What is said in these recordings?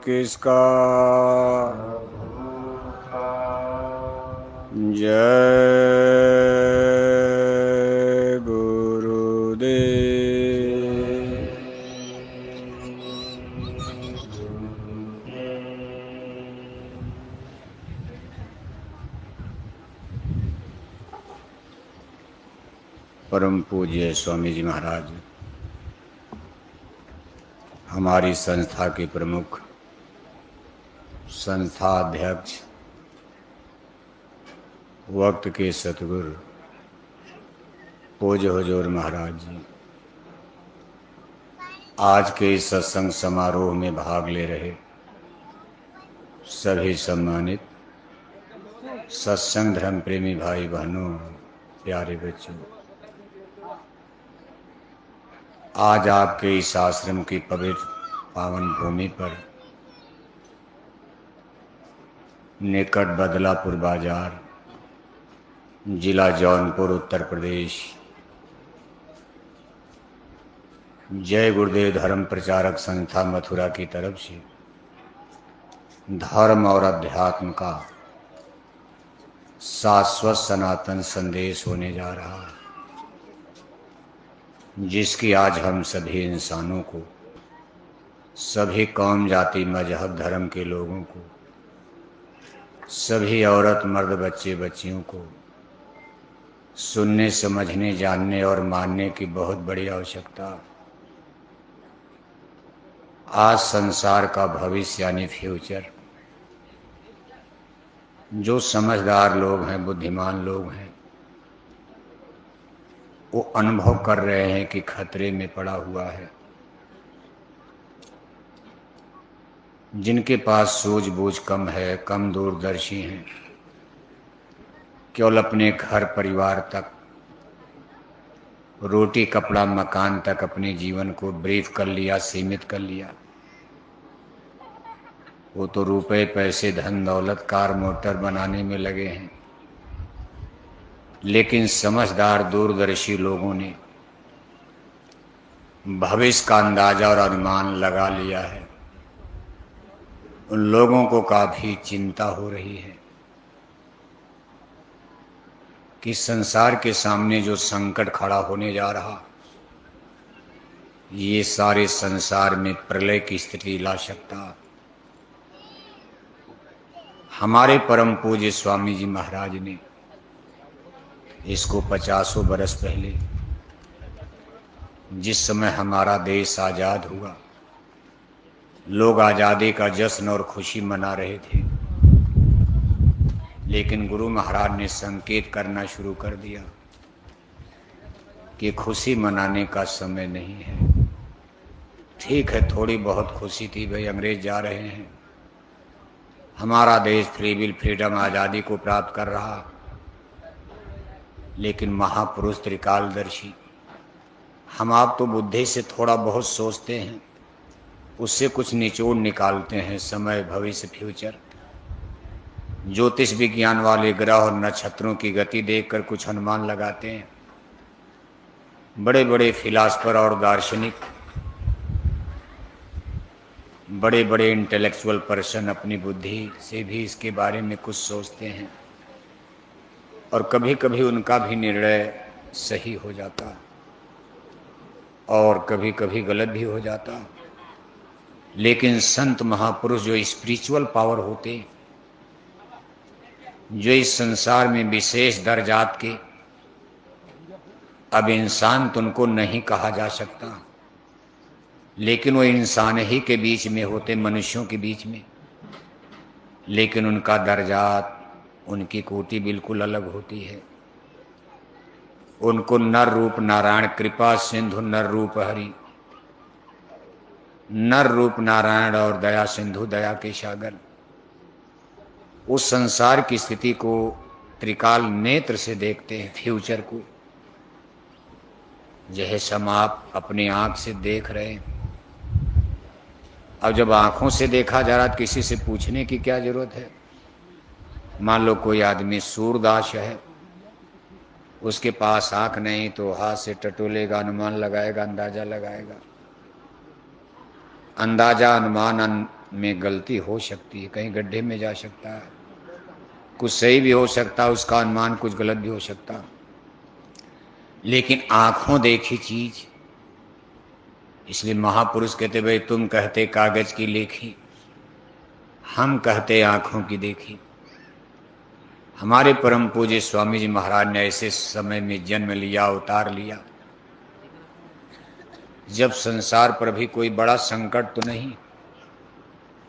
किसका। जय गुरुदेव। परम पूज्य स्वामी जी महाराज, हमारी संस्था के प्रमुख, संस्था अध्यक्ष, वक्त के सतगुरु पूज्य हुजूर महाराज जी, आज के इस सत्संग समारोह में भाग ले रहे सभी सम्मानित सत्संग धर्म प्रेमी भाई बहनों, प्यारे बच्चों, आज आपके इस आश्रम की पवित्र पावन भूमि पर निकट बदलापुर बाजार, जिला जौनपुर, उत्तर प्रदेश, जय गुरुदेव धर्म प्रचारक संस्था मथुरा की तरफ से धर्म और अध्यात्म का शाश्वत सनातन संदेश होने जा रहा है, जिसकी आज हम सभी इंसानों को, सभी कौम जाति मजहब धर्म के लोगों को, सभी औरत मर्द बच्चे बच्चियों को सुनने, समझने, जानने और मानने की बहुत बड़ी आवश्यकता। आज संसार का भविष्य यानी फ्यूचर, जो समझदार लोग हैं, बुद्धिमान लोग हैं, वो अनुभव कर रहे हैं कि खतरे में पड़ा हुआ है। जिनके पास सूझबूझ कम है, कम दूरदर्शी हैं, केवल अपने घर परिवार तक, रोटी कपड़ा मकान तक अपने जीवन को ब्रीफ कर लिया, सीमित कर लिया। वो तो रुपए पैसे धन दौलत कार मोटर बनाने में लगे हैं, लेकिन समझदार दूरदर्शी लोगों ने भविष्य का अंदाजा और अनुमान लगा लिया है। उन लोगों को काफी चिंता हो रही है कि संसार के सामने जो संकट खड़ा होने जा रहा, ये सारे संसार में प्रलय की स्थिति ला सकता। हमारे परम पूज्य स्वामी जी महाराज ने इसको 50 बरस पहले, जिस समय हमारा देश आजाद हुआ, लोग आजादी का जश्न और खुशी मना रहे थे, लेकिन गुरु महाराज ने संकेत करना शुरू कर दिया कि खुशी मनाने का समय नहीं है। ठीक है, थोड़ी बहुत खुशी थी, भाई अंग्रेज जा रहे हैं, हमारा देश फ्री विल फ्रीडम आज़ादी को प्राप्त कर रहा, लेकिन महापुरुष त्रिकालदर्शी, हम आप तो बुद्धि से थोड़ा बहुत सोचते हैं, उससे कुछ निचोड़ निकालते हैं, समय भविष्य फ्यूचर। ज्योतिष विज्ञान वाले ग्रह और नक्षत्रों की गति देखकर कुछ अनुमान लगाते हैं। बड़े बड़े फिलासफर और दार्शनिक, बड़े बड़े इंटेलेक्चुअल पर्सन अपनी बुद्धि से भी इसके बारे में कुछ सोचते हैं, और कभी कभी उनका भी निर्णय सही हो जाता और कभी कभी गलत भी हो जाता। लेकिन संत महापुरुष जो स्पिरिचुअल पावर होते, जो इस संसार में विशेष दर्जात के, अब इंसान तो उनको नहीं कहा जा सकता, लेकिन वो इंसान ही के बीच में होते, मनुष्यों के बीच में, लेकिन उनका दर्जात, उनकी कोटि बिल्कुल अलग होती है। उनको नर रूप नारायण कृपा सिंधु नर रूप हरि, नर रूप नारायण और दया सिंधु दया के सागर, उस संसार की स्थिति को त्रिकाल नेत्र से देखते हैं, फ्यूचर को, जैसे हम आप अपनी आंख से देख रहे हैं। अब जब आंखों से देखा जा रहा, तो किसी से पूछने की क्या जरूरत है। मान लो कोई आदमी सूरदास है, उसके पास आंख नहीं तो हाथ से टटोलेगा, अनुमान लगाएगा, अंदाजा लगाएगा। अंदाजा अनुमान में गलती हो सकती है, कहीं गड्ढे में जा सकता है, कुछ सही भी हो सकता है, उसका अनुमान कुछ गलत भी हो सकता है। लेकिन आंखों देखी चीज, इसलिए महापुरुष कहते भाई तुम कहते कागज की लेखी, हम कहते आंखों की देखी। हमारे परम पूज्य स्वामी जी महाराज ने ऐसे समय में जन्म लिया, अवतार लिया जब संसार पर भी कोई बड़ा संकट तो नहीं,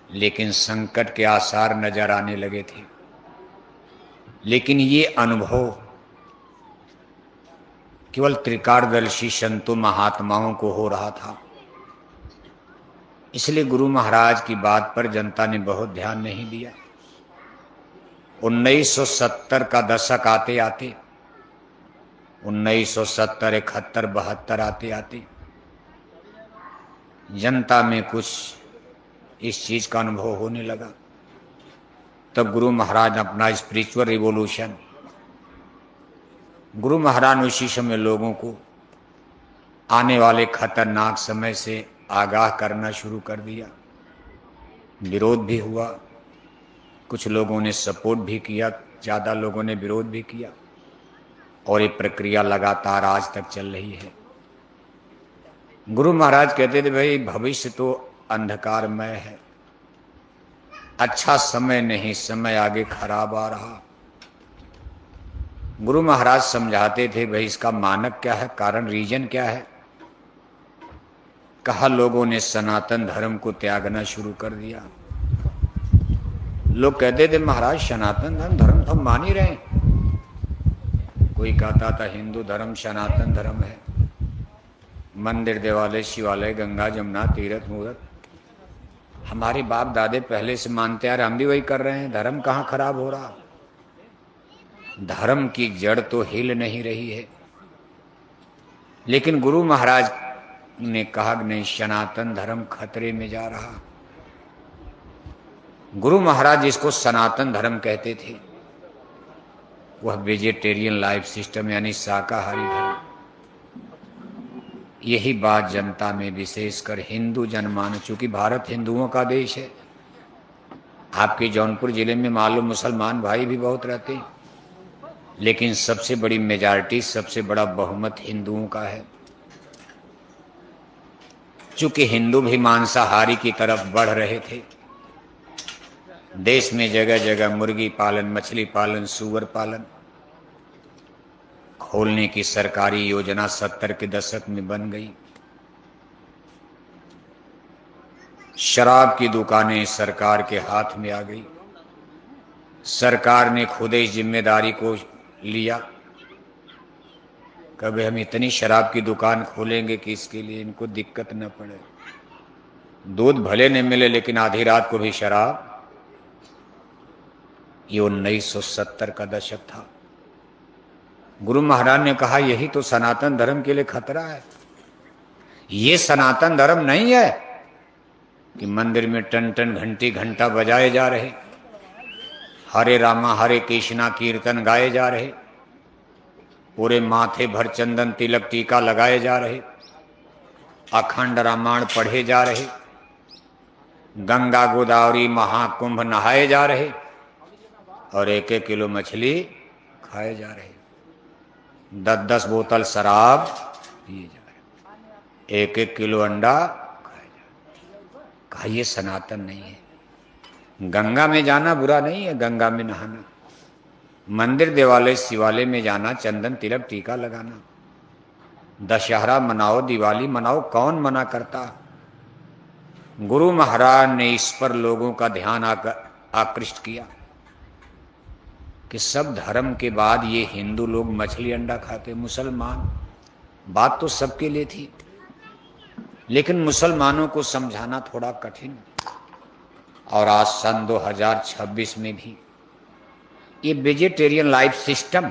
लेकिन संकट के आसार नजर आने लगे थे। लेकिन ये अनुभव केवल त्रिकालदर्शी संतों महात्माओं को हो रहा था, इसलिए गुरु महाराज की बात पर जनता ने बहुत ध्यान नहीं दिया। 1970 का दशक आते आते 1970, 71, 72 आते आते जनता में कुछ इस चीज का अनुभव होने लगा। तब गुरु महाराज अपना स्पिरिचुअल रिवॉल्यूशन, गुरु महाराज ने उसी समय लोगों को आने वाले खतरनाक समय से आगाह करना शुरू कर दिया। विरोध भी हुआ, कुछ लोगों ने सपोर्ट भी किया, ज़्यादा लोगों ने विरोध भी किया, और ये प्रक्रिया लगातार आज तक चल रही है। गुरु महाराज कहते थे भाई भविष्य तो अंधकारमय है, अच्छा समय नहीं, समय आगे खराब आ रहा। गुरु महाराज समझाते थे भाई इसका मानक क्या है, कारण रीजन क्या है। कहा लोगों ने सनातन धर्म को त्यागना शुरू कर दिया। लोग कहते थे महाराज सनातन धर्म तो हम मान ही रहे हैं। कोई कहता था हिंदू धर्म सनातन धर्म है, मंदिर देवालय शिवालय गंगा जमुना तीर्थ मूर्त हमारे बाप दादे पहले से मानते आ रहे, हम भी वही कर रहे हैं। धर्म कहाँ खराब हो रहा, धर्म की जड़ तो हिल नहीं रही है। लेकिन गुरु महाराज ने कहा नहीं, सनातन धर्म खतरे में जा रहा। गुरु महाराज जिसको सनातन धर्म कहते थे वह वेजिटेरियन लाइफ सिस्टम यानी शाकाहारी धर्म। यही बात जनता में विशेषकर हिंदू जनमान, चूंकि भारत हिंदुओं का देश है, आपके जौनपुर जिले में मालूम मुसलमान भाई भी बहुत रहते हैं, लेकिन सबसे बड़ी मेजॉरिटी, सबसे बड़ा बहुमत हिंदुओं का है। चूंकि हिंदू भी मांसाहारी की तरफ बढ़ रहे थे, देश में जगह जगह मुर्गी पालन, मछली पालन, सूअर पालन खोलने की सरकारी योजना 70 के दशक में बन गई। शराब की दुकानें सरकार के हाथ में आ गई। सरकार ने खुद इस जिम्मेदारी को लिया, कभी हम इतनी शराब की दुकान खोलेंगे कि इसके लिए इनको दिक्कत न पड़े, दूध भले न मिले लेकिन आधी रात को भी शराब। ये 1970 का दशक था। गुरु महाराज ने कहा यही तो सनातन धर्म के लिए खतरा है। ये सनातन धर्म नहीं है कि मंदिर में टन टन घंटी घंटा बजाए जा रहे, हरे रामा हरे कृष्णा कीर्तन गाए जा रहे, पूरे माथे भर चंदन तिलक टीका लगाए जा रहे, अखंड रामायण पढ़े जा रहे, गंगा गोदावरी महाकुंभ नहाए जा रहे, और 1-1 किलो मछली खाए जा रहे, 10-10 बोतल शराब पिए जा रहे, 1-1 किलो अंडा खाए जा रहे। कहा ये सनातन नहीं है। गंगा में जाना बुरा नहीं है, गंगा में नहाना, मंदिर देवालय शिवालय में जाना, चंदन तिलक टीका लगाना, दशहरा मनाओ, दिवाली मनाओ, कौन मना करता। गुरु महाराज ने इस पर लोगों का ध्यान आकृष्ट किया कि सब धर्म के बाद ये हिंदू लोग मछली अंडा खाते, मुसलमान। बात तो सबके लिए थी, लेकिन मुसलमानों को समझाना थोड़ा कठिन। और आज सन 2026 में भी ये वेजिटेरियन लाइफ सिस्टम,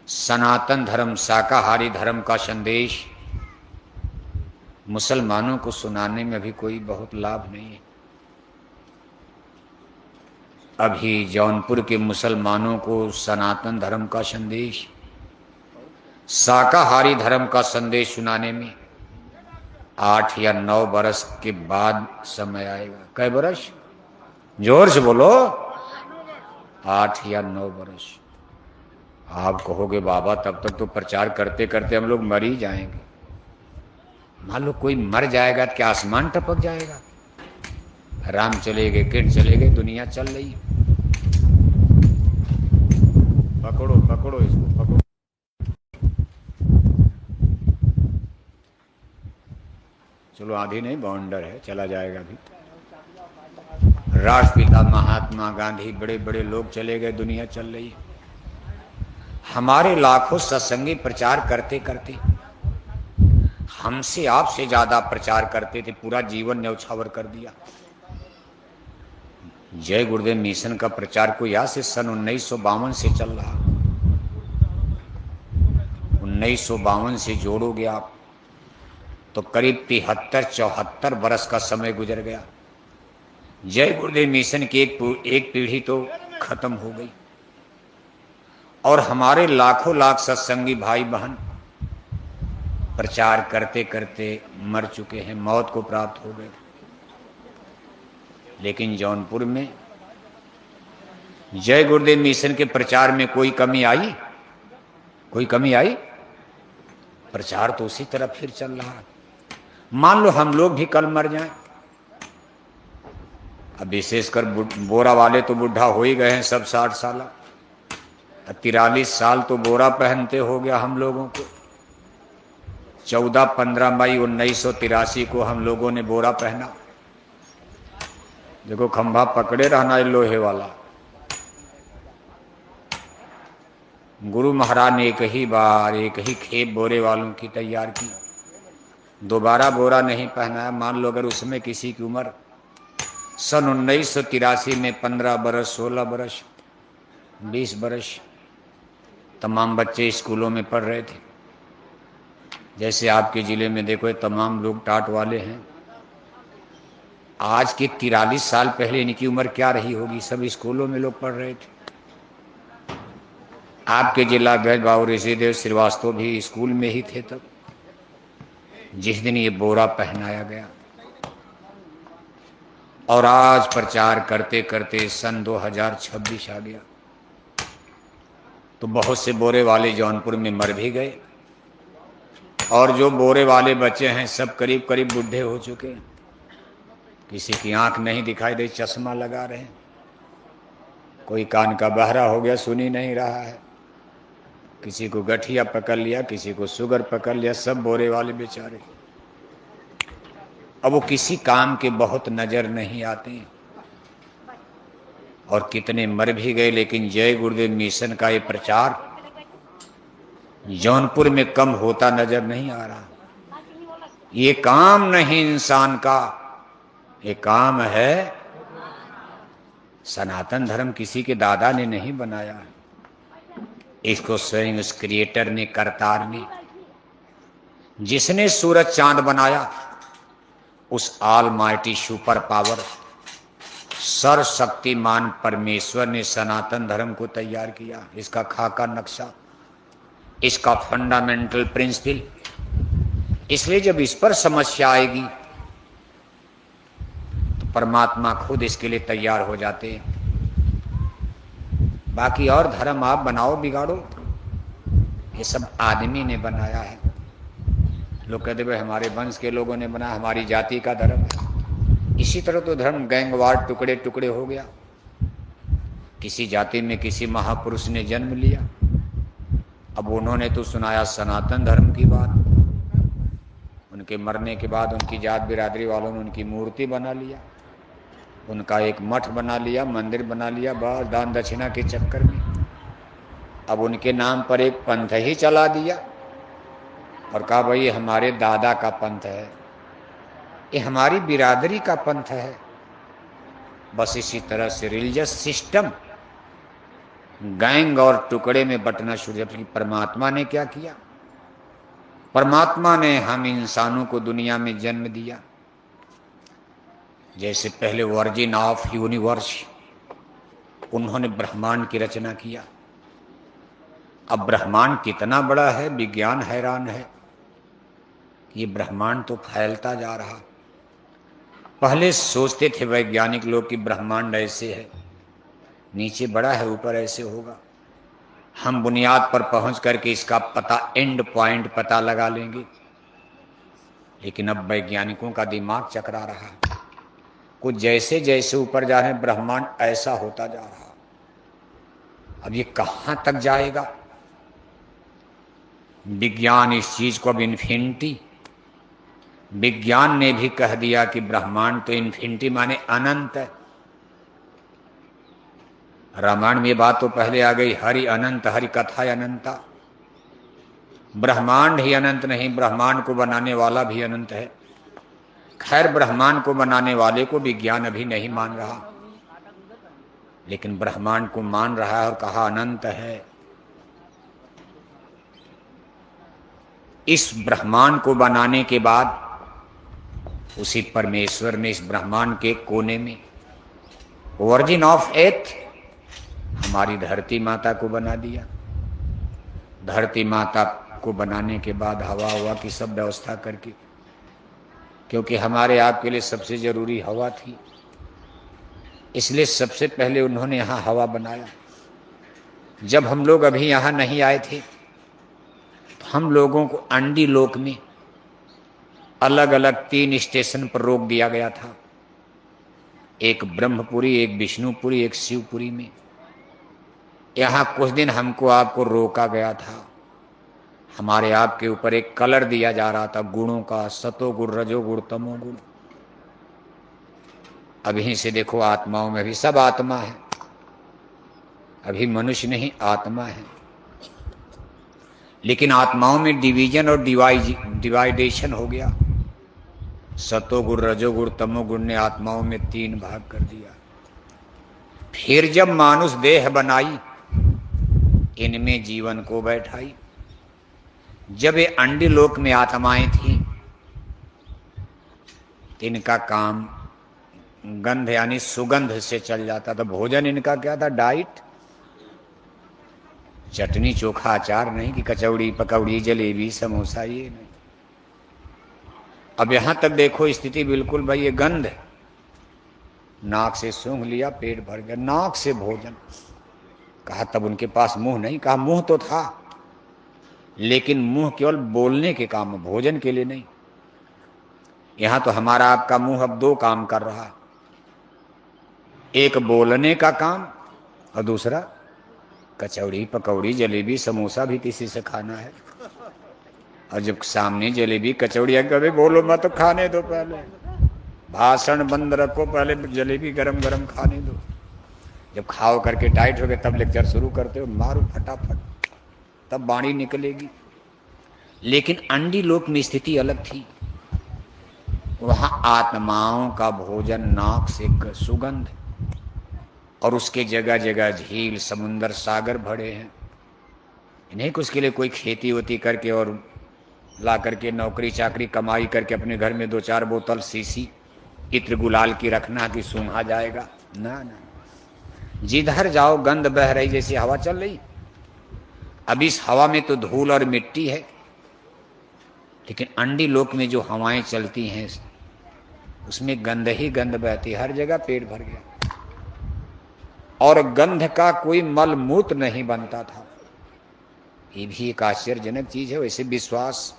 सनातन धर्म, शाकाहारी धर्म का संदेश मुसलमानों को सुनाने में भी कोई बहुत लाभ नहीं है। अभी जौनपुर के मुसलमानों को सनातन धर्म का संदेश, शाकाहारी धर्म का संदेश सुनाने में 8 या 9 बरस के बाद समय आएगा। कै बरस? जोर से बोलो। 8 या 9 बरस। आप कहोगे बाबा तब तक तो प्रचार करते करते हम लोग मर ही जाएंगे। मान लो कोई मर जाएगा तो क्या आसमान टपक जाएगा? राम चले गए, कृष्ण चले गए, दुनिया चल रही है। पकड़ो पकड़ो इसको, पकड़ो। चलो आधी नहीं, बाउंडर है, चला जाएगा अभी। राष्ट्रपिता महात्मा गांधी, बड़े बड़े लोग चले गए, दुनिया चल रही है। हमारे लाखों सत्संगी प्रचार करते करते हमसे आपसे ज्यादा प्रचार करते थे, पूरा जीवन न्यौछावर कर दिया। जय गुरुदेव मिशन का प्रचार को यहाँ से सन 1952 से चल रहा। 1952 से जोड़ोगे आप तो करीब 73-74 बरस का समय गुजर गया। जय गुरुदेव मिशन की एक पीढ़ी तो खत्म हो गई और हमारे लाखों लाख सत्संगी भाई बहन प्रचार करते करते मर चुके हैं, मौत को प्राप्त हो गए। लेकिन जौनपुर में जय गुरुदेव मिशन के प्रचार में कोई कमी आई? कोई कमी आई? प्रचार तो उसी तरह फिर चल रहा है। मान लो हम लोग भी कल मर जाएं, अब विशेषकर बोरा वाले तो बुढ़ा हो ही गए हैं सब, 60 साल। 43 साल तो बोरा पहनते हो गया हम लोगों को। 14-15 मई 1983 को हम लोगों ने बोरा पहना। देखो खंभा पकड़े रहना है लोहे वाला। गुरु महाराज ने एक ही बार एक ही खेप बोरे वालों की तैयार की, दोबारा बोरा नहीं पहनाया। मान लो अगर उसमें किसी की उम्र सन 1983 में 15 बरस, 16 बरस, 20 बरस, तमाम बच्चे स्कूलों में पढ़ रहे थे। जैसे आपके जिले में देखो ये तमाम लोग टाट वाले हैं। आज के 43 साल पहले इनकी उम्र क्या रही होगी? सब स्कूलों में लोग पढ़ रहे थे। आपके जिला गज बाबू ऋषिदेव श्रीवास्तव भी स्कूल में ही थे तब, जिस दिन ये बोरा पहनाया गया। और आज प्रचार करते करते सन 2026 आ गया तो बहुत से बोरे वाले जौनपुर में मर भी गए और जो बोरे वाले बच्चे हैं सब करीब करीब बुढ़े हो चुके हैं। किसी की आंख नहीं दिखाई दे, चश्मा लगा रहे हैं। कोई कान का बहरा हो गया, सुन ही नहीं रहा है। किसी को गठिया पकड़ लिया, किसी को शुगर पकड़ लिया, सब बोरे वाले बेचारे। अब वो किसी काम के बहुत नजर नहीं आते हैं और कितने मर भी गए। लेकिन जय गुरुदेव मिशन का ये प्रचार जौनपुर में कम होता नजर नहीं आ रहा। ये काम नहीं इंसान का, ये काम है सनातन धर्म। किसी के दादा ने नहीं बनाया, इसको स्वयं उस क्रिएटर ने, करतार ने, जिसने सूरज चांद बनाया, उस ऑल माइटी सुपर पावर सर्वशक्तिमान परमेश्वर ने सनातन धर्म को तैयार किया। इसका खाका नक्शा, इसका फंडामेंटल प्रिंसिपल। इसलिए जब इस पर समस्या आएगी तो परमात्मा खुद इसके लिए तैयार हो जाते हैं। बाकी और धर्म आप बनाओ बिगाड़ो, ये सब आदमी ने बनाया है। लोग कहते भाई हमारे वंश के लोगों ने बनाया, हमारी जाति का धर्म है। इसी तरह तो धर्म गैंगवार टुकड़े टुकड़े हो गया। किसी जाति में किसी महापुरुष ने जन्म लिया, अब उन्होंने तो सुनाया सनातन धर्म की बात। उनके मरने के बाद उनकी जात बिरादरी वालों ने उनकी मूर्ति बना लिया, उनका एक मठ बना लिया, मंदिर बना लिया, बस दान दक्षिणा के चक्कर में। अब उनके नाम पर एक पंथ ही चला दिया और कहा भाई ये हमारे दादा का पंथ है, ये हमारी बिरादरी का पंथ है। बस इसी तरह से रिलीजियस सिस्टम गैंग और टुकड़े में बंटना शुरू किया। परमात्मा ने क्या किया? परमात्मा ने हम इंसानों को दुनिया में जन्म दिया। जैसे पहले वर्जिन ऑफ यूनिवर्स, उन्होंने ब्रह्मांड की रचना किया। अब ब्रह्मांड कितना बड़ा है, विज्ञान हैरान है ये ब्रह्मांड तो फैलता जा रहा। पहले सोचते थे वैज्ञानिक लोग कि ब्रह्मांड ऐसे है, नीचे बड़ा है, ऊपर ऐसे होगा, हम बुनियाद पर पहुंच करके इसका पता, एंड पॉइंट पता लगा लेंगे। लेकिन अब वैज्ञानिकों का दिमाग चकरा रहा, कुछ जैसे जैसे ऊपर जा रहे हैं ब्रह्मांड ऐसा होता जा रहा। अब ये कहां तक जाएगा? विज्ञान इस चीज को अब इन्फिनिटी, विज्ञान ने भी कह दिया कि ब्रह्मांड तो इन्फिनिटी माने अनंत है। रामायण में बात तो पहले आ गई, हरि अनंत, हरि कथा अनंता। ब्रह्मांड ही अनंत नहीं, ब्रह्मांड को बनाने वाला भी अनंत है। खैर, ब्रह्मांड को बनाने वाले को विज्ञान अभी नहीं मान रहा, लेकिन ब्रह्मांड को मान रहा है और कहा अनंत है। इस ब्रह्मांड को बनाने के बाद उसी परमेश्वर ने इस ब्रह्मांड के कोने में वर्जिन ऑफ एर्थ हमारी धरती माता को बना दिया। धरती माता को बनाने के बाद हवा हवा की सब व्यवस्था करके, क्योंकि हमारे आपके लिए सबसे जरूरी हवा थी, इसलिए सबसे पहले उन्होंने यहाँ हवा बनाया। जब हम लोग अभी यहाँ नहीं आए थे तो हम लोगों को अंडी लोक में अलग अलग 3 स्टेशन पर रोक दिया गया था, एक ब्रह्मपुरी, एक विष्णुपुरी, एक शिवपुरी में। यहाँ कुछ दिन हमको आपको रोका गया था। हमारे आपके ऊपर एक कलर दिया जा रहा था गुणों का, सतोगुण, रजोगुण, तमोगुण। अभी से देखो आत्माओं में भी सब आत्मा है, अभी मनुष्य नहीं आत्मा है, लेकिन आत्माओं में डिवीजन और डिवाइडेशन हो गया। सतोगुण, रजोगुण, तमोगुण ने आत्माओं में 3 भाग कर दिया। फिर जब मानुष देह बनाई, इनमें जीवन को बैठाई। जब ये अंडी लोक में आत्माएं थी, इनका काम गंध यानी सुगंध से चल जाता था। भोजन इनका क्या था? डाइट, चटनी चोखा अचार नहीं कि कचौड़ी पकौड़ी जलेबी समोसा, ये नहीं। अब यहां तक देखो स्थिति बिल्कुल भाई, ये गंध, नाक से सूंघ लिया, पेट भर गया, नाक से भोजन। कहा तब उनके पास मुंह नहीं? कहा मुंह तो था, लेकिन मुंह केवल बोलने के काम, भोजन के लिए नहीं। यहां तो हमारा आपका मुंह अब 2 काम कर रहा, एक बोलने का काम और दूसरा कचौड़ी पकौड़ी जलेबी समोसा भी किसी से खाना है। और जब सामने जलेबी कचौड़ी है, कभी बोलो मत, तो खाने दो, पहले भाषण बंद रखो, पहले जलेबी गरम गरम खाने दो। जब खाओ करके टाइट हो गए तब लेक्चर शुरू करते हो, मारो फटाफट, तब वाणी निकलेगी। लेकिन अंडी लोक में स्थिति अलग थी। वहां आत्माओं का भोजन नाक से सुगंध, और उसके जगह जगह झील समुंदर सागर भरे हैं। नहीं कुछ के लिए कोई खेती होती करके और ला करके नौकरी चाकरी कमाई करके अपने घर में 2-4 बोतल सीसी इत्र गुलाल की रखना कि सूंघा जाएगा, ना ना। जिधर जाओ गंध बह रही, जैसी हवा चल रही। अब इस हवा में तो धूल और मिट्टी है, लेकिन अंडी लोक में जो हवाएं चलती हैं उसमें गंध ही गंध बहती, हर जगह पेट भर गया। और गंध का कोई मल मूत्र नहीं बनता था। ये भी एक आश्चर्यजनक चीज है। वैसे विश्वास,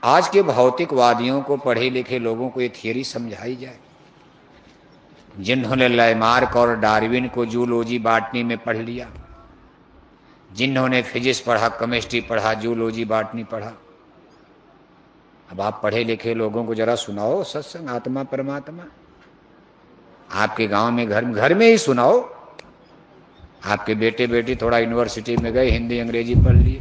आज के भौतिकवादियों को, पढ़े लिखे लोगों को ये थियरी समझाई जाए। जिन्होंने लैमार्क और डार्विन को जूलॉजी बॉटनी में पढ़ लिया, जिन्होंने फिजिक्स पढ़ा, केमिस्ट्री पढ़ा, जूलॉजी बॉटनी पढ़ा, अब आप पढ़े लिखे लोगों को जरा सुनाओ सत्संग आत्मा परमात्मा। आपके गांव में घर में ही सुनाओ। आपके बेटे बेटी थोड़ा यूनिवर्सिटी में गए, हिंदी अंग्रेजी पढ़ लिए,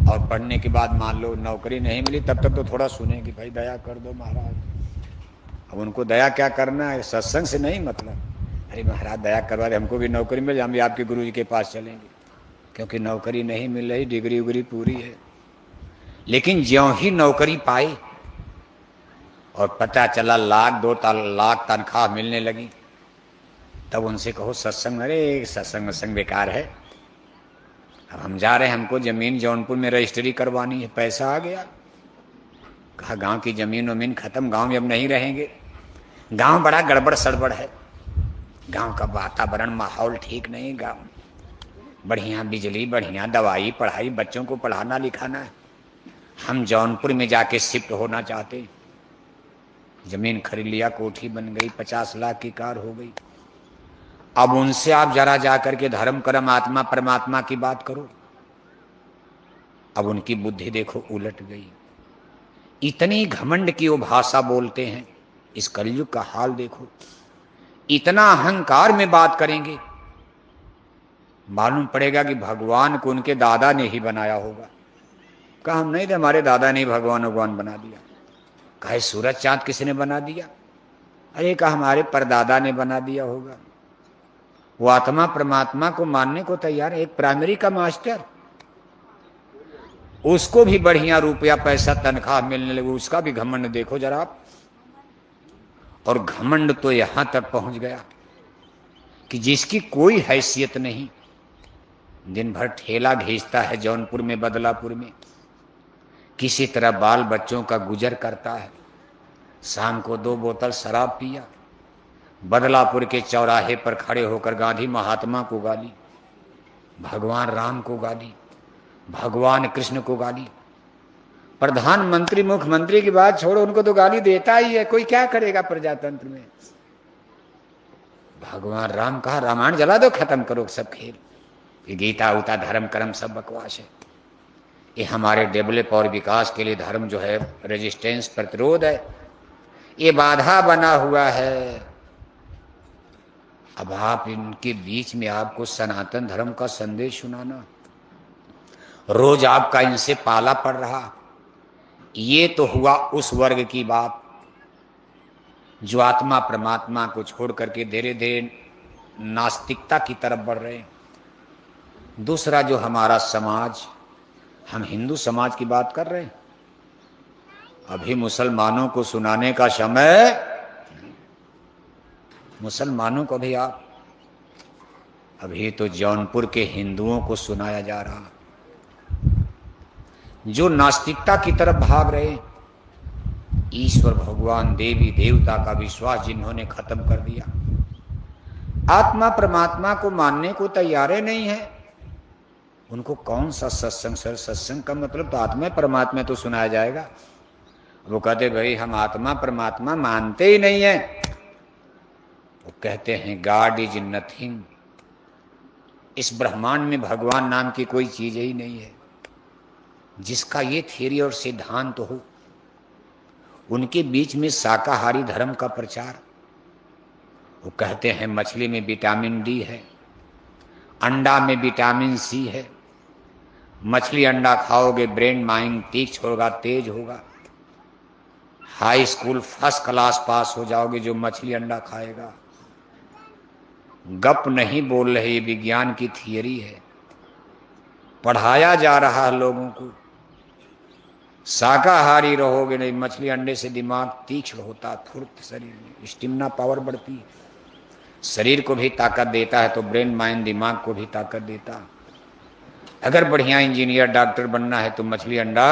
और पढ़ने के बाद मान लो नौकरी नहीं मिली, तब तक तो थोड़ा सुने कि भाई दया कर दो महाराज। अब उनको दया क्या करना है? सत्संग से नहीं मतलब, अरे महाराज दया करवा दे, हमको भी नौकरी मिल जाए, हम भी आपके गुरु जी के पास चलेंगे, क्योंकि नौकरी नहीं मिल रही, डिग्री उग्री पूरी है। लेकिन ज्यों ही नौकरी पाई और पता चला 1-2 लाख तनख्वाह मिलने लगी, तब उनसे कहो सत्संग, अरे सत्संग वत्संग बेकार है, अब हम जा रहे हैं, हमको जमीन जौनपुर में रजिस्ट्री करवानी है, पैसा आ गया। कहा गांव की जमीन वमीन खत्म, गांव में अब नहीं रहेंगे, गांव बड़ा गड़बड़ सड़बड़ है, गांव का वातावरण माहौल ठीक नहीं, गांव बढ़िया बिजली, बढ़िया दवाई, पढ़ाई, बच्चों को पढ़ाना लिखाना है, हम जौनपुर में जाके शिफ्ट होना चाहते। जमीन खरीद लिया, कोठी बन गई, 50 लाख की कार हो गई। अब उनसे आप जरा जाकर के धर्म कर्म आत्मा परमात्मा की बात करो। अब उनकी बुद्धि देखो उलट गई, इतनी घमंड की वो भाषा बोलते हैं। इस कलयुग का हाल देखो, इतना अहंकार में बात करेंगे, मालूम पड़ेगा कि भगवान को उनके दादा ने ही बनाया होगा। कहा हम नहीं थे, हमारे दादा ने भगवान बना दिया। कहे सूरज चांद किसने बना दिया? अरे कहा हमारे परदादा ने बना दिया होगा। वो आत्मा परमात्मा को मानने को तैयार है। एक प्राइमरी का मास्टर, उसको भी बढ़िया रुपया पैसा तनख्वाह मिलने लगे, उसका भी घमंड देखो जरा आप। और घमंड तो यहां तक पहुंच गया कि जिसकी कोई हैसियत नहीं, दिन भर ठेला घींचता है जौनपुर में, बदलापुर में, किसी तरह बाल बच्चों का गुजर करता है। शाम को 2 बोतल शराब पिया, बदलापुर के चौराहे पर खड़े होकर गांधी महात्मा को गाली, भगवान राम को गाली, भगवान कृष्ण को गाली। प्रधानमंत्री मुख्यमंत्री की बात छोड़ो, उनको तो गाली देता ही है, कोई क्या करेगा प्रजातंत्र में। भगवान राम कहा रामायण जला दो, खत्म करो सब खेल, ये गीता उता धर्म कर्म सब बकवास है। ये हमारे डेवलप और विकास के लिए धर्म जो है रेजिस्टेंस, प्रतिरोध है, ये बाधा बना हुआ है। अब आप इनके बीच में आपको सनातन धर्म का संदेश सुनाना, रोज आपका इनसे पाला पड़ रहा, ये तो हुआ उस वर्ग की बात जो आत्मा परमात्मा को छोड़ करके धीरे धीरे नास्तिकता की तरफ बढ़ रहे हैं। दूसरा जो हमारा समाज, हम हिंदू समाज की बात कर रहे हैं, अभी मुसलमानों को सुनाने का समय, मुसलमानों को भी आप, अभी तो जौनपुर के हिंदुओं को सुनाया जा रहा, जो नास्तिकता की तरफ भाग रहे, ईश्वर भगवान देवी देवता का विश्वास जिन्होंने खत्म कर दिया, आत्मा परमात्मा को मानने को तैयार नहीं है, उनको कौन सा सत्संग? सर सत्संग का मतलब तो आत्मा परमात्मा तो सुनाया जाएगा। वो कहते भाई हम आत्मा परमात्मा मानते ही नहीं है। वो कहते हैं गॉड इज नथिंग, इस ब्रह्मांड में भगवान नाम की कोई चीज ही नहीं है। जिसका ये थ्योरी और सिद्धांत हो, उनके बीच में शाकाहारी धर्म का प्रचार। वो कहते हैं मछली में विटामिन डी है, अंडा में विटामिन सी है, मछली अंडा खाओगे ब्रेन माइंड तीक्ष्ण होगा, तेज होगा, high school first class pass हो जाओगे जो मछली अंडा खाएगा। गप नहीं बोल रहे, ये विज्ञान की थियरी है, पढ़ाया जा रहा है लोगों को। शाकाहारी रहोगे नहीं, मछली अंडे से दिमाग तीक्ष्ण होता, फुर्त शरीर में स्टेमिना पावर बढ़ती है, शरीर को भी ताकत देता है, तो ब्रेन माइंड दिमाग को भी ताकत देता। अगर बढ़िया इंजीनियर डॉक्टर बनना है तो मछली अंडा,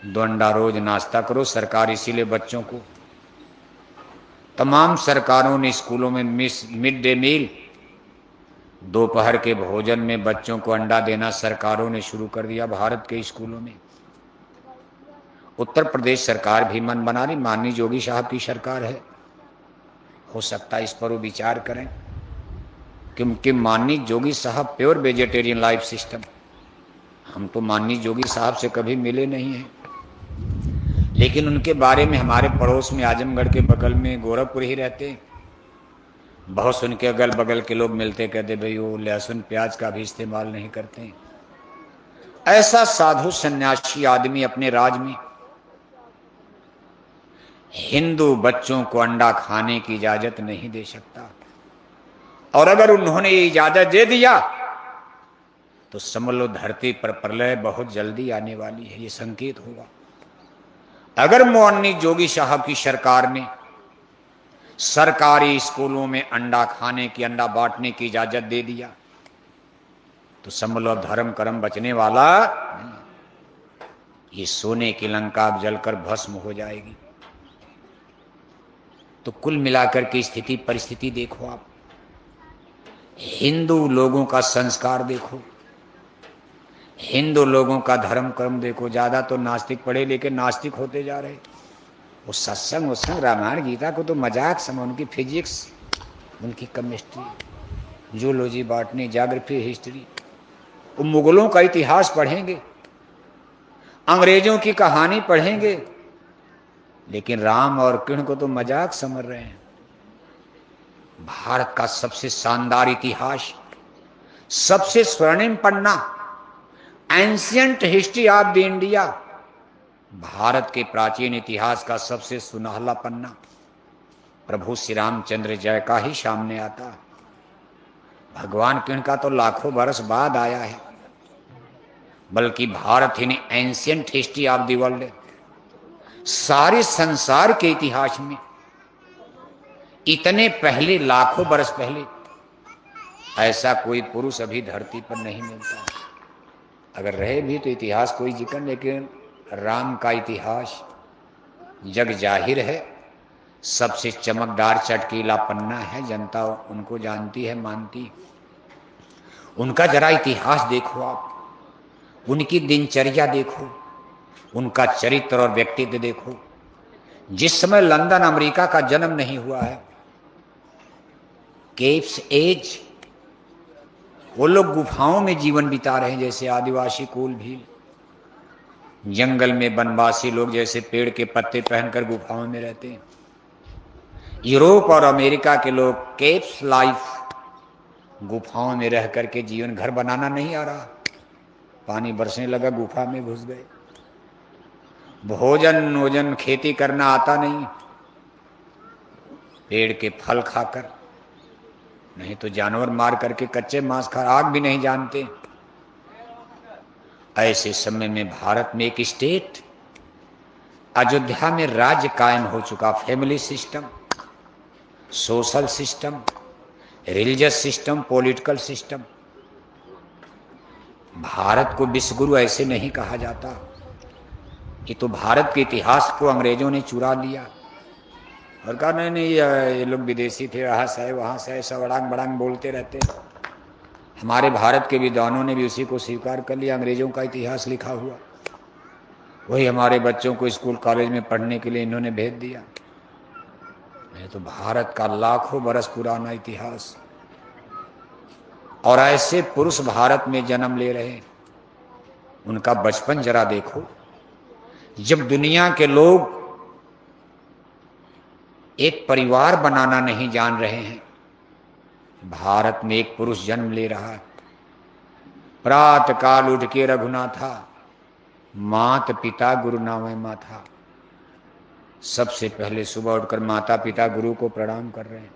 2 अंडा रोज नाश्ता करो। सरकार इसीलिए बच्चों को, तमाम सरकारों ने स्कूलों में मिड डे मील, दोपहर के भोजन में बच्चों को अंडा देना सरकारों ने शुरू कर दिया भारत के स्कूलों में। उत्तर प्रदेश सरकार भी मन बना रही, माननीय योगी साहब की सरकार है, हो सकता है इस पर वो विचार करें, क्योंकि माननीय योगी साहब प्योर वेजिटेरियन लाइफ सिस्टम, हम तो माननीय योगी साहब से कभी मिले नहीं हैं, लेकिन उनके बारे में हमारे पड़ोस में आजमगढ़ के बगल में गोरखपुर ही रहते हैं, बहुत सुन के अगल बगल के लोग मिलते, कहते भाई वो लहसुन प्याज का भी इस्तेमाल नहीं करते। ऐसा साधु सन्यासी आदमी अपने राज में हिंदू बच्चों को अंडा खाने की इजाजत नहीं दे सकता। और अगर उन्होंने ये इजाजत दे दिया तो समझ लो धरती पर प्रलय बहुत जल्दी आने वाली है, ये संकेत होगा। अगर माननीय योगी साहब की सरकार ने सरकारी स्कूलों में अंडा खाने की, अंडा बांटने की इजाजत दे दिया तो समझ लो धर्म कर्म बचने वाला नहीं। ये सोने की लंका अब जलकर भस्म हो जाएगी। तो कुल मिलाकर की स्थिति परिस्थिति देखो आप, हिंदू लोगों का संस्कार देखो, हिंदू लोगों का धर्म कर्म देखो। ज्यादा तो नास्तिक पढ़े लेकिन नास्तिक होते जा रहे। वो सत्संग उत्संग रामायण गीता को तो मजाक समझ, उनकी फिजिक्स, उनकी chemistry, zoology, botany, geography, history. वो मुगलों का इतिहास पढ़ेंगे, अंग्रेजों की कहानी पढ़ेंगे, लेकिन राम और कृष्ण को तो मजाक समझ रहे हैं। भारत का सबसे शानदार इतिहास, सबसे स्वर्णिम पन्ना, ancient history of the India, Bharat के प्राचीन इतिहास का सबसे सुनहला पन्ना प्रभु श्री रामचंद्र जय का ही सामने आता। भगवान कृष्ण का तो लाखों बरस बाद आया है, बल्कि भारत ही नहीं ancient history of the world, सारे संसार के इतिहास में इतने पहले, लाखों बरस पहले ऐसा कोई पुरुष अभी धरती पर नहीं मिलता। अगर रहे भी तो इतिहास कोई जिक्र, लेकिन राम का इतिहास जग जाहिर है, सबसे चमकदार चटकीला पन्ना है, जनता उनको जानती है, मानती। उनका जरा इतिहास देखो आप, उनकी दिनचर्या देखो, उनका चरित्र और व्यक्तित्व देखो। जिस समय लंदन अमेरिका का जन्म नहीं हुआ है, केव्स एज, वो लोग गुफाओं में जीवन बिता रहे हैं, जैसे आदिवासी कुल भी, जंगल में वनवासी लोग जैसे पेड़ के पत्ते पहनकर गुफाओं में रहते हैं। यूरोप और अमेरिका के लोग केव्स लाइफ, गुफाओं में रह करके जीवन, घर बनाना नहीं आ रहा, पानी बरसने लगा गुफा में घुस गए। भोजन वोजन खेती करना आता नहीं, पेड़ के फल खाकर, नहीं तो जानवर मार करके कच्चे मांस खा, आग भी नहीं जानते। ऐसे समय में भारत में एक स्टेट, अयोध्या में राज्य कायम हो चुका, family system, social system, religious system, political system. Bharat को विश्वगुरु ऐसे नहीं कहा जाता। ये तो भारत के इतिहास को अंग्रेजों ने चुरा लिया और कहा नहीं नहीं ये लोग विदेशी थे, यहाँ से वहाँ से, ऐसा बड़ांग बड़ांग बोलते रहते। हमारे भारत के विद्वानों ने भी उसी को स्वीकार कर लिया, अंग्रेजों का इतिहास लिखा हुआ, वही हमारे बच्चों को स्कूल कॉलेज में पढ़ने के लिए इन्होंने भेज दिया। ये तो भारत का लाखों बरस पुराना इतिहास, और ऐसे पुरुष भारत में जन्म ले रहे। उनका बचपन जरा देखो, जब दुनिया के लोग एक परिवार बनाना नहीं जान रहे हैं, भारत में एक पुरुष जन्म ले रहा है। प्रातः काल उठ के रघुनाथा, मात पिता गुरु नामे माथा। सबसे पहले सुबह उठकर माता पिता गुरु को प्रणाम कर रहे हैं।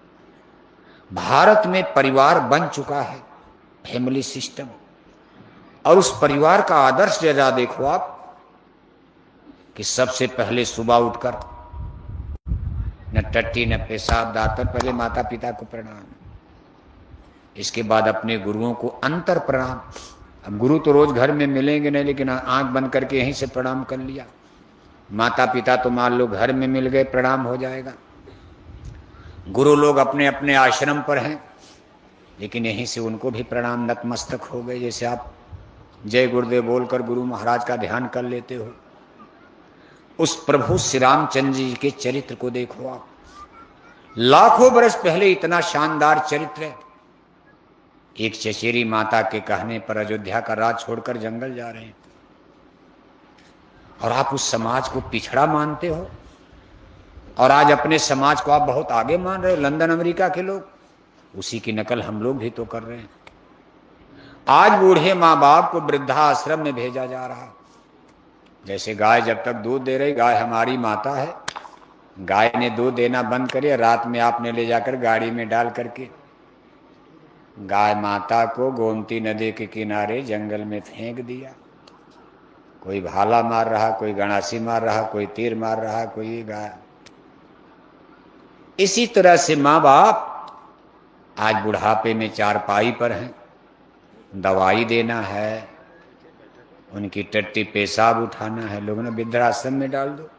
भारत में परिवार बन चुका है, फैमिली सिस्टम, और उस परिवार का आदर्श जरा देखो आप, कि सबसे पहले सुबह उठकर न टट्टी न पेशाब दातर, पहले माता पिता को प्रणाम, इसके बाद अपने गुरुओं को अंतर प्रणाम। अब गुरु तो रोज घर में मिलेंगे नहीं, लेकिन आंख बंद करके यहीं से प्रणाम कर लिया। माता पिता तो मान लो घर में मिल गए, प्रणाम हो जाएगा। गुरु लोग अपने अपने आश्रम पर हैं, लेकिन यहीं से उनको भी प्रणाम, नतमस्तक हो गए। जैसे आप जय गुरुदेव बोलकर गुरु महाराज का ध्यान कर लेते हो। उस प्रभु श्री रामचंद्र जी के चरित्र को देखो आप, लाखों बरस पहले इतना शानदार चरित्र है। एक चचेरी माता के कहने पर अयोध्या का राज छोड़कर जंगल जा रहे हैं, और आप उस समाज को पिछड़ा मानते हो, और आज अपने समाज को आप बहुत आगे मान रहे हो। लंदन अमेरिका के लोग, उसी की नकल हम लोग भी तो कर रहे हैं। आज बूढ़े माँ बाप को वृद्धाश्रम में भेजा जा रहा। जैसे गाय जब तक दूध दे रही, गाय हमारी माता है, गाय ने दूध देना बंद करे, रात में आपने ले जाकर गाड़ी में डाल करके गाय माता को गोमती नदी के किनारे जंगल में फेंक दिया। कोई भाला मार रहा, कोई गणासी मार रहा, कोई तीर मार रहा, कोई गाय। इसी तरह से माँ बाप आज बुढ़ापे में चारपाई पर हैं, दवाई देना है, उनकी टट्टी पेशाब उठाना है, लोगों ने वृद्धाश्रम में डाल दो।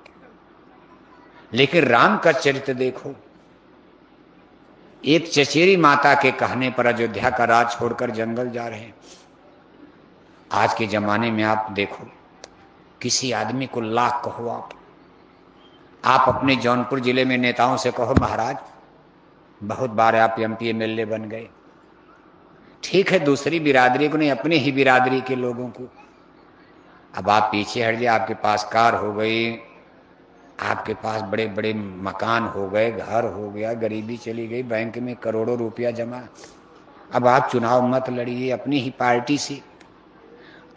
लेकिन राम का चरित्र देखो, एक चचेरी माता के कहने पर अयोध्या का राज छोड़कर जंगल जा रहे हैं। आज के जमाने में आप देखो, किसी आदमी को लाख कहो आप अपने जौनपुर जिले में नेताओं से कहो महाराज बहुत बार आप एमपी एमएलए बन गए, ठीक है दूसरी बिरादरी को नहीं, अपने ही बिरादरी के लोगों को। अब आप पीछे हट जाए, आपके पास कार हो गई, आपके पास बड़े बड़े मकान हो गए, घर हो गया, गरीबी चली गई, बैंक में करोड़ों रुपया जमा। अब आप चुनाव मत लड़िए अपनी ही पार्टी से,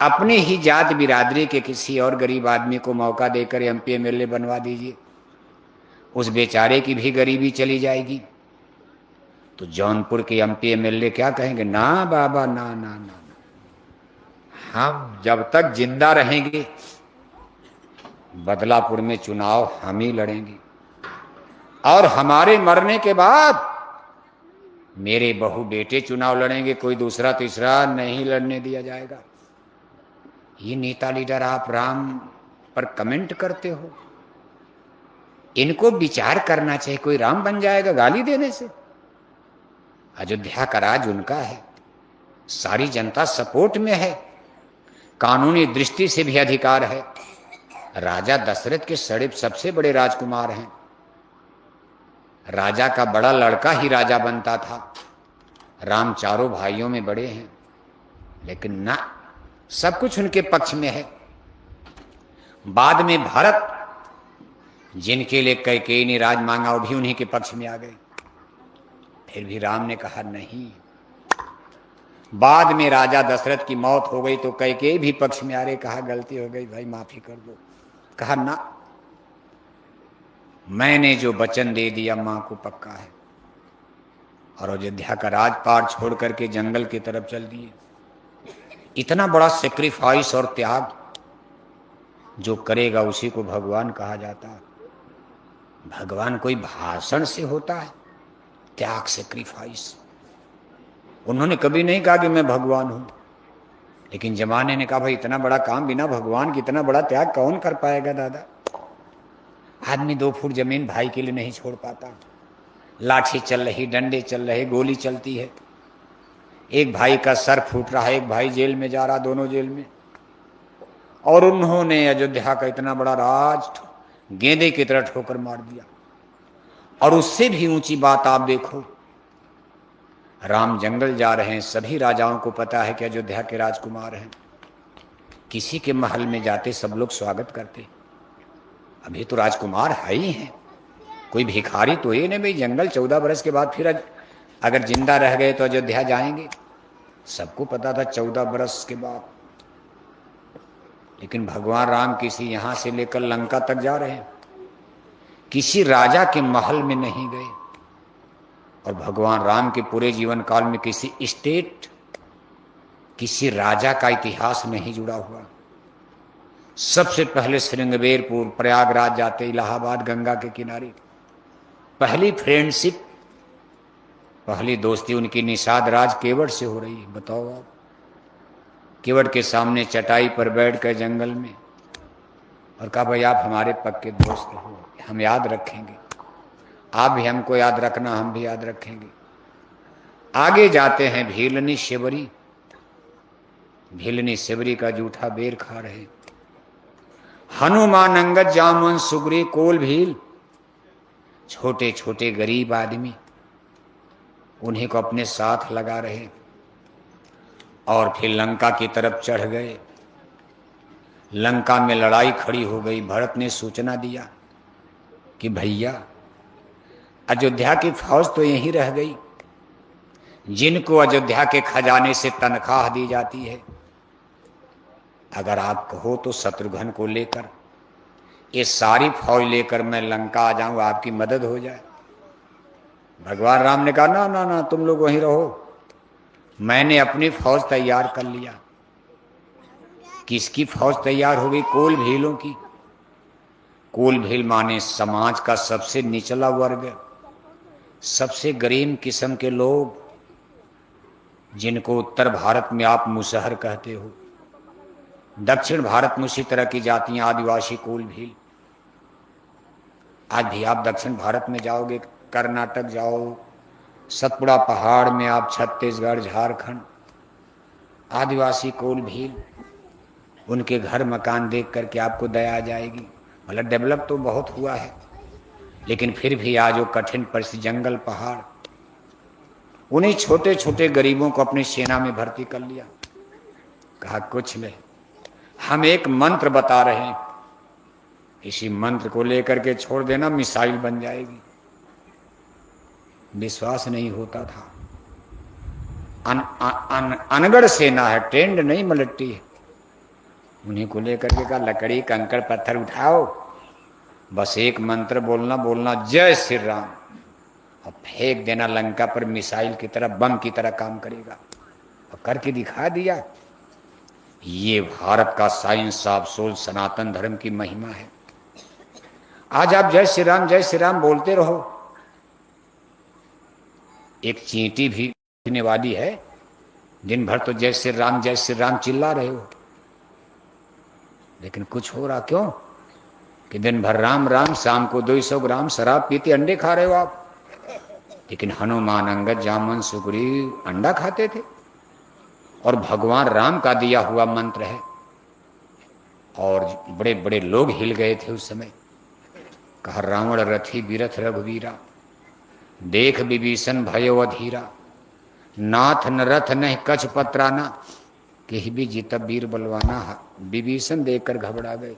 अपने ही जात बिरादरी के किसी और गरीब आदमी को मौका देकर एमपी एमएलए बनवा दीजिए, उस बेचारे की भी गरीबी चली जाएगी। तो जौनपुर के एमपी एमएलए क्या कहेंगे, ना बाबा ना ना ना, ना। हम जब तक जिंदा रहेंगे बदलापुर में चुनाव हम ही लड़ेंगे, और हमारे मरने के बाद मेरे बहू बेटे चुनाव लड़ेंगे, कोई दूसरा तीसरा नहीं लड़ने दिया जाएगा। ये नेता लीडर आप राम पर कमेंट करते हो, इनको विचार करना चाहिए। कोई राम बन जाएगा गाली देने से? अयोध्या का राज उनका है, सारी जनता सपोर्ट में है, कानूनी दृष्टि से भी अधिकार है। राजा दशरथ के सबसे बड़े राजकुमार हैं, राजा का बड़ा लड़का ही राजा बनता था। राम चारों भाइयों में बड़े हैं, लेकिन ना, सब कुछ उनके पक्ष में है। बाद में भरत, जिनके लिए कैकेयी ने राज मांगा, वो भी उन्हीं के पक्ष में आ गए। फिर भी राम ने कहा नहीं। बाद में राजा दशरथ की मौत हो गई तो कैकेयी भी पक्ष में आ रहे, कहा गलती हो गई भाई माफी कर दो। कहा ना, मैंने जो वचन दे दिया मां को पक्का है। और अयोध्या का राजपाट छोड़ करके जंगल की तरफ चल दिए। इतना बड़ा सेक्रीफाइस और त्याग जो करेगा उसी को भगवान कहा जाता है। भगवान कोई भाषण से होता है? त्याग, सेक्रीफाइस। उन्होंने कभी नहीं कहा कि मैं भगवान हूं, लेकिन जमाने ने कहा भाई इतना बड़ा काम बिना भगवान की, इतना बड़ा त्याग कौन कर पाएगा दादा। आदमी 2 फुट जमीन भाई के लिए नहीं छोड़ पाता। लाठी चल रही, डंडे चल रहे, गोली चलती है, एक भाई का सर फूट रहा है, एक भाई जेल में जा रहा, दोनों जेल में, और उन्होंने अयोध्या का इतना बड़ा राज गेंदे की तरह ठोकर मार दिया। और उससे भी ऊंची बात आप देखो, राम जंगल जा रहे हैं, सभी राजाओं को पता है कि अयोध्या के राजकुमार हैं, किसी के महल में जाते सब लोग स्वागत करते। अभी तो राजकुमार है ही हैं, कोई भिखारी तो ये नहीं भाई जंगल 14 बरस के बाद फिर अगर जिंदा रह गए तो अयोध्या जाएंगे। सबको पता था 14 बरस के बाद। लेकिन भगवान राम किसी यहां से लेकर लंका तक जा रहे हैं, किसी राजा के महल में नहीं गए। और भगवान राम के पूरे जीवन काल में किसी स्टेट, किसी राजा का इतिहास नहीं जुड़ा हुआ। सबसे पहले श्रृंगवेरपुर, प्रयागराज जाते, इलाहाबाद गंगा के किनारे पहली फ्रेंडशिप, पहली दोस्ती उनकी निषाद राज केवट से हो रही है। बताओ आप, केवट के सामने चटाई पर बैठ कर जंगल में, और कहा भाई आप हमारे पक्के दोस्त हो, हम याद रखेंगे, आप भी हमको याद रखना, हम भी याद रखेंगे। आगे जाते हैं भीलनी शिवरी, भीलनी शिवरी का जूठा बेर खा रहे। हनुमान, अंगद, जामवंत, सुग्रीव, कोल, भील, छोटे छोटे गरीब आदमी उन्हीं को अपने साथ लगा रहे। और फिर लंका की तरफ चढ़ गए। लंका में लड़ाई खड़ी हो गई। भरत ने सूचना दिया कि भैया अयोध्या की फौज तो यहीं रह गई, जिनको अयोध्या के खजाने से तनख्वाह दी जाती है, अगर आप कहो तो शत्रुघ्न को लेकर ये सारी फौज लेकर मैं लंका आ जाऊं, आपकी मदद हो जाए। भगवान राम ने कहा ना ना ना, तुम लोग वहीं रहो, मैंने अपनी फौज तैयार कर लिया। किसकी फौज तैयार हो गई? कोल भीलों की। कोल भील माने समाज का सबसे निचला वर्ग, सबसे गरीब किस्म के लोग, जिनको उत्तर भारत में आप मुसहर कहते हो। दक्षिण भारत में उसी तरह की जातियां, आदिवासी कुल भील। आज भी आप दक्षिण भारत में जाओगे, कर्नाटक जाओ, सतपुड़ा पहाड़ में आप, छत्तीसगढ़, झारखंड, आदिवासी कुल भील, उनके घर मकान देख करके आपको दया आ जाएगी। मतलब डेवलप तो बहुत हुआ है, लेकिन फिर भी आज वो कठिन परिस्थिति, जंगल पहाड़, उन्हीं छोटे छोटे गरीबों को अपनी सेना में भर्ती कर लिया। कहा कुछ नहीं, हम एक मंत्र बता रहे हैं, इसी मंत्र को लेकर के छोड़ देना, मिसाइल बन जाएगी। विश्वास नहीं होता था। अनगढ़ सेना है, ट्रेंड नहीं, मलट्टी है। उन्हीं को लेकर के कहा लकड़ी कंकड़ पत्थर उठाओ, बस एक मंत्र बोलना, बोलना जय श्री राम, और फेंक देना लंका पर, मिसाइल की तरह, बम की तरह काम करेगा। और करके दिखा दिया। ये भारत का साइंस ऑफ सोल, सनातन धर्म की महिमा है। आज आप जय श्री राम बोलते रहो। एक चींटी भी उठने वाली है, दिन भर तो जय श्री राम चिल्ला रहे हो, लेकिन कुछ हो रहा क्यों? कि दिन भर राम राम, शाम को 200 ग्राम शराब पीते, अंडे खा रहे हो आप। लेकिन हनुमान, अंगद, जामन, सुग्रीव अंडा खाते थे, और भगवान राम का दिया हुआ मंत्र है। और बड़े बड़े लोग हिल गए थे उस समय। कहा रावण रथी बीरथ रघुवीरा, देख विभीषण भयो अधीरा, नाथ न रथ नहीं कछ पत्राना, कही भी जीता वीर बलवाना। विभीषण देखकर घबरा गए।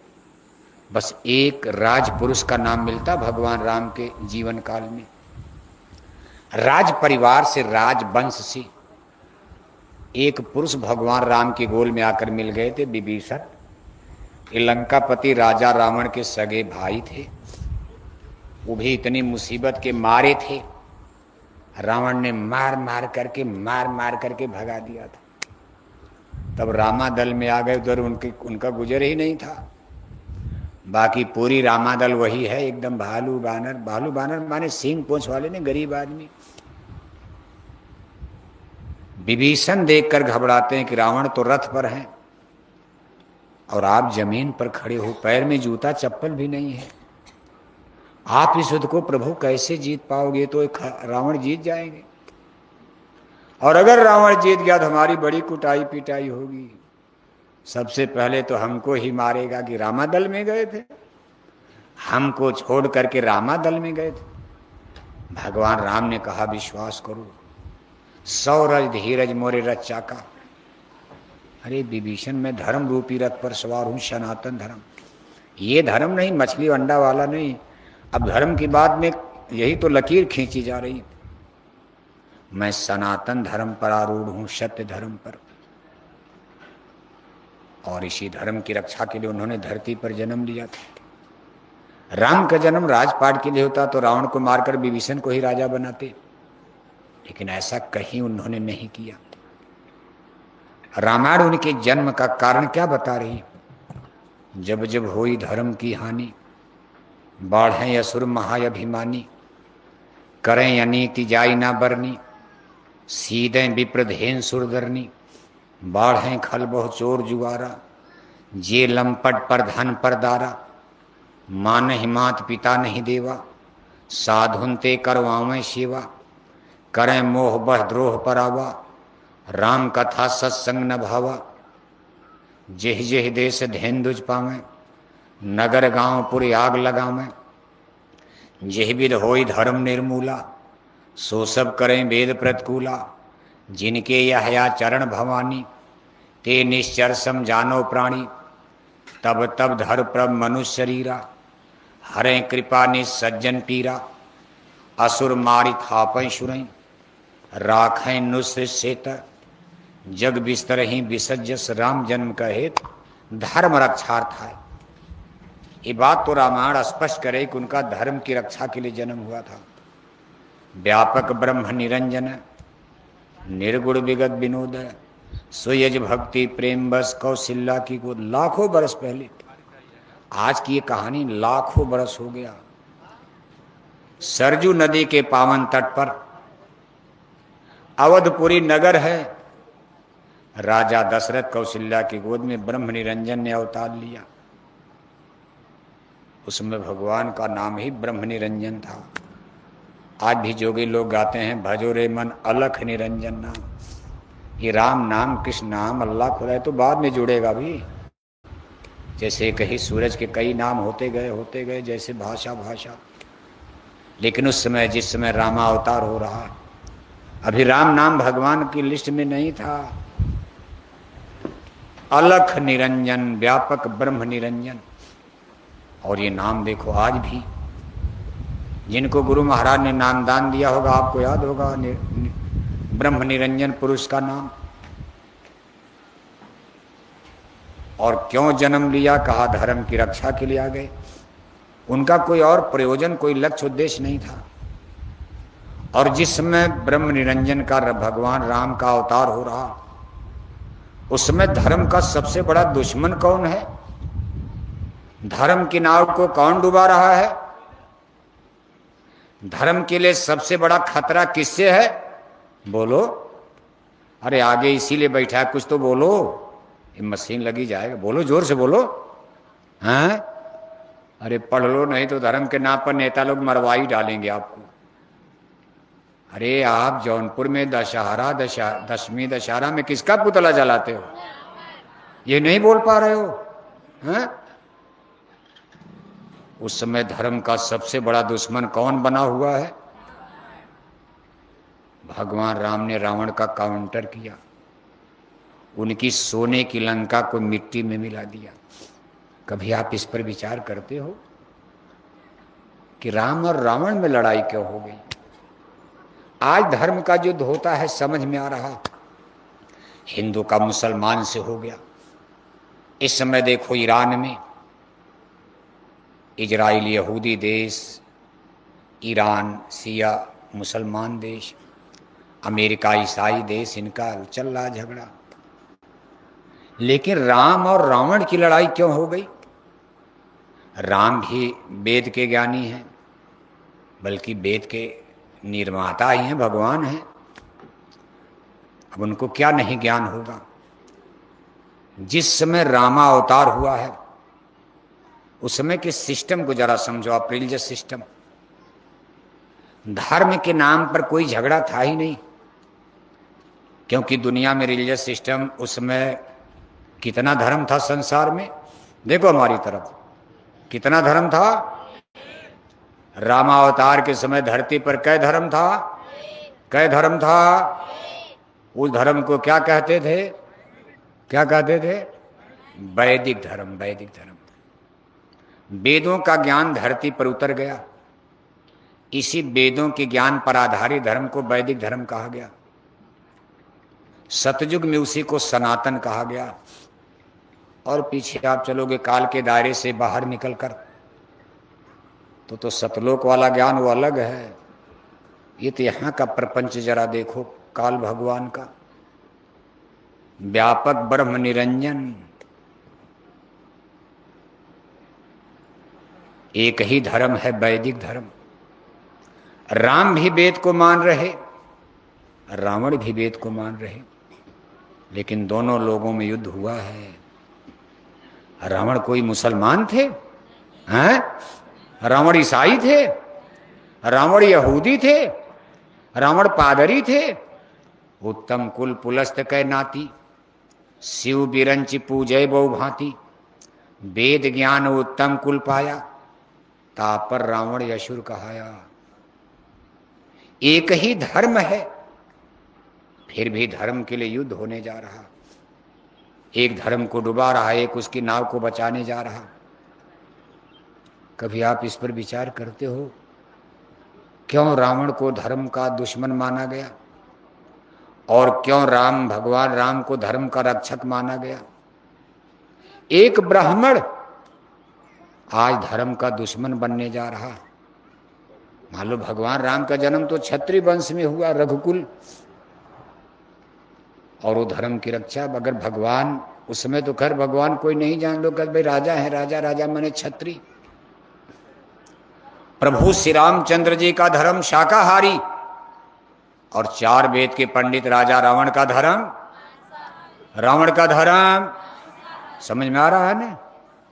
बस एक राजपुरुष का नाम मिलता भगवान राम के जीवन काल में। राज परिवार से, राजवंश से एक पुरुष भगवान राम के गोल में आकर मिल गए थे, विभीषण। लंकापति राजा रावण के सगे भाई थे, वो भी इतनी मुसीबत के मारे थे, रावण ने मार मार करके भगा दिया था। तब रामादल में आ गए, उधर उनका गुजर ही नहीं था। बाकी पूरी रामादल वही है, एकदम भालू बानर। भालू बानर माने सींग पोंछ वाले ने, गरीब आदमी। विभीषण देखकर घबराते हैं कि रावण तो रथ पर है और आप जमीन पर खड़े हो, पैर में जूता चप्पल भी नहीं है। आप इस युद्ध को प्रभु कैसे जीत पाओगे? तो रावण जीत जाएंगे, और अगर रावण जीत गया तो हमारी बड़ी कुटाई पिटाई होगी। सबसे पहले तो हमको ही मारेगा कि रामादल में गए थे, हमको छोड़ करके रामादल में गए थे। भगवान राम ने कहा विश्वास करो, 100 रज धीरज मोरे रथ चाका। अरे विभीषण, मैं धर्म रूपी रथ पर सवार हूं, सनातन धर्म। ये धर्म नहीं, मछली अंडा वाला नहीं। अब धर्म की बात में यही तो लकीर खींची जा रही। मैं सनातन धर्म पर आरूढ़ हूं, सत्य धर्म पर। और इसी धर्म की रक्षा के लिए उन्होंने धरती पर जन्म लिया था। राम का जन्म राजपाट के लिए होता तो रावण को मारकर विभीषण को ही राजा बनाते, लेकिन ऐसा कहीं उन्होंने नहीं किया। रामायण उनके जन्म का कारण क्या बता रही? जब जब होई धर्म की हानि, बाढ़ें असुर महाअभिमानी, करें अनीति जाई ना बरनी, सीधे विप्रधेन सुरदरनी, बाढ़ें खल बहु चोर जुआरा, जे लंपट पर धन पर दारा, मान हिमात पिता नहीं देवा, साधुन ते करवावें सेवा, करें मोह बह द्रोह परावा, राम कथा सत्संग न भावा, जेह जेह देश धेन दुज पावें, नगर गांव पुर आग लगावें, जेह विध होई धर्म निर्मूला, सो सब करें वेद प्रतिकूला, जिनके यह चरण भवानी, ते निश्चर समझानो प्राणी, तब तब धर प्रभ मनुष्य शरीरा, हरे कृपा निसज्जन पीरा, असुर मारि थापै सुरई, राखें नुसृत सेत, जग बिस्तर ही विसज्जस, राम जन्म का हेतु धर्म रक्षार्थ है। ये बात तो रामायण स्पष्ट करे कि उनका धर्म की रक्षा के लिए जन्म हुआ था। व्यापक ब्रह्म निरंजन, निर्गुण विगत विनोद, सुयज भक्ति प्रेम बस कौशल्या की को लाखों बरस पहले। आज की ये कहानी लाखों बरस हो गया। सरजू नदी के पावन तट पर अवधपुरी नगर है। राजा दशरथ कौशल्या की गोद में ब्रह्म निरंजन ने अवतार लिया। उसमें भगवान का नाम ही ब्रह्म निरंजन था। आज भी जोगी लोग गाते हैं, भजो रे मन अलख निरंजन नाम। ये राम नाम, कृष्ण नाम, अल्लाह खुदा है तो बाद में जुड़ेगा भी। जैसे कहीं सूरज के कई नाम होते गए, जैसे भाषा भाषा। लेकिन उस समय, जिस समय रामा अवतार हो रहा, अभी राम नाम भगवान की लिस्ट में नहीं था। अलख निरंजन, व्यापक ब्रह्म निरंजन। और ये नाम देखो आज भी, जिनको गुरु महाराज ने नाम दान दिया होगा, आपको याद होगा ब्रह्म निरंजन पुरुष का नाम। और क्यों जन्म लिया, कहा धर्म की रक्षा के लिए आ गए। उनका कोई और प्रयोजन, कोई लक्ष्य उद्देश्य नहीं था। और जिस समय ब्रह्म निरंजन का भगवान राम का अवतार हो रहा, उस समय धर्म का सबसे बड़ा दुश्मन कौन है? धर्म की नाव को कौन डुबा रहा है? धर्म के लिए सबसे बड़ा खतरा किससे है? बोलो। अरे आगे इसीलिए बैठा है, कुछ तो बोलो। ये मशीन लगी जाएगा, बोलो, जोर से बोलो। हैं? अरे पढ़ लो, नहीं तो धर्म के नाम पर नेता लोग मरवा ही डालेंगे आपको। अरे आप जौनपुर में दशमी दशहरा में किसका पुतला जलाते हो? ये नहीं बोल पा रहे हो? हैं? उस समय धर्म का सबसे बड़ा दुश्मन कौन बना हुआ है? भगवान राम ने रावण का काउंटर किया, उनकी सोने की लंका को मिट्टी में मिला दिया। कभी आप इस पर विचार करते हो कि राम और रावण में लड़ाई क्यों हो गई? आज धर्म का युद्ध होता है, समझ में आ रहा। हिंदू का मुसलमान से हो गया। इस समय देखो ईरान में, इजराइल यहूदी देश, ईरान शिया मुसलमान देश, अमेरिका ईसाई देश, इनका चल रहा झगड़ा। लेकिन राम और रावण की लड़ाई क्यों हो गई? राम भी वेद के ज्ञानी हैं, बल्कि वेद के निर्माता ही हैं, भगवान हैं। अब उनको क्या नहीं ज्ञान होगा? जिस समय रामा अवतार हुआ है, उस समय के सिस्टम को जरा समझो आप, रिलीजियस सिस्टम। धर्म के नाम पर कोई झगड़ा था ही नहीं, क्योंकि दुनिया में रिलीजियस सिस्टम, उस समय कितना धर्म था संसार में? देखो हमारी तरफ कितना धर्म था। रामावतार के समय धरती पर कै धर्म था? कै धर्म था? उस धर्म को क्या कहते थे? क्या कहते थे? वैदिक धर्म। वैदिक धर्म, वेदों का ज्ञान धरती पर उतर गया। इसी वेदों के ज्ञान पर आधारित धर्म को वैदिक धर्म कहा गया। सतयुग में उसी को सनातन कहा गया। और पीछे आप चलोगे काल के दायरे से बाहर निकलकर, तो सतलोक वाला ज्ञान वो अलग है। ये तो यहाँ का प्रपंच जरा देखो, काल भगवान का व्यापक ब्रह्म निरंजन। एक ही धर्म है, वैदिक धर्म। राम भी वेद को मान रहे, रावण भी वेद को मान रहे, लेकिन दोनों लोगों में युद्ध हुआ है। रावण कोई मुसलमान थे? हैं? रावण ईसाई थे? रावण यहूदी थे? रावण पादरी थे? उत्तम कुल पुलस्त कै नाती, शिव बिरंचि पूजय बहु भांति। वेद ज्ञान उत्तम कुल पाया, तापर रावण यशुर कहाया। एक ही धर्म है, फिर भी धर्म के लिए युद्ध होने जा रहा। एक धर्म को डुबा रहा, एक उसकी नाव को बचाने जा रहा। कभी आप इस पर विचार करते हो? क्यों रावण को धर्म का दुश्मन माना गया, और क्यों भगवान राम को धर्म का रक्षक माना गया? एक ब्राह्मण आज धर्म का दुश्मन बनने जा रहा। मान लो भगवान राम का जन्म तो क्षत्रिय वंश में हुआ, रघुकुल, और वो धर्म की रक्षा। अगर भगवान, उस समय तो खैर भगवान कोई नहीं जान लो, कर भाई राजा है, राजा राजा माने क्षत्रिय। प्रभु श्री रामचंद्र जी का धर्म शाकाहारी, और 4 वेद के पंडित राजा रावण का धर्म। रावण का धर्म समझ में आ रहा है ना?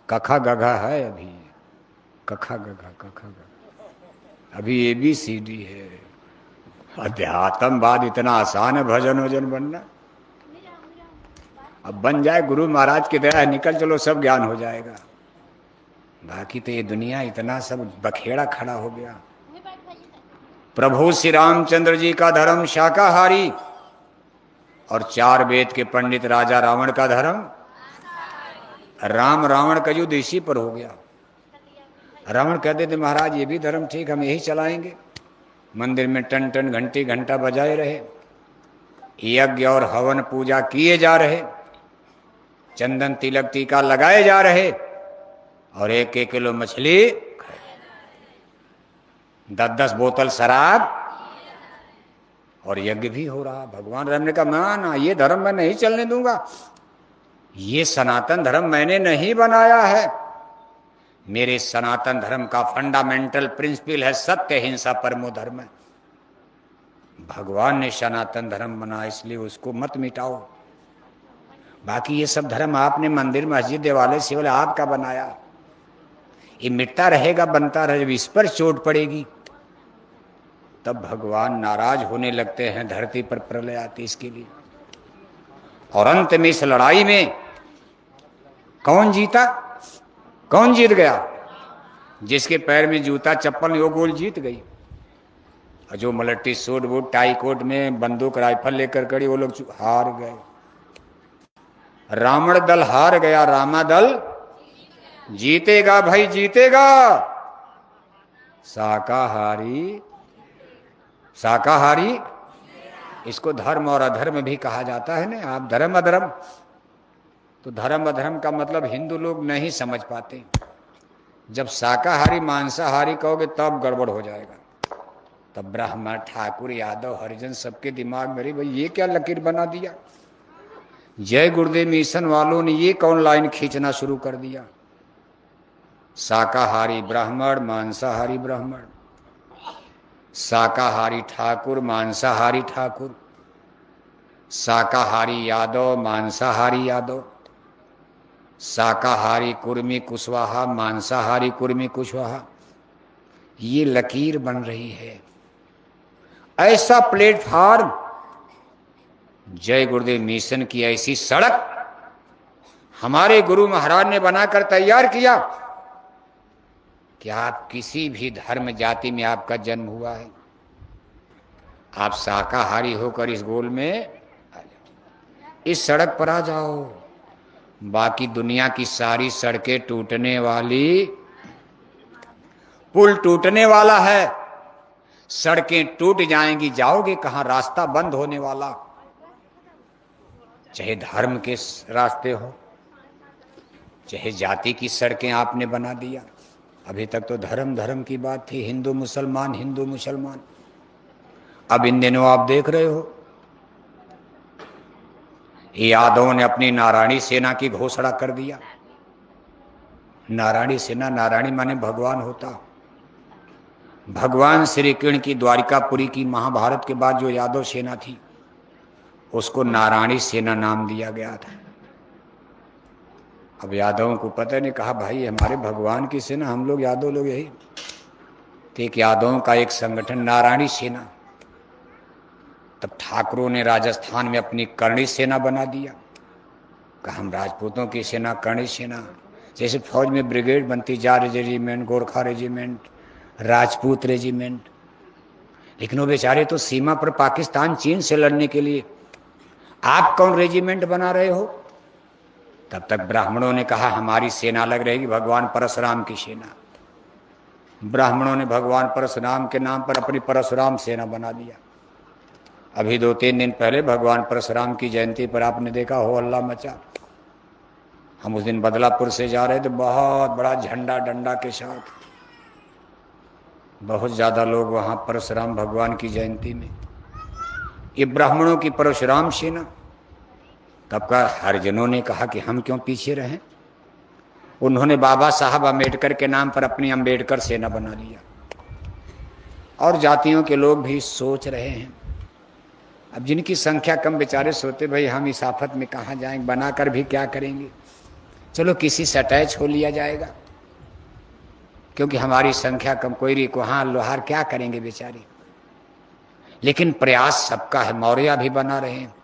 कखा गघा है अभी, कखा गघा कखा गघा, अभी ABCD है। अध्यात्मवाद इतना आसान है भजन वजन बनना। अब बन जाए गुरु महाराज की दया, निकल चलो सब ज्ञान हो जाएगा। बाकी तो ये दुनिया इतना सब बखेड़ा खड़ा हो गया। प्रभु श्री रामचंद्र जी का धर्म शाकाहारी और 4 वेद के पंडित राजा रावण का धर्म राम रावण का युद्ध इसी पर हो गया। रावण कहते थे महाराज ये भी धर्म ठीक, हम यही चलाएंगे। मंदिर में टन टन घंटी घंटा बजाए रहे, यज्ञ और हवन पूजा किए जा रहे, चंदन तिलक टीका लगाए जा रहे और 1-1 किलो मछली, 10-10 बोतल शराब और यज्ञ भी हो रहा। भगवान राम ने कहा ना ये धर्म मैं नहीं चलने दूंगा, ये सनातन धर्म मैंने नहीं बनाया है। मेरे सनातन धर्म का फंडामेंटल प्रिंसिपल है सत्य हिंसा परमो धर्म। भगवान ने सनातन धर्म बनाया इसलिए उसको मत मिटाओ। बाकी ये सब धर्म आपने मंदिर मस्जिद देवालय शिवालय आपका बनाया, ये मिटता रहेगा बनता रहेगा। जब इस पर चोट पड़ेगी तब भगवान नाराज होने लगते हैं, धरती पर प्रलय आती इसके लिए। और अंत में इस लड़ाई में कौन जीता? कौन जीत गया? जिसके पैर में जूता चप्पल वो गोल जीत गई। और जो मलट्टी सूट बूट टाई कोट में बंदूक राइफल लेकर खड़ी वो लोग हार गए। रावण दल हार गया, रामा दल जीतेगा भाई जीतेगा। शाकाहारी शाकाहारी इसको धर्म और अधर्म भी कहा जाता है ना। आप धर्म अधर्म, तो धर्म अधर्म का मतलब हिंदू लोग नहीं समझ पाते। जब शाकाहारी मांसाहारी कहोगे तब गड़बड़ हो जाएगा। तब ब्राह्मण ठाकुर यादव हरिजन सबके दिमाग में भाई ये क्या लकीर बना दिया। जय गुरुदेव मिशन वालों ने ये कौन लाइन खींचना शुरू कर दिया। शाकाहारी ब्राह्मण मांसाहारी ब्राह्मण, शाकाहारी ठाकुर मांसाहारी ठाकुर, शाकाहारी यादव मांसाहारी यादव, शाकाहारी कुर्मी कुशवाहा मांसाहारी कुर्मी कुशवाहा। ये लकीर बन रही है। ऐसा प्लेटफार्म जय गुरुदेव मिशन की ऐसी सड़क हमारे गुरु महाराज ने बनाकर तैयार किया कि आप किसी भी धर्म जाति में आपका जन्म हुआ है, आप शाकाहारी होकर इस गोल में इस सड़क पर आ जाओ। बाकी दुनिया की सारी सड़कें टूटने वाली, पुल टूटने वाला है, सड़कें टूट जाएंगी, जाओगे कहां? रास्ता बंद होने वाला। चाहे धर्म के रास्ते हो, चाहे जाति की सड़कें आपने बना दिया। अभी तक तो धर्म धर्म की बात थी, हिंदू मुसलमान हिंदू मुसलमान। अब इन दिनों आप देख रहे हो यादवों ने अपनी नारायणी सेना की घोषणा कर दिया। नारायणी सेना, नारायणी माने भगवान होता। भगवान श्री कृष्ण की द्वारिकापुरी की महाभारत के बाद जो यादव सेना थी उसको नारायणी सेना नाम दिया गया था। अब यादवों को पता नहीं, कहा भाई हमारे भगवान की सेना, हम लोग यादव लोग यही। तो एक यादवों का एक संगठन नारायणी सेना। तब ठाकुरों ने राजस्थान में अपनी करणी सेना बना दिया। कहा हम राजपूतों की सेना करणी सेना। जैसे फौज में ब्रिगेड बनती, jar regiment, Gorkha regiment, Rajput regiment. लेकिन वो बेचारे तो सीमा पर पाकिस्तान चीन से लड़ने के लिए, आप कौन रेजिमेंट बना रहे हो? तब तक ब्राह्मणों ने कहा हमारी सेना अलग रहेगी, भगवान परशुराम की सेना। ब्राह्मणों ने भगवान परशुराम के नाम पर अपनी परशुराम सेना बना दिया। अभी 2-3 दिन पहले भगवान परशुराम की जयंती पर आपने देखा हो हल्ला मचा। हम उस दिन बदलापुर से जा रहे थे, बहुत बड़ा झंडा डंडा के साथ, बहुत ज्यादा लोग वहां परशुराम भगवान की जयंती में। ये ब्राह्मणों की परशुराम सेना। तब का हरिजनों ने कहा कि हम क्यों पीछे रहें। उन्होंने बाबा साहब अम्बेडकर के नाम पर अपनी अम्बेडकर सेना बना लिया। और जातियों के लोग भी सोच रहे हैं अब जिनकी संख्या कम बेचारे सोते भाई हम इस आफत में कहाँ जाएंगे, बनाकर भी क्या करेंगे, चलो किसी से अटैच हो लिया जाएगा, क्योंकि हमारी संख्या कम, कोई री वहां लोहार क्या करेंगे बेचारे। लेकिन प्रयास सबका है, मौर्य भी बना रहे हैं,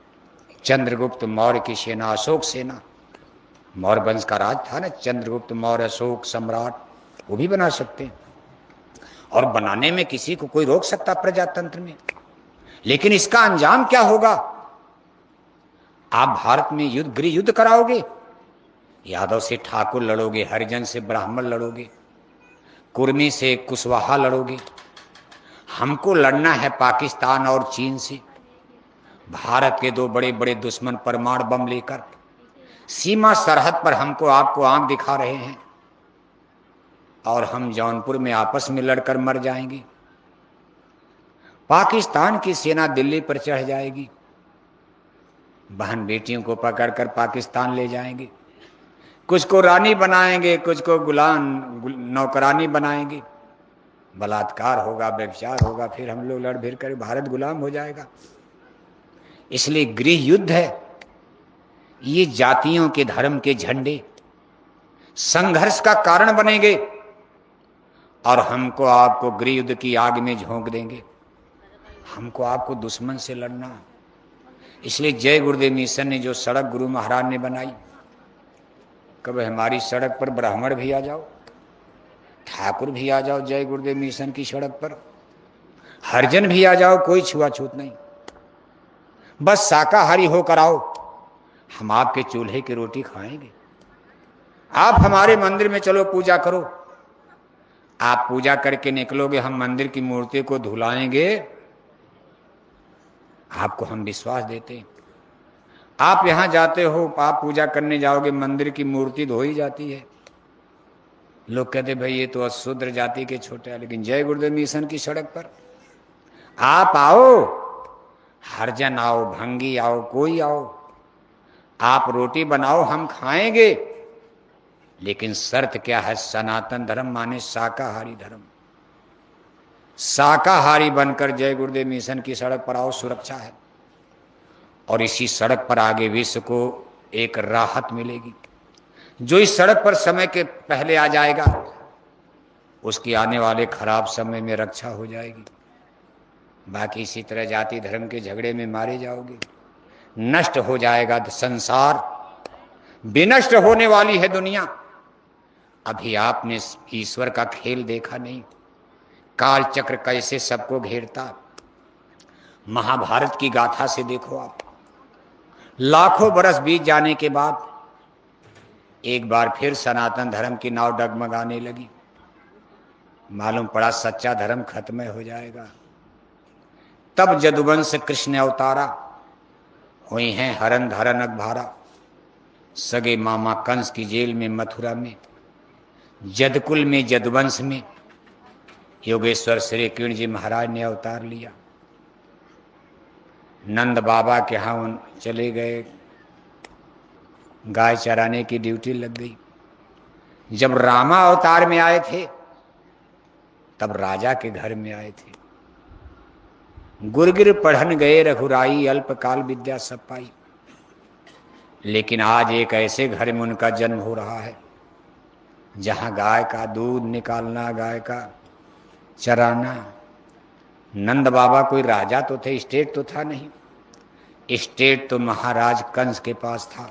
चंद्रगुप्त मौर्य की सेना, अशोक सेना, मौर्य वंश का राज था ना, चंद्रगुप्त मौर्य अशोक सम्राट, वो भी बना सकते हैं। और बनाने में किसी को कोई रोक सकता प्रजातंत्र में। लेकिन इसका अंजाम क्या होगा? आप भारत में युद्ध, गृह युद्ध कराओगे, यादव से ठाकुर लड़ोगे, हरिजन से ब्राह्मण लड़ोगे, कुर्मी से कुशवाहा लड़ोगे। हमको लड़ना है पाकिस्तान और चीन से, भारत के दो बड़े बड़े दुश्मन परमाणु बम लेकर सीमा सरहद पर हमको आपको आंख दिखा रहे हैं, और हम जौनपुर में आपस में लड़कर मर जाएंगे। पाकिस्तान की सेना दिल्ली पर चढ़ जाएगी, बहन बेटियों को पकड़कर पाकिस्तान ले जाएंगे, कुछ को रानी बनाएंगे, कुछ को गुलाम नौकरानी बनाएंगे, बलात्कार होगा, व्यभिचार होगा, फिर हम लोग लड़ भिड़ कर भारत गुलाम हो जाएगा। इसलिए गृह युद्ध है, ये जातियों के धर्म के झंडे संघर्ष का कारण बनेंगे और हमको आपको गृह युद्ध की आग में झोंक देंगे। हमको आपको दुश्मन से लड़ना। इसलिए जय गुरुदेव मिशन ने जो सड़क गुरु महाराज ने बनाई, कब हमारी सड़क पर ब्राह्मण भी आ जाओ, ठाकुर भी आ जाओ, जय गुरुदेव मिशन की सड़क पर हरिजन भी आ जाओ, कोई छुआछूत नहीं, बस शाकाहारी होकर आओ, हम आपके चूल्हे की रोटी खाएंगे। आप हमारे मंदिर में चलो पूजा करो, आप पूजा करके निकलोगे, हम मंदिर की मूर्ति को धुलाएंगे, आपको हम विश्वास देते हैं। आप यहां जाते हो, आप पूजा करने जाओगे, मंदिर की मूर्ति धो ही जाती है, लोग कहते भाई ये तो अशूद्र जाति के छोटे हैं। लेकिन जय गुरुदेव मिशन की सड़क पर आप आओ, हरिजन आओ, भंगी आओ, कोई आओ, आप रोटी बनाओ, हम खाएंगे। लेकिन शर्त क्या है? सनातन धर्म माने शाकाहारी धर्म। शाकाहारी बनकर जय गुरुदेव मिशन की सड़क पर आओ, सुरक्षा है। और इसी सड़क पर आगे विश्व को एक राहत मिलेगी। जो इस सड़क पर समय के पहले आ जाएगा, उसकी आने वाले खराब समय में रक्षा हो जाएगी। बाकी इसी तरह जाति धर्म के झगड़े में मारे जाओगे, नष्ट हो जाएगा संसार, विनष्ट होने वाली है दुनिया। अभी आपने ईश्वर का खेल देखा नहीं, काल चक्र कैसे सबको घेरता। महाभारत की गाथा से देखो आप, लाखों बरस बीत जाने के बाद एक बार फिर सनातन धर्म की नाव डगमगाने लगी। मालूम पड़ा सच्चा धर्म खत्म हो जाएगा। तब जदुवंश कृष्ण अवतारा, हुई हैं हरन धरन अखबारा, सगे मामा कंस की जेल में मथुरा में, जदकुल में जदुवंश में योगेश्वर श्री किरण जी महाराज ने अवतार लिया। नंद बाबा के यहाँ चले गए, गाय चराने की ड्यूटी लग गई। जब रामा अवतार में आए थे तब राजा के घर में आए थे। गुरगिर पढ़न गए रघुराई, अल्पकाल विद्या सब पाई। लेकिन आज एक ऐसे घर में उनका जन्म हो रहा है जहां गाय का दूध निकालना, गाय का चराना। नंद बाबा कोई राजा तो थे, स्टेट तो था नहीं, स्टेट तो महाराज कंस के पास था।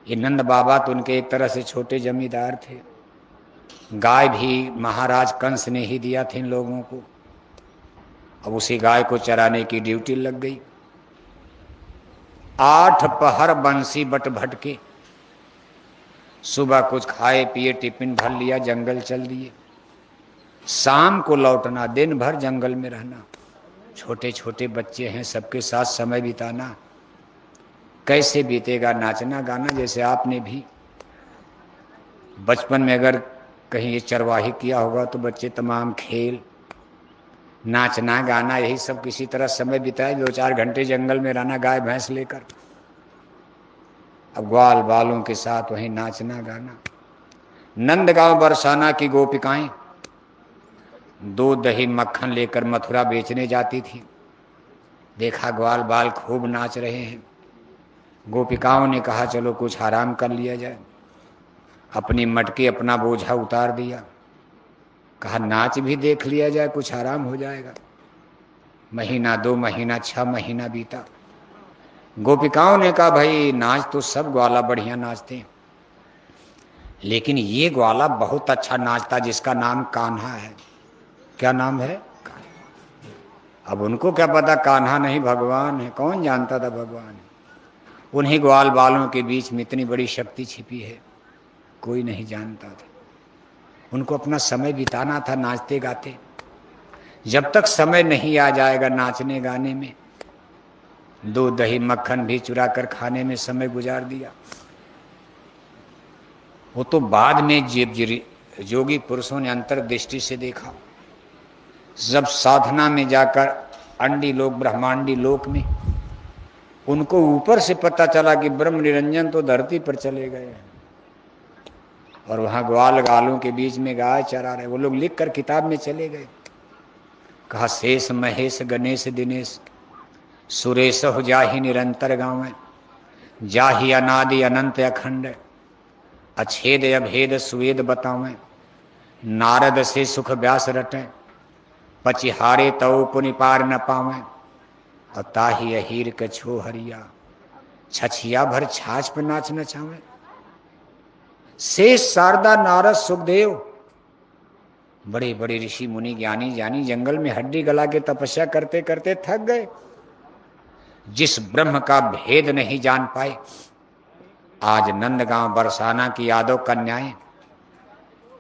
ये नंद बाबा तो उनके एक तरह से छोटे जमींदार थे। गाय भी महाराज कंस ने ही दिया था इन लोगों को। अब उसी गाय को चराने की ड्यूटी लग गई। 8 पहर बंसी बट भटके, सुबह कुछ खाए पिए, टिफिन भर लिया, जंगल चल दिए। शाम को लौटना, दिन भर जंगल में रहना। छोटे छोटे बच्चे हैं, सबके साथ समय बिताना। कैसे बीतेगा? नाचना गाना, जैसे आपने भी बचपन में अगर कहीं ये चरवाही किया होगा तो बच्चे तमाम खेल, नाचना गाना, यही सब किसी तरह समय बिताए। 2-4 घंटे जंगल में रहना गाय भैंस लेकर, अब ग्वाल बालों के साथ वहीं नाचना गाना। नंदगांव बरसाना की गोपिकाएं दूध दही मक्खन लेकर मथुरा बेचने जाती थी। देखा ग्वाल बाल खूब नाच रहे हैं। गोपिकाओं ने कहा चलो कुछ आराम कर लिया जाए। अपनी मटकी अपना बोझा उतार दिया, कहा नाच भी देख लिया जाए, कुछ आराम हो जाएगा। महीना 2 महीना 6 महीना बीता। गोपिकाओं ने कहा भाई नाच तो सब ग्वाला बढ़िया नाचते हैं, लेकिन ये ग्वाला बहुत अच्छा नाचता जिसका नाम कान्हा है। क्या नाम है? अब उनको क्या पता कान्हा नहीं भगवान है, कौन जानता था भगवान है। उन्हीं ग्वाल बालों के बीच में इतनी बड़ी शक्ति छिपी है, कोई नहीं जानता था। उनको अपना समय बिताना था नाचते गाते। जब तक समय नहीं आ जाएगा नाचने गाने में, दूध दही मक्खन भी चुरा कर खाने में समय गुजार दिया। वो तो बाद में जोगी पुरुषों ने अंतर्दृष्टि से देखा। जब साधना में जाकर अंडी लोक ब्रह्मांडी लोक में उनको ऊपर से पता चला कि ब्रह्म निरंजन तो धरती पर चले गए हैं और वहां ग्वाल गालों के बीच में गाय चरा रहे। वो लोग लिख कर किताब में चले गए। कहा शेष महेश गणेश दिनेश सुरेश हो जाहि निरंतर गाँव, जाहि अनादि अनंत अखंड, अछेद अभेद सुवेद बतावें, नारद से सुख व्यास रटें, पचिहारे तव पुनि पार न पावें, और ताहि अहीर के छो हरिया, छछिया भर छाछ पर नाच नचावें। शेष शारदा नारद सुखदेव बड़े बड़े ऋषि मुनि ज्ञानी ज्ञानी जंगल में हड्डी गला के तपस्या करते करते थक गए। जिस ब्रह्म का भेद नहीं जान पाए, आज नंदगांव बरसाना की यादव कन्याएं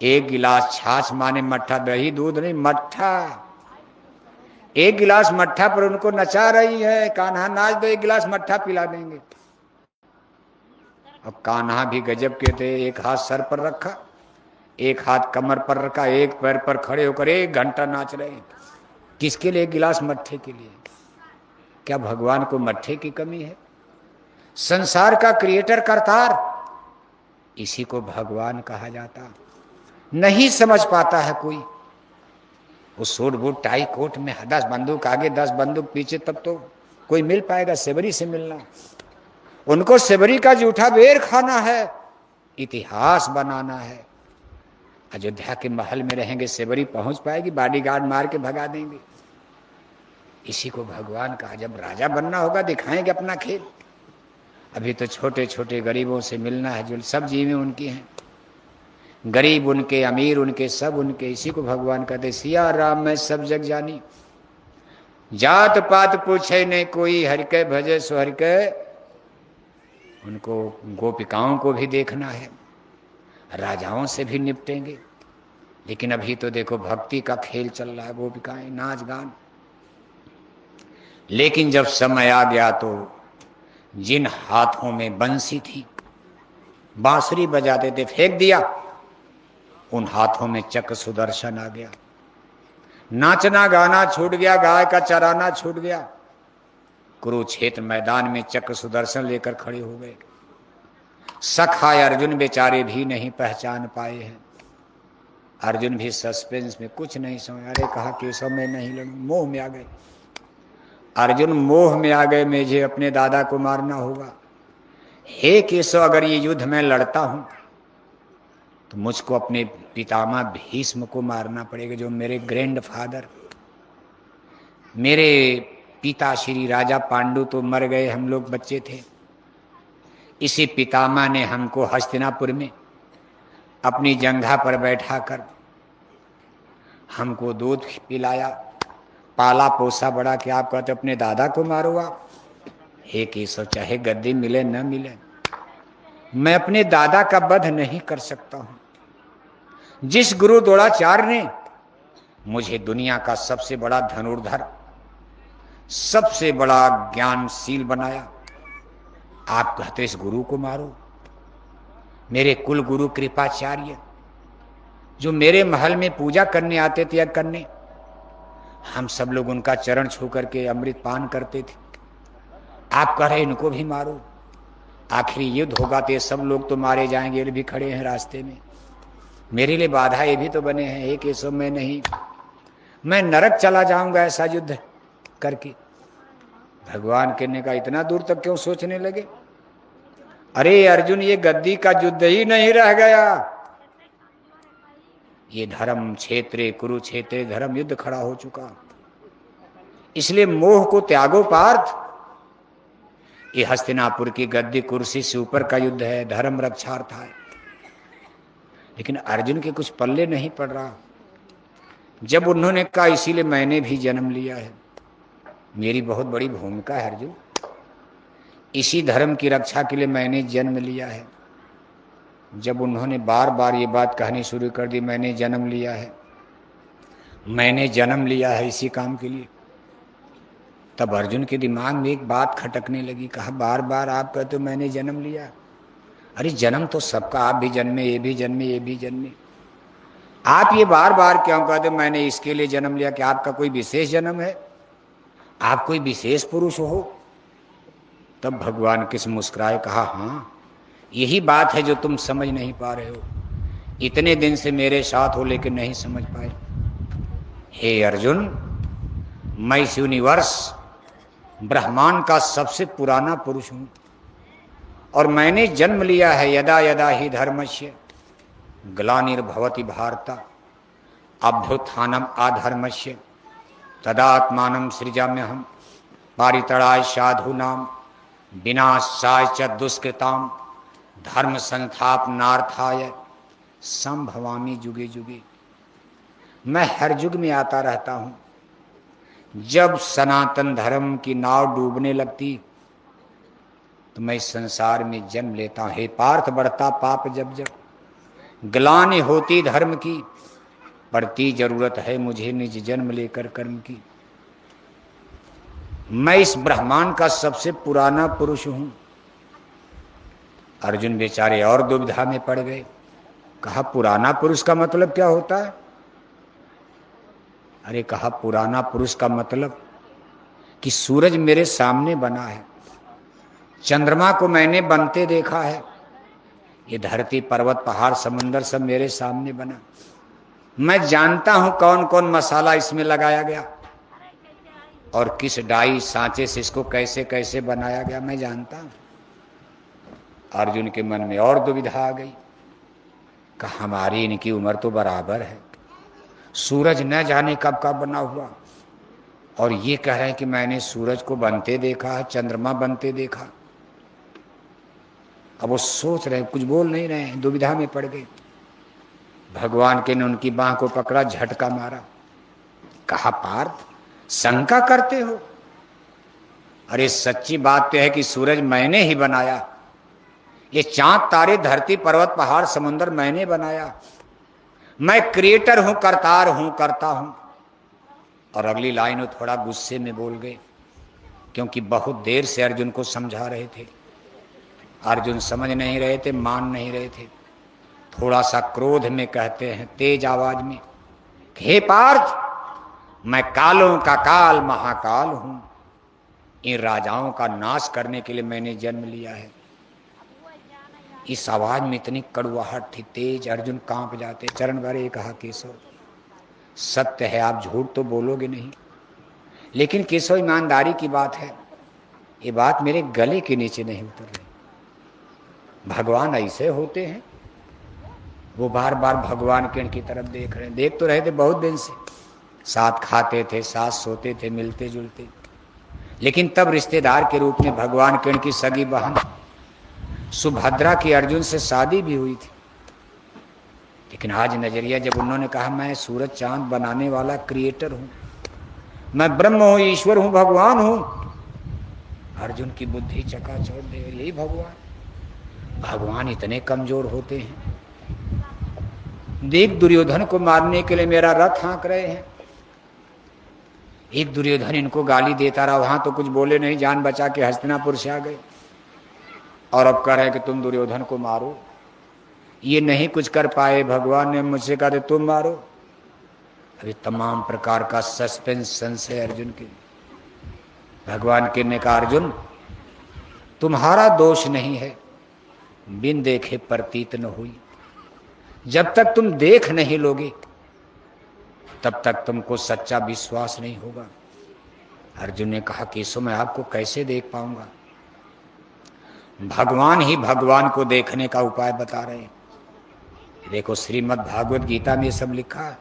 1 गिलास छाछ माने मट्ठा, दही दूध नहीं मट्ठा, 1 गिलास मट्ठा पर उनको नचा रही है। कान्हा नाच दो 1 गिलास मट्ठा पिला देंगे। अब कान्हा भी गजब के थे, एक हाथ सर पर रखा, एक हाथ कमर पर रखा, एक पैर पर खड़े होकर 1 घंटा नाच रहे हैं। किसके लिए? 1 गिलास मट्ठे के लिए। क्या भगवान को मट्ठे की कमी है? संसार का क्रिएटर करतार, इसी को भगवान कहा जाता। नहीं समझ पाता है कोई। वो सूट बूट टाई कोट में 10 बंदूक आगे 10 बंदूक पीछे, तब तो कोई मिल पाएगा? सेबरी से मिलना, उनको सेबरी का जूठा बेर खाना है, इतिहास बनाना है। अयोध्या के महल में रहेंगे, सेबरी पहुंच पाएगी? बॉडीगार्ड मार के भगा देंगे। इसी को भगवान कहा। जब राजा बनना होगा दिखाएंगे अपना खेल। अभी तो छोटे छोटे गरीबों से मिलना है, जो सब जीवें उनकी हैं, गरीब उनके, अमीर उनके, सब उनके। इसी को भगवान कहते सिया राम मैं सब जग जानी, जात पात पूछे नहीं कोई, हर के भजे सो हर के। उनको गोपिकाओं को भी देखना है, राजाओं से भी निपटेंगे। लेकिन अभी तो देखो भक्ति का खेल चल रहा है, गोपिकाएं नाच गान। लेकिन जब समय आ गया तो जिन हाथों में बंसी थी, बांसुरी बजाते थे, फेंक दिया। उन हाथों में चक्र सुदर्शन आ गया। नाचना गाना छूट गया, गाय का चराना छूट गया। कुरुक्षेत्र मैदान में चक्र सुदर्शन लेकर खड़े हो गए। सखा अर्जुन बेचारे भी नहीं पहचान पाए हैं। अर्जुन भी सस्पेंस में कुछ नहीं समझ। अरे कहा केशव मैं नहीं लड़ूं, मोह में आ गए। अर्जुन मोह में आ गए, मुझे अपने दादा को मारना होगा। हे केशव अगर ये युद्ध में लड़ता हूं तो मुझको अपने पितामह भीष्म को मारना पड़ेगा, जो मेरे ग्रैंड फादर, मेरे पिता श्री राजा पांडु तो मर गए, हम लोग बच्चे थे। इसी पितामह ने हमको हस्तिनापुर में अपनी जंघा पर बैठाकर हमको दूध पिलाया, पाला पोसा बड़ा। कि आप कहते अपने दादा को मारो आप? हे केशव चाहे गद्दी मिले न मिले, मैं अपने दादा का वध नहीं कर सकता हूं। जिस गुरु द्रोणाचार्य ने मुझे दुनिया का सबसे बड़ा धनुर्धर, सबसे बड़ा ज्ञानशील बनाया, आप कहते इस गुरु को मारो? मेरे कुल गुरु कृपाचार्य जो मेरे महल में पूजा करने आते थे, यज्ञ करने, हम सब लोग उनका चरण छू करके अमृत पान करते थे। आप कह रहे इनको भी मारो? आखिरी युद्ध होगा तो ये सब लोग तो मारे जाएंगे, ये भी खड़े हैं रास्ते में, मेरे लिए बाधा ये भी तो बने हैं। एक केशव मैं नहीं, मैं नरक चला जाऊंगा ऐसा युद्ध करके। भगवान कहने का इतना दूर तक क्यों सोचने लगे? अरे अर्जुन, ये गद्दी का युद्ध ही नहीं रह गया, ये धर्म क्षेत्र कुरुक्षेत्र धर्म युद्ध खड़ा हो चुका। इसलिए मोह को त्यागो पार्थ। ये हस्तिनापुर की गद्दी कुर्सी से ऊपर का युद्ध है, धर्म रक्षार्थ है। लेकिन अर्जुन के कुछ पल्ले नहीं पड़ रहा। जब उन्होंने कहा इसीलिए मैंने भी जन्म लिया है, मेरी बहुत बड़ी भूमिका है अर्जुन, इसी धर्म की रक्षा के लिए मैंने जन्म लिया है। जब उन्होंने बार बार ये बात कहनी शुरू कर दी, मैंने जन्म लिया है, मैंने जन्म लिया है इसी काम के लिए, तब अर्जुन के दिमाग में एक बात खटकने लगी। कहा बार बार आप कहते हो मैंने जन्म लिया, अरे जन्म तो सबका, आप भी जन्मे, ये भी जन्मे, ये भी जन्मे, आप ये बार बार क्यों कहते मैंने इसके लिए जन्म लिया? कि आपका कोई विशेष जन्म है, आप कोई विशेष पुरुष हो? तब भगवान किस मुस्कुराए, कहा हाँ यही बात है जो तुम समझ नहीं पा रहे हो, इतने दिन से मेरे साथ हो लेकिन नहीं समझ पाए। हे अर्जुन, मैं इस यूनिवर्स ब्रह्मांड का सबसे पुराना पुरुष हूं और मैंने जन्म लिया है यदा यदा ही धर्मस्य ग्लानिर्भवति भारत अभ्युत्थानम अधर्मस्य तदात्मानं सृजाम्यहम् पारितराय साधूनां विनाशाय च दुष्कृतां धर्म संस्थापनार्थाय संभवामि जुगे जुगे। मैं हर युग में आता रहता हूं। जब सनातन धर्म की नाव डूबने लगती तो मैं इस संसार में जन्म लेता हूं। हे पार्थ, बढ़ता पाप जब जब ग्लानि होती धर्म की, पड़ती जरूरत है मुझे निज जन्म लेकर कर्म की। मैं इस ब्रह्मांड का सबसे पुराना पुरुष हूं। अर्जुन बेचारे और दुविधा में पड़ गए। कहा पुराना पुरुष का मतलब क्या होता है? अरे कहा पुराना पुरुष का मतलब कि सूरज मेरे सामने बना है, चंद्रमा को मैंने बनते देखा है, ये धरती पर्वत पहाड़ समंदर सब मेरे सामने बना। मैं जानता हूं कौन कौन मसाला इसमें लगाया गया और किस डाई सांचे से इसको कैसे कैसे बनाया गया, मैं जानता हूं। अर्जुन के मन में और दुविधा आ गई। कहा हमारी इनकी उम्र तो बराबर है, सूरज न जाने कब का बना हुआ और ये कह रहे हैं कि मैंने सूरज को बनते देखा है, चंद्रमा बनते देखा। अब वो सोच रहे, कुछ बोल नहीं रहे हैं, दुविधा में पड़ गए। भगवान के ने उनकी बाह को पकड़ा, झटका मारा। कहा पार्थ, शंका करते हो? अरे सच्ची बात तो है कि सूरज मैंने ही बनाया, ये चांद तारे धरती पर्वत पहाड़ समुद्र मैंने बनाया। मैं क्रिएटर हूं, करतार हूं, करता हूं। और अगली लाइन में थोड़ा गुस्से में बोल गए, क्योंकि बहुत देर से अर्जुन को समझा रहे थे। अर्जुन समझ नहीं रहे थे, मान नहीं रहे थे। थोड़ा सा क्रोध में कहते हैं तेज आवाज में, हे पार्थ, मैं कालों का काल महाकाल हूं, इन राजाओं का नाश करने के लिए मैंने जन्म लिया है। इस आवाज में इतनी कड़वाहट थी, तेज, अर्जुन कांप जाते। चरण भरे कहा केशव सत्य है, आप झूठ तो बोलोगे नहीं, लेकिन केशव ईमानदारी की बात है, ये बात मेरे गले के नीचे नहीं उतर रही। भगवान ऐसे होते हैं? वो बार बार भगवान की तरफ देख रहे हैं। देख तो रहे थे बहुत दिन से, साथ खाते थे, साथ सोते थे, मिलते जुलते, लेकिन तब रिश्तेदार के रूप में भगवान किरण की सगी बहन सुभद्रा की अर्जुन से शादी भी हुई थी। लेकिन आज नजरिया जब उन्होंने कहा मैं सूरज चांद बनाने वाला क्रिएटर हूं, मैं ब्रह्म हूं, ईश्वर हूं, भगवान हूं, अर्जुन की बुद्धि चकाचौंध दे। यही भगवान इतने कमजोर होते हैं। देख दुर्योधन को मारने के लिए मेरा रथ हाँक रहे हैं। एक दुर्योधन इनको गाली देता रहा, वहां तो कुछ बोले नहीं, जान बचा के हस्तिनापुर से आ गए और अब कह रहे हैं कि तुम दुर्योधन को मारो। ये नहीं कुछ कर पाए, भगवान ने मुझसे कहा तुम मारो। अभी तमाम प्रकार का सस्पेंस संशय अर्जुन के। भगवान के ने कहा अर्जुन तुम्हारा दोष नहीं है, बिन देखे प्रतीत न हुई। जब तक तुम देख नहीं लोगे तब तक तुमको सच्चा विश्वास नहीं होगा। अर्जुन ने कहा केशव मैं आपको कैसे देख पाऊंगा? भगवान ही भगवान को देखने का उपाय बता रहे हैं। देखो श्रीमद् भागवत गीता में ये सब लिखा है।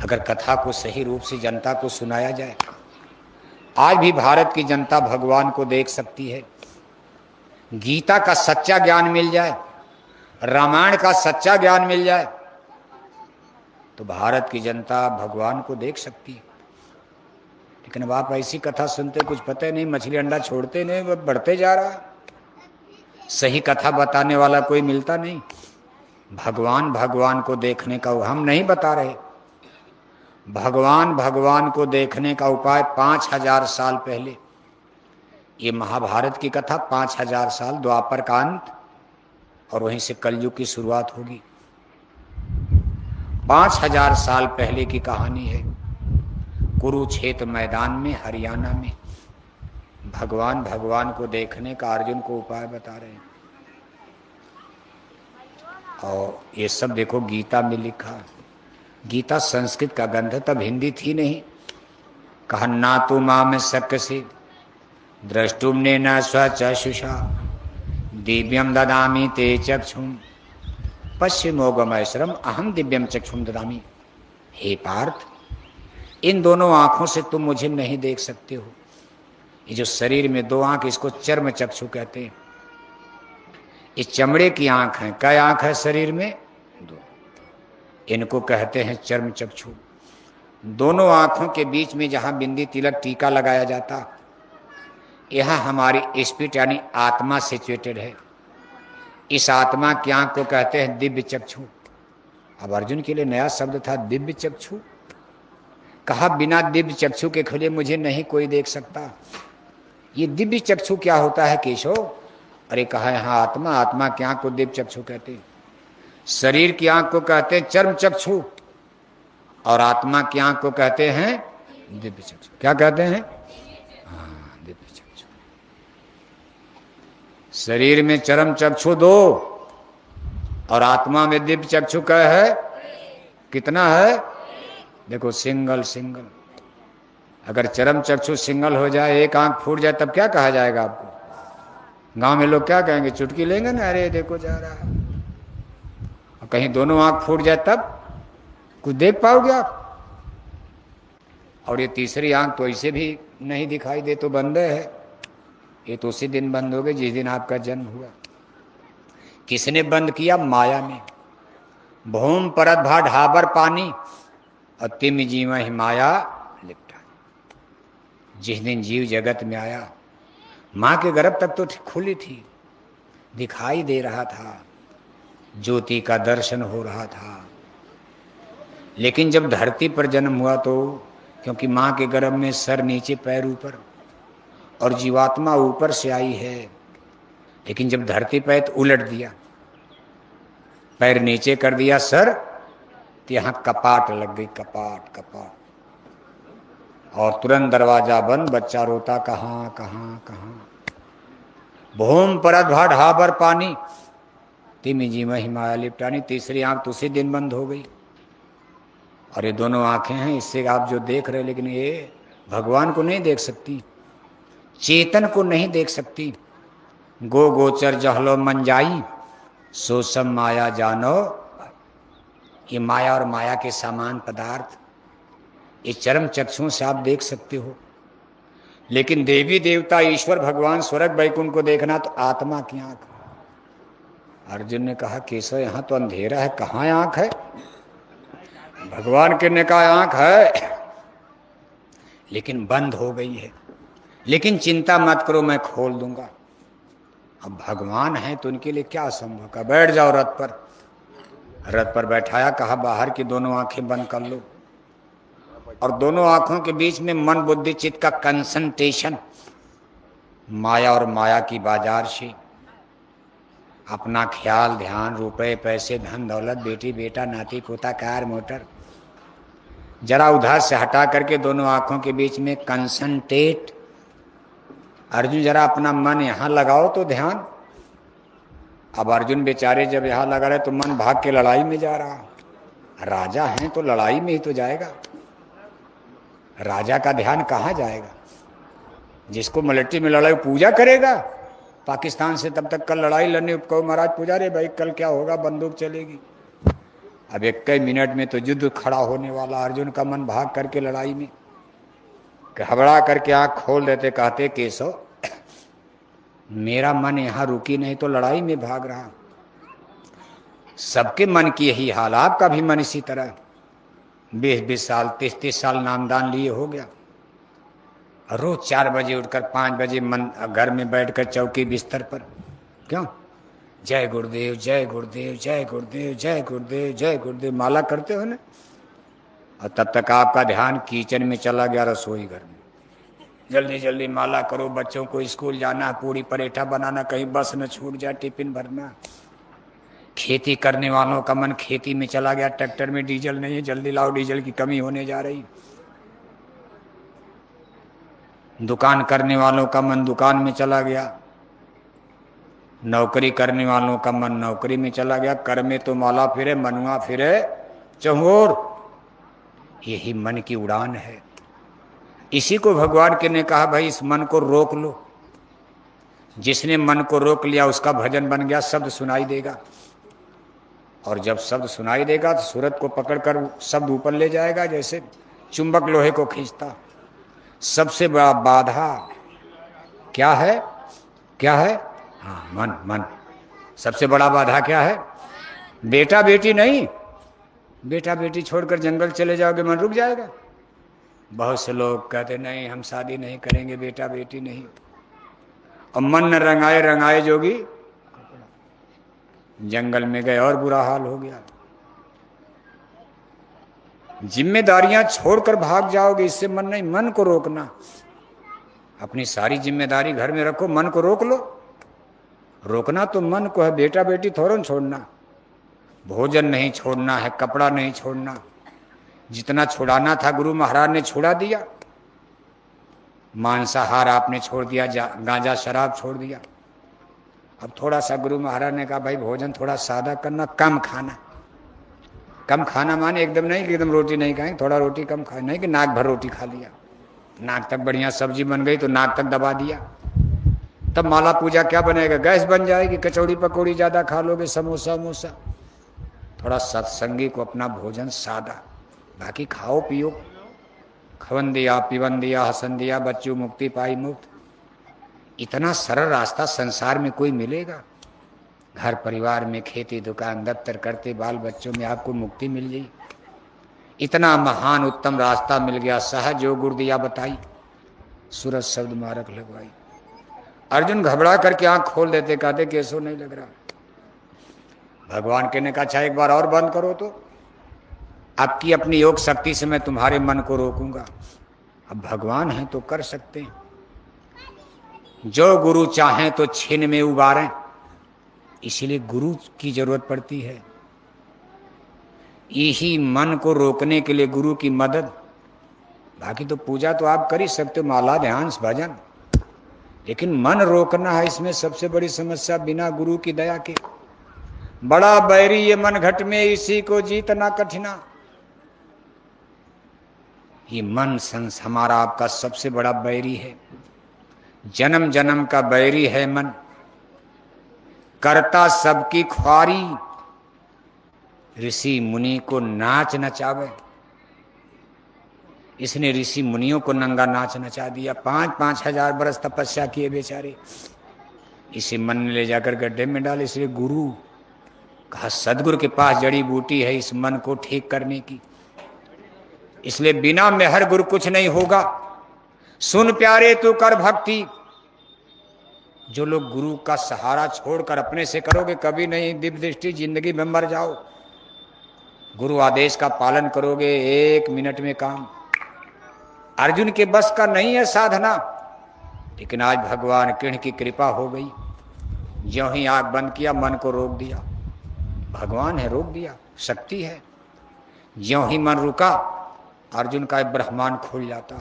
अगर कथा को सही रूप से जनता को सुनाया जाए, आज भी भारत की जनता भगवान को देख सकती है। गीता का सच्चा ज्ञान मिल जाए, रामायण का सच्चा ज्ञान मिल जाए, तो भारत की जनता भगवान को देख सकती है। लेकिन अब आप ऐसी कथा सुनते, कुछ पता नहीं, मछली अंडा छोड़ते नहीं, वो बढ़ते जा रहा है। सही कथा बताने वाला कोई मिलता नहीं। भगवान भगवान को देखने का हम नहीं बता रहे। भगवान भगवान को देखने का उपाय 5000 साल पहले, ये महाभारत की कथा 5000 साल द्वापर का अंत और वहीं से कलयुग की शुरुआत होगी। 5000 साल पहले की कहानी है। कुरुक्षेत्र मैदान में हरियाणा में भगवान भगवान को देखने का अर्जुन को उपाय बता रहे हैं। और ये सब देखो गीता में लिखा। गीता संस्कृत का ग्रंथ, तब हिंदी थी नहीं। कहा ना तू माम सक्यसे द्रष्टुम ने न स्वचक्षुषा दिव्यम ददामि ते चक्षुम पश्चिमोगमैश्वरम अहम दिव्यम चक्षुम ददामि। हे पार्थ, इन दोनों आंखों से तुम मुझे नहीं देख सकते हो। ये जो शरीर में दो आंख, इसको चर्म चक्षु कहते हैं। इस चमड़े की आंख है। कई आंख है शरीर में? दो। इनको कहते हैं चर्म चक्षु। दोनों आंखों के बीच में जहां बिंदी तिलक टीका लगाया जाता, यहां हमारी स्पिरिट यानी आत्मा सिचुएटेड है। इस आत्मा की आंख को कहते हैं दिव्य चक्षु। अब अर्जुन के लिए नया शब्द था दिव्य चक्षु। कहा बिना दिव्य चक्षु के खुले मुझे नहीं कोई देख सकता। ये दिव्य चक्षु क्या होता है केशव? अरे कहा यहाँ आत्मा, आत्मा की आंख को दिव्य चक्षु कहते हैं। शरीर की आंख को कहते हैं चर्म चक्षु और आत्मा की आंख को कहते हैं दिव्य चक्षु। क्या कहते हैं? हाँ, दिव्य चक्षु। शरीर में चर्म चक्षु दो और आत्मा में दिव्य चक्षु क्या है? कितना है? देखो सिंगल सिंगल। अगर चरम चक्षु सिंगल हो जाए, एक आंख फूट जाए, तब क्या कहा जाएगा आपको? गांव में लोग क्या कहेंगे? चुटकी लेंगे ना, अरे देखो जा रहा है। और कहीं दोनों आंख फूट जाए तब कुछ देख पाओगे आप? और ये तीसरी आंख तो ऐसे भी नहीं दिखाई दे तो बंद है। ये तो उसी दिन बंद हो गई जिस दिन आपका जन्म हुआ। किसने बंद किया? माया ने। भूम परत भा ढाबर पानी और तिम जीवा ही माया लिपटा। जिस दिन जीव जगत में आया, माँ के गर्भ तक तो खुली थी, दिखाई दे रहा था, ज्योति का दर्शन हो रहा था। लेकिन जब धरती पर जन्म हुआ तो, क्योंकि माँ के गर्भ में सर नीचे पैर ऊपर और जीवात्मा ऊपर से आई है, लेकिन जब धरती पर तो उलट दिया, पैर नीचे कर दिया, सर, तो यहाँ कपाट लग गई, कपाट कपाट, और तुरंत दरवाजा बंद। बच्चा रोता कहाँ कहाँ कहाँ। भूम परत भा ढाबर पानी तिमि जीवा ही माया लिपटानी। तीसरी आंख तो उसी दिन बंद हो गई। और ये दोनों आंखें हैं, इससे आप जो देख रहे, लेकिन ये भगवान को नहीं देख सकती, चेतन को नहीं देख सकती। गो गोचर जहलो मन जाई सो सब माया जानो। ये माया और माया के समान पदार्थ ये चरम चक्षुओं से आप देख सकते हो। लेकिन देवी देवता ईश्वर भगवान स्वर्ग वैकुंठ को देखना तो आत्मा की आंख। अर्जुन ने कहा केशव यहाँ तो अंधेरा है, कहाँ आंख है? भगवान के ने कहा आंख है, लेकिन बंद हो गई है। लेकिन चिंता मत करो, मैं खोल दूंगा। अब भगवान है तो उनके लिए क्या असंभव का। बैठ जाओ रथ पर। रथ पर बैठाया, कहा बाहर की दोनों आंखें बंद कर लो और दोनों आंखों के बीच में मन बुद्धि चित्त का कंसंट्रेशन, माया और माया की बाजार से अपना ख्याल ध्यान, रुपए पैसे धन दौलत, बेटी बेटा नाती पोता कार मोटर, जरा उधर से हटा करके दोनों आंखों के बीच में कंसंट्रेट। अर्जुन जरा अपना मन यहाँ लगाओ तो ध्यान। अब अर्जुन बेचारे जब यहाँ लगा रहे तो मन भाग के लड़ाई में जा रहा। राजा हैं तो लड़ाई में ही तो जाएगा। राजा का ध्यान कहाँ जाएगा? जिसको मिलिट्री में लड़ाई पूजा करेगा पाकिस्तान से, तब तक कल लड़ाई लड़ने कहो महाराज पुजारी भाई कल क्या होगा, बंदूक चलेगी। अब एक कई मिनट में तो युद्ध खड़ा होने वाला। अर्जुन का मन भाग करके लड़ाई में, घबरा करके आंख खोल देते, कहते केशव मेरा मन यहाँ रुकी नहीं तो लड़ाई में भाग रहा। सबके मन की यही हाल, आपका भी मन इसी तरह 20-20 साल 30-30 साल नामदान लिए हो गया। रोज 4 बजे उठकर 5 बजे मन घर में बैठकर चौकी बिस्तर पर क्यों जय गुरुदेव जय गुरुदेव जय गुरुदेव जय गुरुदेव जय गुरुदेव माला करते हो ना, और तब तक आपका ध्यान किचन में चला गया, रसोई घर में। जल्दी जल्दी माला करो, बच्चों को स्कूल जाना, पूरी परेठा बनाना, कहीं बस न छूट जाए, टिफिन भरना। खेती करने वालों का मन खेती में चला गया, ट्रैक्टर में डीजल नहीं है, जल्दी लाओ डीजल की कमी होने जा रही। दुकान करने वालों का मन दुकान में चला गया, नौकरी करने वालों का मन नौकरी में चला गया। कर में तो माला फिरे, मनुआ फिरे चहुओर। यही मन की उड़ान है। इसी को भगवान के ने कहा भाई इस मन को रोक लो। जिसने मन को रोक लिया उसका भजन बन गया, शब्द सुनाई देगा। और जब शब्द सुनाई देगा तो सूरत को पकड़कर शब्द ऊपर ले जाएगा, जैसे चुंबक लोहे को खींचता। सबसे बड़ा बाधा क्या है? क्या है? हाँ, मन। मन सबसे बड़ा बाधा क्या है? बेटा बेटी नहीं। बेटा बेटी छोड़कर जंगल चले जाओगे, मन रुक जाएगा। बहुत से लोग कहते नहीं हम शादी नहीं करेंगे, बेटा बेटी नहीं। और मन न रंगाए रंगाए जोगी, जंगल में गए और बुरा हाल हो गया। जिम्मेदारियां छोड़कर भाग जाओगे, इससे मन नहीं। मन को रोकना, अपनी सारी जिम्मेदारी घर में रखो, मन को रोक लो। रोकना तो मन को है, बेटा बेटी थोड़ा छोड़ना। भोजन नहीं छोड़ना है, कपड़ा नहीं छोड़ना। जितना छुड़ाना था गुरु महाराज ने छुड़ा दिया। मांसाहार आपने छोड़ दिया, गांजा शराब छोड़ दिया। अब थोड़ा सा गुरु महाराज ने कहा भाई भोजन थोड़ा सादा करना, कम खाना। कम खाना माने एकदम नहीं कि एकदम रोटी नहीं खाएंगे, थोड़ा रोटी कम खाए, नहीं कि नाक भर रोटी खा लिया। नाक तक बढ़िया सब्जी बन गई तो नाक तक दबा दिया, तब माला पूजा क्या बनेगा? गैस बन जाएगी। कचौड़ी पकौड़ी ज़्यादा खा लोगे, समोसा वमोसा। थोड़ा सत्संगी को अपना भोजन सादा, बाकी खाओ पियो। खवन दिया, पीवन दिया, हसन दिया, बच्चों मुक्ति पाई मुक्त। इतना सरल रास्ता संसार में कोई मिलेगा? घर परिवार में खेती दुकान दफ्तर करते बाल बच्चों में आपको मुक्ति मिल गई। इतना महान उत्तम रास्ता मिल गया, सहज जो गुरु दिया बताई, सूरज शब्द मारक लगवाई। अर्जुन घबरा करके आंख खोल देते, कहते केसो नहीं लग रहा। भगवान के ने कहा अच्छा एक बार और बंद करो तो आपकी अपनी योग शक्ति से मैं तुम्हारे मन को रोकूंगा। अब भगवान हैं तो कर सकते हैं, जो गुरु चाहें तो छीन में उबारें। इसीलिए गुरु की जरूरत पड़ती है। यही मन को रोकने के लिए गुरु की मदद। बाकी तो पूजा तो आप कर ही सकते हो, माला ध्यान भजन, लेकिन मन रोकना है इसमें सबसे बड़ी समस्या। बिना गुरु की दया के बड़ा बैरी ये मन घट में, इसी को जीतना कठिना। ये मन संस हमारा आपका सबसे बड़ा बैरी है, जन्म जन्म का बैरी है मन। करता सबकी ख्वारी, ऋषि मुनि को नाच नचावे। इसने ऋषि मुनियों को नंगा नाच नचा दिया। 5-5 हजार बरस तपस्या किए बेचारे, इसे मन ने ले जाकर गड्ढे में डाले। इसलिए गुरु कहा सदगुरु के पास जड़ी बूटी है इस मन को ठीक करने की। इसलिए बिना मेहर गुरु कुछ नहीं होगा। सुन प्यारे तू कर भक्ति। जो लोग गुरु का सहारा छोड़कर अपने से करोगे, कभी नहीं दिव्य दृष्टि, जिंदगी में मर जाओ। गुरु आदेश का पालन करोगे, 1 मिनट में काम। अर्जुन के बस का नहीं है साधना, लेकिन आज भगवान कृष्ण की कृपा हो गई। ज्यों ही आंख बंद किया मन को रोक दिया। भगवान है, रोक दिया, शक्ति है। ज्यों ही मन रुका अर्जुन का ब्रह्मांड खुल जाता।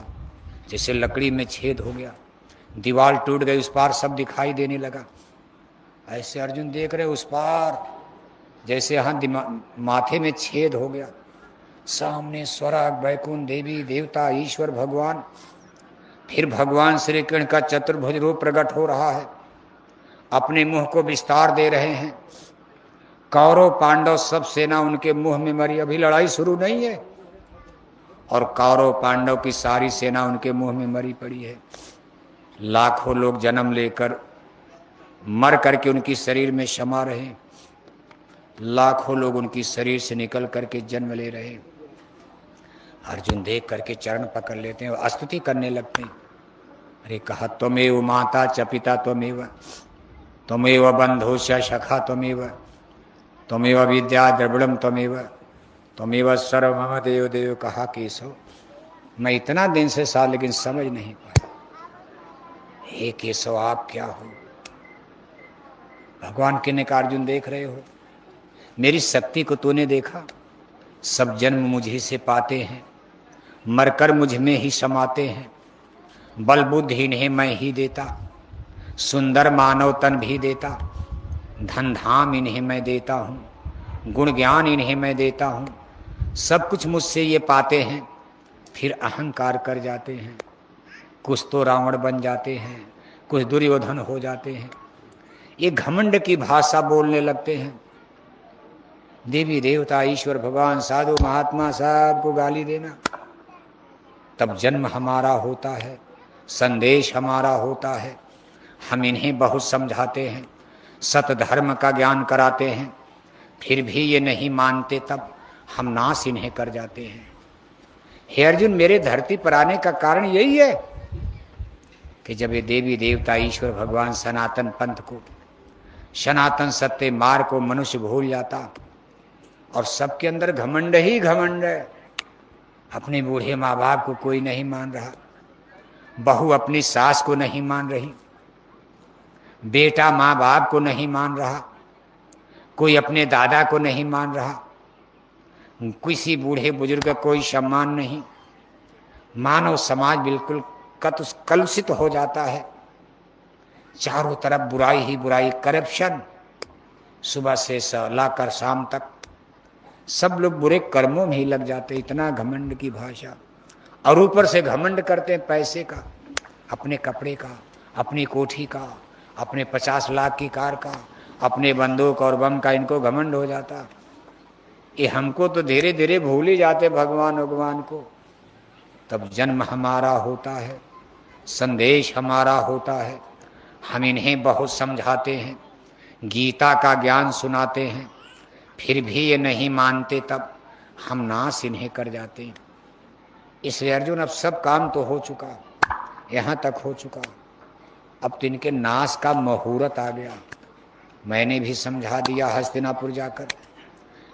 जैसे लकड़ी में छेद हो गया, दीवार टूट गई, उस पार सब दिखाई देने लगा। ऐसे अर्जुन देख रहे उस पार, जैसे यहाँ माथे में छेद हो गया, सामने स्वर्ग वैकुंठ देवी देवता ईश्वर भगवान, फिर भगवान श्री कृष्ण का चतुर्भुज रूप प्रकट हो रहा है, अपने मुंह को विस्तार दे रहे हैं। कौरव पांडव सब सेना उनके मुंह में मरी, अभी लड़ाई शुरू नहीं है और कौरव पांडव की सारी सेना उनके मुंह में मरी पड़ी है। लाखों लोग जन्म लेकर मर करके उनकी शरीर में समा रहे, लाखों लोग उनकी शरीर से निकल करके जन्म ले रहे। अर्जुन देख करके चरण पकड़ लेते हैं और स्तुति करने लगते हैं। अरे कहा त्वमेव माता च पिता त्वमेव, त्वमेव बंधु च सखा त्वमेव, त्वमेव विद्या द्रविड़म त्वमेव, त्वमेव सर्व मम देव देव। कहा केशव मैं इतना दिन से साल लेकिन समझ नहीं पाया, हे केशव आप क्या हो? भगवान कहने का अर्जुन देख रहे हो, मेरी शक्ति को तूने देखा? सब जन्म मुझे से पाते हैं, मरकर मुझ में ही समाते हैं। बल बुद्धि इन्हें मैं ही देता, सुंदर मानव तन भी देता, धन धाम इन्हें मैं देता हूँ, गुण ज्ञान इन्हें मैं देता हूँ। सब कुछ मुझसे ये पाते हैं, फिर अहंकार कर जाते हैं। कुछ तो रावण बन जाते हैं, कुछ दुर्योधन हो जाते हैं, ये घमंड की भाषा बोलने लगते हैं। देवी देवता ईश्वर भगवान साधु महात्मा सबको गाली देना। तब जन्म हमारा होता है, संदेश हमारा होता है, हम इन्हें बहुत समझाते हैं, सत धर्म का ज्ञान कराते हैं, फिर भी ये नहीं मानते, तब हम नाश इन्हें कर जाते हैं। हे अर्जुन मेरे धरती पर आने का कारण यही है कि जब ये देवी देवता ईश्वर भगवान सनातन पंथ को, सनातन सत्य मार्ग को मनुष्य भूल जाता और सबके अंदर घमंड ही घमंड है। अपने बूढ़े माँ बाप को कोई नहीं मान रहा, बहू अपनी सास को नहीं मान रही, बेटा माँ बाप को नहीं मान रहा, कोई अपने दादा को नहीं मान रहा, किसी बूढ़े बुजुर्ग का कोई सम्मान नहीं। मानव समाज बिल्कुल कलुषित हो जाता है, चारों तरफ बुराई ही बुराई, करप्शन, सुबह से लाकर शाम तक सब लोग बुरे कर्मों में ही लग जाते। इतना घमंड की भाषा, और ऊपर से घमंड करते हैं पैसे का, अपने कपड़े का, अपनी कोठी का, अपने 50 लाख की कार का, अपने बंदूक और बम का इनको घमंड हो जाता। ये हमको तो धीरे धीरे भूल ही जाते भगवान को। तब जन्म हमारा होता है, संदेश हमारा होता है, हम इन्हें बहुत समझाते हैं, गीता का ज्ञान सुनाते हैं, फिर भी ये नहीं मानते, तब हम नाश इन्हें कर जाते हैं। इसलिए अर्जुन अब सब काम तो हो चुका, यहाँ तक हो चुका, अब तो इनके नाश का मुहूर्त आ गया। मैंने भी समझा दिया हस्तिनापुर जाकर,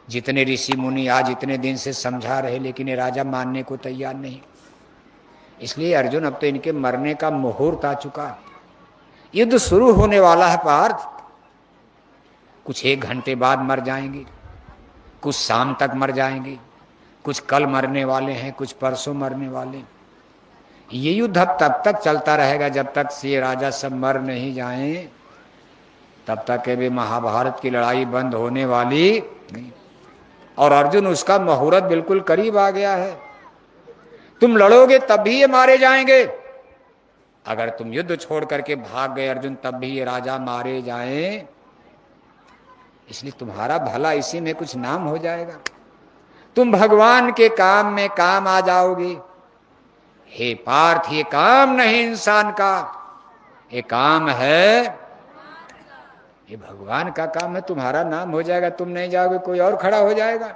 जितने ऋषि मुनि आज इतने दिन से समझा रहे, लेकिन ये राजा मानने को तैयार नहीं। इसलिए अर्जुन अब तो इनके मरने का मुहूर्त आ चुका, युद्ध शुरू होने वाला है पार्थ। कुछ 1 घंटे बाद मर जाएंगे, कुछ शाम तक मर जाएंगे, कुछ कल मरने वाले हैं, कुछ परसों मरने वाले। ये युद्ध अब तब तक चलता रहेगा जब तक से राजा सब मर नहीं जाएं, तब तक के भी महाभारत की लड़ाई बंद होने वाली नहीं। और अर्जुन उसका मुहूर्त बिल्कुल करीब आ गया है। तुम लड़ोगे तब भी ये मारे जाएंगे, अगर तुम युद्ध छोड़ करके भाग गए अर्जुन तब भी ये राजा मारे जाएं। इसलिए तुम्हारा भला इसी में कुछ नाम हो जाएगा, तुम भगवान के काम में काम आ जाओगे। हे पार्थ ये काम नहीं इंसान का, ये काम है, ये भगवान का काम है, तुम्हारा नाम हो जाएगा। तुम नहीं जाओगे कोई और खड़ा हो जाएगा,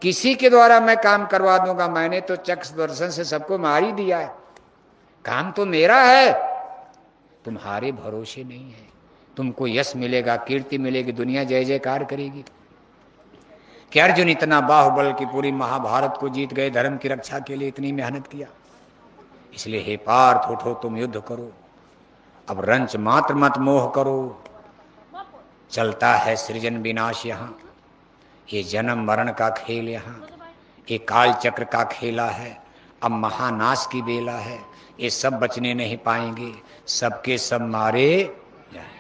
किसी के द्वारा मैं काम करवा दूंगा। मैंने तो चक्ष दर्शन से सबको मार ही दिया है, काम तो मेरा है, तुम्हारे भरोसे नहीं है। तुमको यश मिलेगा, कीर्ति मिलेगी, दुनिया जय जयकार करेगी। कि अर्जुन इतना बाहुबल की पूरी महाभारत को जीत गए, धर्म की रक्षा के लिए इतनी मेहनत किया। इसलिए हे पार्थ उठो, तुम युद्ध करो, अब रंच मात्र मत मोह करो। चलता है सृजन विनाश यहाँ, ये जन्म मरण का खेल यहाँ, ये काल चक्र का खेला है। अब महानाश की बेला है, ये सब बचने नहीं पाएंगे, सबके सब मारे जाए।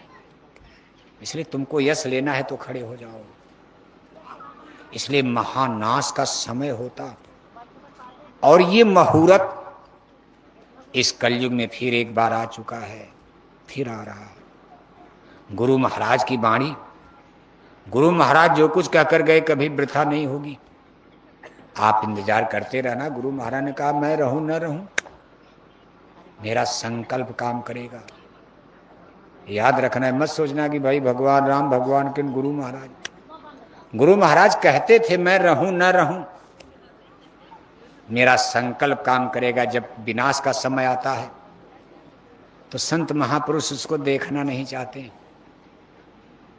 इसलिए तुमको यश लेना है तो खड़े हो जाओ। इसलिए महानाश का समय होता। और ये मुहूर्त इस कलयुग में फिर एक बार आ चुका है, फिर आ रहा है। गुरु महाराज की वाणी, गुरु महाराज जो कुछ कहकर गए कभी वृथा नहीं होगी। आप इंतजार करते रहना। गुरु महाराज ने कहा मैं रहूं न रहूं, मेरा संकल्प काम करेगा। याद रखना है, मत सोचना कि भाई भगवान राम भगवान के गुरु महाराज। गुरु महाराज कहते थे मैं रहूं न रहूं, मेरा संकल्प काम करेगा। जब विनाश का समय आता है तो संत महापुरुष उसको देखना नहीं चाहते,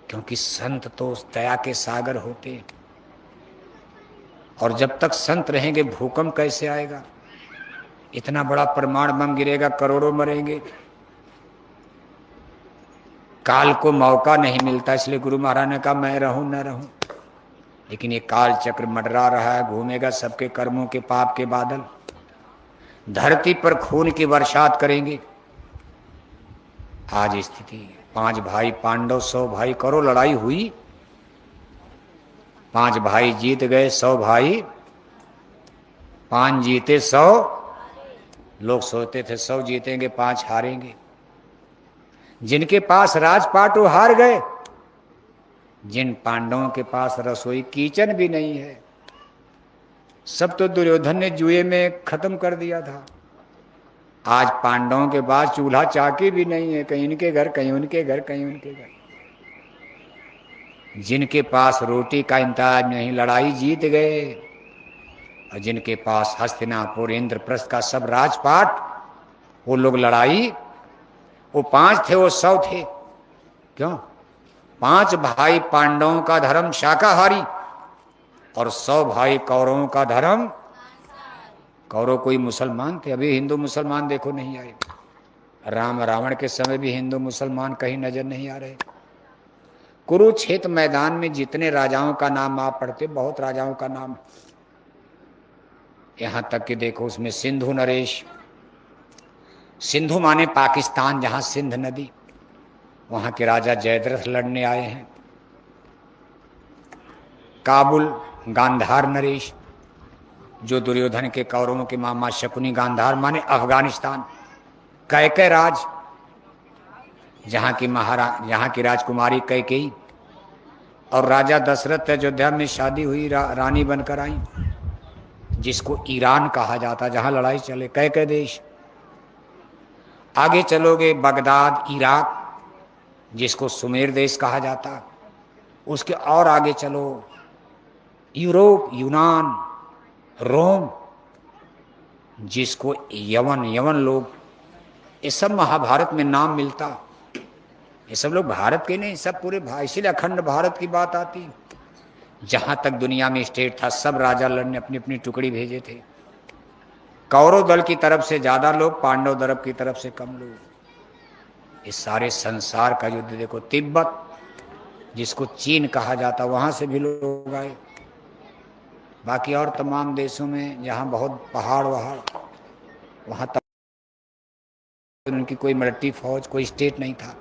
क्योंकि संत तो दया के सागर होते हैं। और जब तक संत रहेंगे भूकंप कैसे आएगा? इतना बड़ा परमाणु बम गिरेगा, करोड़ों मरेंगे। काल को मौका नहीं मिलता, इसलिए गुरु महाराज ने कहा मैं रहूं न रहूं। लेकिन ये काल चक्र मंडरा रहा है, घूमेगा, सबके कर्मों के पाप के बादल धरती पर खून की बरसात करेंगे। आज स्थिति 5 भाई पांडव 100 भाई करो, लड़ाई हुई, 5 भाई जीत गए, 100 भाई, 5 जीते 100। लोग सोचते थे 100 जीतेंगे 5 हारेंगे। जिनके पास राजपाट वो हार गए। जिन पांडवों के पास रसोई किचन भी नहीं है, सब तो दुर्योधन ने जुए में खत्म कर दिया था। आज पांडवों के पास चूल्हा चाकी भी नहीं है, कहीं इनके घर कहीं उनके घर कहीं उनके घर। जिनके पास रोटी का इंतजाम नहीं, लड़ाई जीत गए। और जिनके पास हस्तिनापुर इंद्रप्रस्थ का सब राजपाट, वो लोग लड़ाई, वो 5 थे वो 100 थे। क्यों? 5 भाई पांडवों का धर्म शाकाहारी और 100 भाई कौरवों का धर्म। कौरव कोई मुसलमान थे, अभी हिंदू मुसलमान देखो नहीं आए। राम रावण के समय भी हिंदू मुसलमान कहीं नजर नहीं आ रहे। कुरुक्षेत्र मैदान में जितने राजाओं का नाम आप पढ़ते, बहुत राजाओं का नाम, यहां तक कि देखो उसमें सिंधु नरेश, सिंधु माने पाकिस्तान, जहां सिंध नदी, वहां के राजा जयद्रथ लड़ने आए हैं। काबुल गांधार नरेश, जो दुर्योधन के कौरवों के मामा शकुनी। गांधार माने अफगानिस्तान। कैकेय राज, जहां की राजकुमारी कैकेयी और राजा दशरथ अयोध्या में शादी हुई, रानी बनकर आई, जिसको ईरान कहा जाता, जहां लड़ाई चले, कैकेय देश। आगे चलोगे बगदाद इराक, जिसको सुमेर देश कहा जाता। उसके और आगे चलो यूरोप यूनान रोम, जिसको यवन लोग, ये सब महाभारत में नाम मिलता। ये सब लोग भारत के नहीं, सब पूरे इसीलिए अखंड भारत की बात आती। जहां तक दुनिया में स्टेट था, सब राजा लड़ने अपनी अपनी टुकड़ी भेजे थे। कौरव दल की तरफ से ज्यादा लोग, पांडव दल की तरफ से कम लोग। इस सारे संसार का युद्ध देखो, तिब्बत जिसको चीन कहा जाता, वहां से भी लोग आए। बाकी और तमाम देशों में जहां बहुत पहाड़ वहाड़, वहां तक उनकी कोई मिलिट्री फौज, कोई स्टेट नहीं था।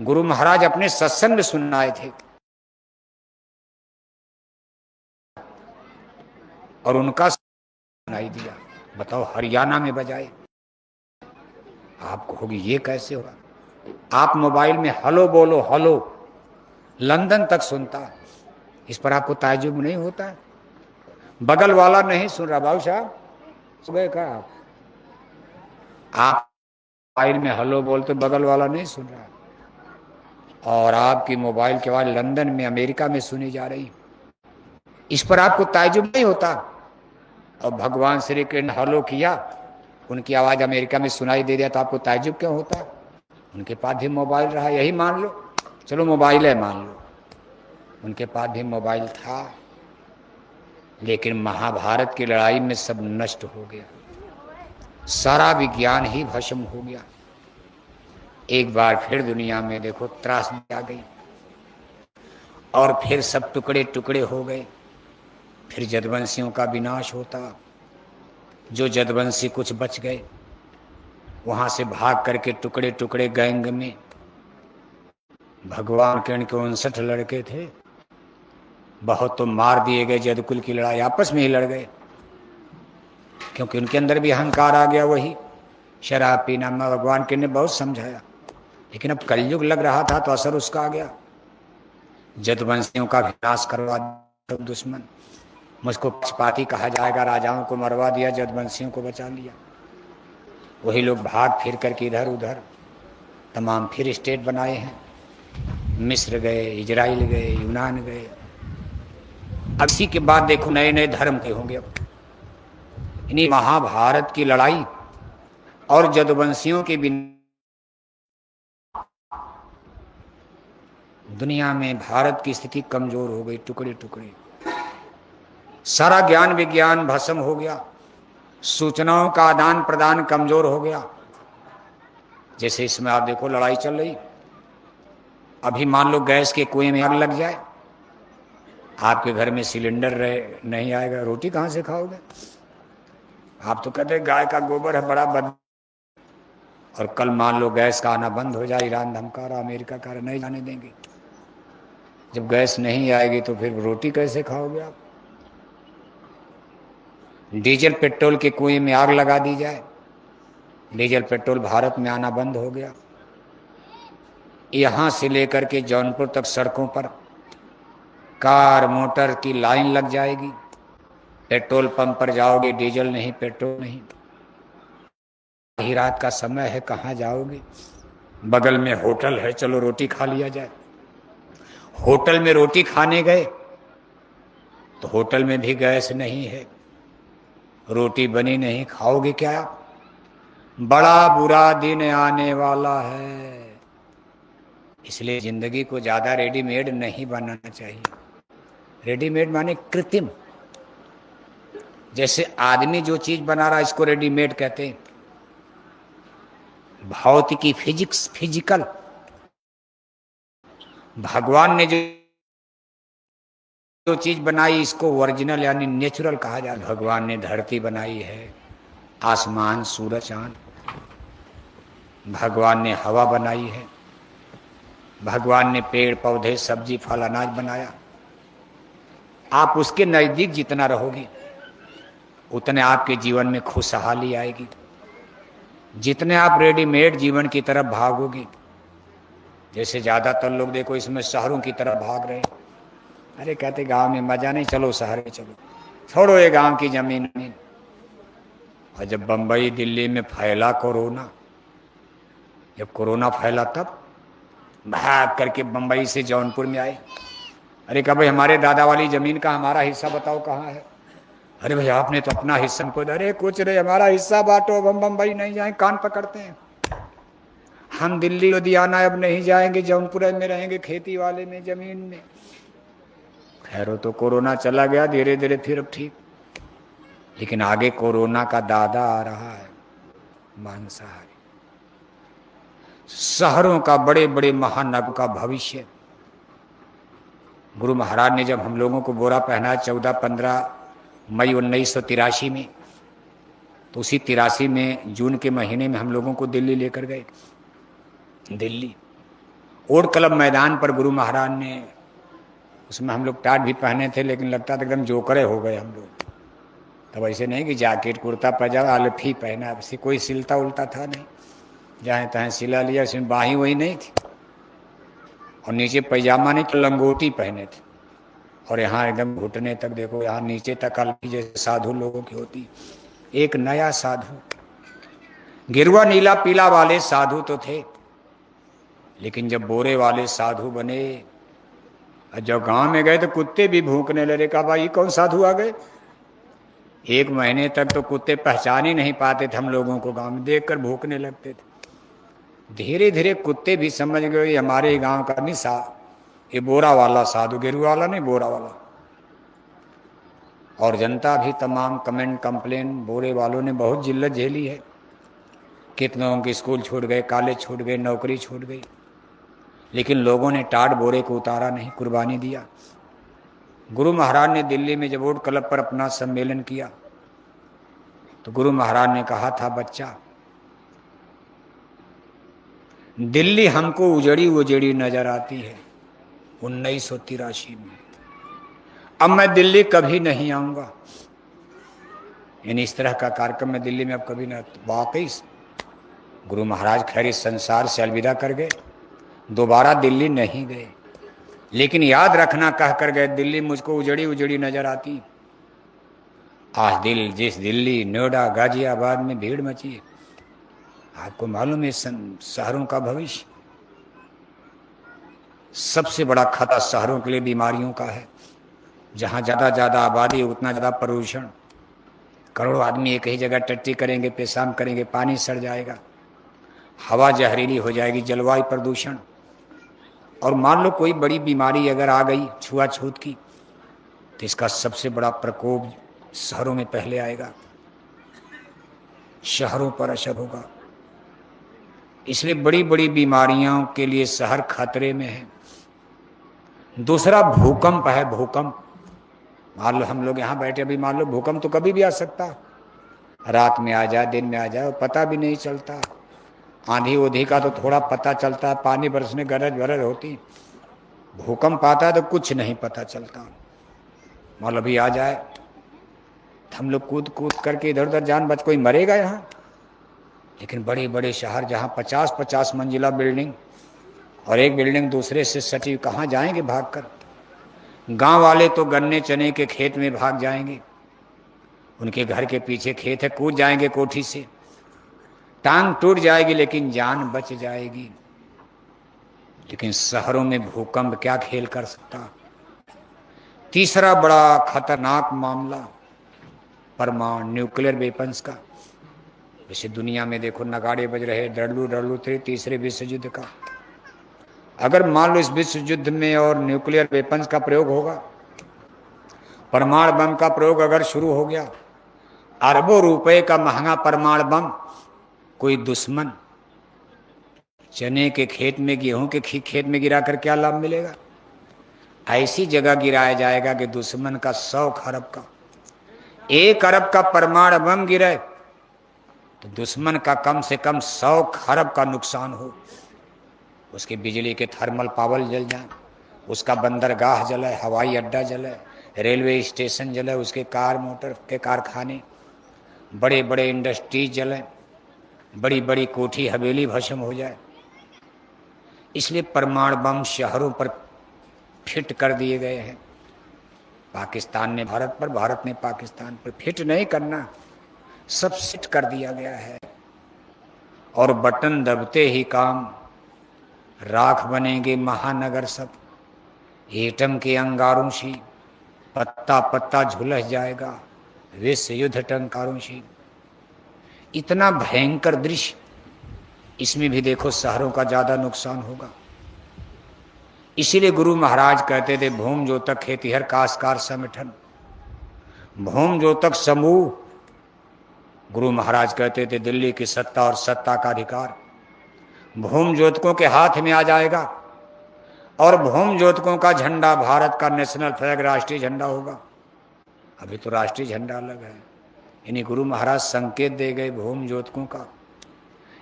गुरु महाराज अपने सत्संग में सुनाए थे और उनका सुनाई दिया। बताओ, हरियाणा में बजाए। आप कहोगे ये कैसे होगा? आप मोबाइल में हेलो बोलो, हेलो, लंदन तक सुनता। इस पर आपको ताज्जुब नहीं होता? बगल वाला नहीं सुन रहा, बाबू साहब सुबह का आप मोबाइल में हेलो बोलते, बगल वाला नहीं सुन रहा, और आपकी मोबाइल की आवाज लंदन में, अमेरिका में सुनी जा रही। इस पर आपको ताज्जुब नहीं होता? और भगवान श्री कृष्ण हेलो किया, उनकी आवाज अमेरिका में सुनाई दे दिया, तो आपको ताज्जुब क्यों होता? उनके पास भी मोबाइल रहा, यही मान लो, चलो मोबाइल है मान लो, उनके पास भी मोबाइल था। लेकिन महाभारत की लड़ाई में सब नष्ट हो गया, सारा विज्ञान ही भस्म हो गया। एक बार फिर दुनिया में देखो त्रासदी आ गई और फिर सब टुकड़े टुकड़े हो गए। फिर जदवंशियों का विनाश होता। जो जदवंशी कुछ बच गए, वहां से भाग करके टुकड़े टुकड़े गैंग में भगवान के इनके 59 लड़के थे, बहुत तो मार दिए गए, जदकुल की लड़ाई आपस में ही लड़ गए, क्योंकि उनके अंदर भी अहंकार आ गया। वही शराब पीना में भगवान के ने बहुत समझाया, लेकिन अब कलयुग लग रहा था तो असर उसका आ गया। जदवंशियों का विनाश करवा दिया दुश्मन, मुझको पक्षपाती कहा जाएगा, राजाओं को मरवा दिया, जदवंशियों को बचा लिया। वही लोग भाग फिर करके इधर उधर तमाम फिर स्टेट बनाए हैं, मिस्र गए, इजराइल गए, यूनान गए। अब इसी के बाद देखो नए नए धर्म के होंगे। अब इन्हीं महाभारत की लड़ाई और जदुवंशियों के बिना दुनिया में भारत की स्थिति कमजोर हो गई, टुकड़े टुकड़े, सारा ज्ञान विज्ञान भस्म हो गया, सूचनाओं का आदान प्रदान कमजोर हो गया। जैसे इसमें आप देखो लड़ाई चल रही, अभी मान लो गैस के कुएं में आग लग जाए, आपके घर में सिलेंडर रहे नहीं आएगा, रोटी कहाँ से खाओगे? आप तो कहते गाय का गोबर है बड़ा बद, और कल मान लो गैस का आना बंद हो जाए, ईरान धमका रहा, अमेरिका का नहीं जाने देंगे। जब गैस नहीं आएगी तो फिर रोटी कैसे खाओगे आप? डीजल पेट्रोल के कुएं में आग लगा दी जाए, डीजल पेट्रोल भारत में आना बंद हो गया। यहां से लेकर के जौनपुर तक सड़कों पर कार मोटर की लाइन लग जाएगी, पेट्रोल पंप पर जाओगे डीजल नहीं, पेट्रोल नहीं। ही रात का समय है, कहाँ जाओगे? बगल में होटल है, चलो रोटी खा लिया जाए। होटल में रोटी खाने गए तो होटल में भी गैस नहीं है, रोटी बनी नहीं, खाओगे क्या? बड़ा बुरा दिन आने वाला है। इसलिए जिंदगी को ज्यादा रेडीमेड नहीं बनाना चाहिए। रेडीमेड माने कृत्रिम। जैसे आदमी जो चीज बना रहा है इसको रेडीमेड कहते हैं। भौतिकी, फिजिक्स, फिजिकल। भगवान ने जो चीज बनाई इसको ओरिजिनल यानी नेचुरल कहा जाता है। भगवान ने धरती बनाई है, आसमान, सूरज, चांद। भगवान ने हवा बनाई है, भगवान ने पेड़ पौधे सब्जी फल अनाज बनाया। आप उसके नजदीक जितना रहोगे उतने आपके जीवन में खुशहाली आएगी। जितने आप रेडीमेड जीवन की तरफ भागोगे, जैसे ज्यादातर लोग देखो इसमें शहरों की तरफ भाग रहे हैं। अरे कहते गांव में मजा नहीं, चलो शहर में चलो, छोड़ो ये गांव की जमीन। और जब बंबई दिल्ली में फैला कोरोना, जब कोरोना फैला तब भाग करके बंबई से जौनपुर में आए। अरे कहा भाई हमारे दादा वाली जमीन का हमारा हिस्सा बताओ कहाँ है? अरे भाई आपने तो अपना हिस्सा हमको, अरे कुछ रे हमारा हिस्सा बांटो, अब हम बंबई नहीं जाए, कान पकड़ते हैं। हम दिल्ली लुधियाना अब नहीं जाएंगे, जौनपुर में रहेंगे, खेती वाले में, जमीन में। खैर तो कोरोना चला गया धीरे धीरे, फिर अब ठीक। लेकिन आगे कोरोना का दादा आ रहा है, मांसाहारी। शहरों का, बड़े बड़े महानगरों का भविष्य। गुरु महाराज ने जब हम लोगों को बोरा पहना 14-15 मई 1983 में, तो उसी 83 में जून के महीने में हम लोगों को दिल्ली लेकर गए। दिल्ली ओड क्लब मैदान पर गुरु महाराज ने, उसमें हम लोग टाट भी पहने थे, लेकिन लगता था एकदम जोकरे हो गए हम लोग। तब ऐसे नहीं कि जैकेट कुर्ता पजामा आलफी पहना, वैसे कोई सिलता उल्टा था नहीं, जहाँ तहाँ सिला लिया, उसमें बाही वही नहीं थी, और नीचे पैजामा नहीं तो लंगोटी पहने थे, और यहाँ एकदम घुटने तक देखो, यहाँ नीचे तक आलफी जैसे साधु लोगों की होती। एक नया साधु, गिरुआ नीला पीला वाले साधु तो थे, लेकिन जब बोरे वाले साधु बने, जब गांव में गए तो कुत्ते भी भूखने लगे। कहा भाई कौन साधु आ गए? 1 महीने तक तो कुत्ते पहचान ही नहीं पाते थे हम लोगों को, गांव में देखकर भूखने लगते थे। धीरे धीरे कुत्ते भी समझ गए हमारे गांव का नहीं ये बोरा वाला साधु, गेरुआ वाला नहीं, बोरा वाला। और जनता भी तमाम कमेंट कंप्लेन, बोरे वालों ने बहुत जिल्लत झेली है। कितनों के स्कूल छूट गए, कॉलेज छूट गए, नौकरी छूट गई, लेकिन लोगों ने टाट बोरे को उतारा नहीं, कुर्बानी दिया। गुरु महाराज ने दिल्ली में जब ओड क्लब पर अपना सम्मेलन किया तो गुरु महाराज ने कहा था, बच्चा दिल्ली हमको उजड़ी उजड़ी नजर आती है 1983 में। अब मैं दिल्ली कभी नहीं आऊंगा, यानी इस तरह का कार्यक्रम में दिल्ली में अब कभी ना। वाकई गुरु महाराज खैर इस संसार से अलविदा कर गए, दोबारा दिल्ली नहीं गए, लेकिन याद रखना कह कर गए, दिल्ली मुझको उजड़ी उजड़ी नजर आती। आज जिस दिल्ली, नोएडा, गाजियाबाद में भीड़ मची है, आपको मालूम है शहरों का भविष्य। सबसे बड़ा खतरा शहरों के लिए बीमारियों का है। जहां ज्यादा आबादी उतना ज्यादा प्रदूषण। करोड़ों आदमी एक ही जगह टट्टी करेंगे, पेशाब करेंगे, पानी सड़ जाएगा, हवा जहरीली हो जाएगी, जलवायु प्रदूषण। और मान लो कोई बड़ी बीमारी अगर आ गई छुआछूत की, तो इसका सबसे बड़ा प्रकोप शहरों में पहले आएगा, शहरों पर असर होगा। इसलिए बड़ी बड़ी बीमारियों के लिए शहर खतरे में है। दूसरा भूकंप है, भूकंप। मान लो हम लोग यहाँ बैठे, अभी मान लो भूकंप तो कभी भी आ सकता, रात में आ जाए, दिन में आ जाए, पता भी नहीं चलता। आंधी उधी का तो थोड़ा पता चलता है, पानी बरसने गरज वरज होती। भूकंप आता है तो कुछ नहीं पता चलता। मान लो अभी आ जाए, हम लोग कूद कूद करके इधर उधर जान बच, कोई मरेगा यहाँ। लेकिन बड़े बड़े शहर जहाँ 50-50 मंजिला बिल्डिंग और एक बिल्डिंग दूसरे से सटी, कहाँ जाएंगे भागकर। गांव वाले तो गन्ने चने के खेत में भाग जाएंगे, उनके घर के पीछे खेत है, कूद जाएंगे कोठी से, टांग टूट जाएगी लेकिन जान बच जाएगी। लेकिन शहरों में भूकंप क्या खेल कर सकता। तीसरा बड़ा खतरनाक मामला परमाणु न्यूक्लियर वेपन्स का। जैसे दुनिया में देखो नगाड़े बज रहे, डरलू थे तीसरे विश्व युद्ध का। अगर मान लो इस विश्व युद्ध में और न्यूक्लियर वेपन्स का प्रयोग होगा, परमाणु बम का प्रयोग अगर शुरू हो गया, अरबों रुपए का महंगा परमाणु बम, कोई दुश्मन चने के खेत में, गेहूं के खेत में गिरा कर क्या लाभ मिलेगा। ऐसी जगह गिराया जाएगा कि दुश्मन का 100 खरब का, 1 अरब का परमाणु बम गिरे तो दुश्मन का कम से कम 100 खरब का नुकसान हो। उसके बिजली के थर्मल पावर जल जाए, उसका बंदरगाह जले, हवाई अड्डा जले, रेलवे स्टेशन जले, उसके कार मोटर के कारखाने, बड़े बड़े इंडस्ट्रीज जले, बड़ी बड़ी कोठी हवेली भस्म हो जाए। इसलिए परमाणु बम शहरों पर फिट कर दिए गए हैं। पाकिस्तान ने भारत पर, भारत ने पाकिस्तान पर। फिट नहीं करना, सब सेट कर दिया गया है। और बटन दबते ही काम, राख बनेंगे महानगर सब, एटम के अंगारों से पत्ता पत्ता झुलस जाएगा, विश्व युद्ध टंकारों से। इतना भयंकर दृश्य। इसमें भी देखो शहरों का ज्यादा नुकसान होगा। इसीलिए गुरु महाराज कहते थे, भूम ज्योतक खेतिहर काशकार समिठन, भूम ज्योतक समूह। गुरु महाराज कहते थे दिल्ली की सत्ता और सत्ता का अधिकार भूम ज्योतकों के हाथ में आ जाएगा, और भूम ज्योतकों का झंडा भारत का नेशनल फ्लैग, राष्ट्रीय झंडा होगा। अभी तो राष्ट्रीय झंडा अलग है। इन्हीं गुरु महाराज संकेत दे गए भूम ज्योतकों का।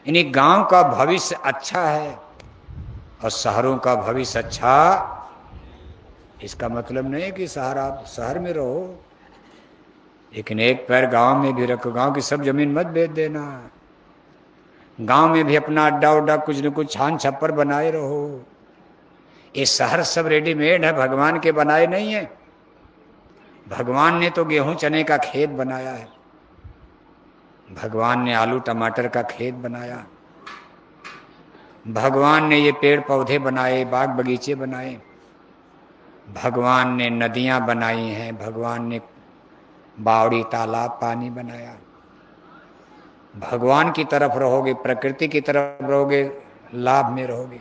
इन्हीं गांव का भविष्य अच्छा है और शहरों का भविष्य अच्छा। इसका मतलब नहीं कि आप शहर में रहो, लेकिन एक पैर गांव में भी रखो। गांव की सब जमीन मत बेच देना, गांव में भी अपना अड्डा उड्डा कुछ न कुछ छान छप्पर बनाए रहो। ये शहर सब रेडीमेड है, भगवान के बनाए नहीं है। भगवान ने तो गेहूं चने का खेत बनाया है, भगवान ने आलू टमाटर का खेत बनाया, भगवान ने ये पेड़ पौधे बनाए, बाग बगीचे बनाए, भगवान ने नदियां बनाई हैं, भगवान ने बावड़ी तालाब पानी बनाया। भगवान की तरफ रहोगे, प्रकृति की तरफ रहोगे, लाभ में रहोगे।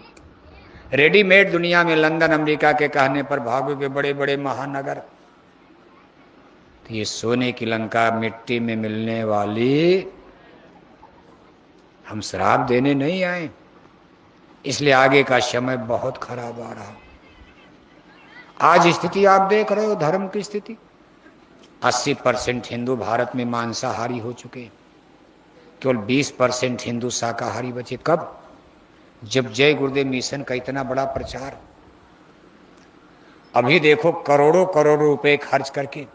रेडीमेड दुनिया में लंदन अमेरिका के कहने पर भागोगे, बड़े बड़े महानगर। तो ये सोने की लंका मिट्टी में मिलने वाली, हम श्राप देने नहीं आए। इसलिए आगे का समय बहुत खराब आ रहा। आज स्थिति आप देख रहे हो, धर्म की स्थिति। 80% हिंदू भारत में मांसाहारी हो चुके, केवल 20% हिंदू शाकाहारी बचे। कब? जब जय गुरुदेव मिशन का इतना बड़ा प्रचार, अभी देखो करोड़ों करोड़ रुपए खर्च करके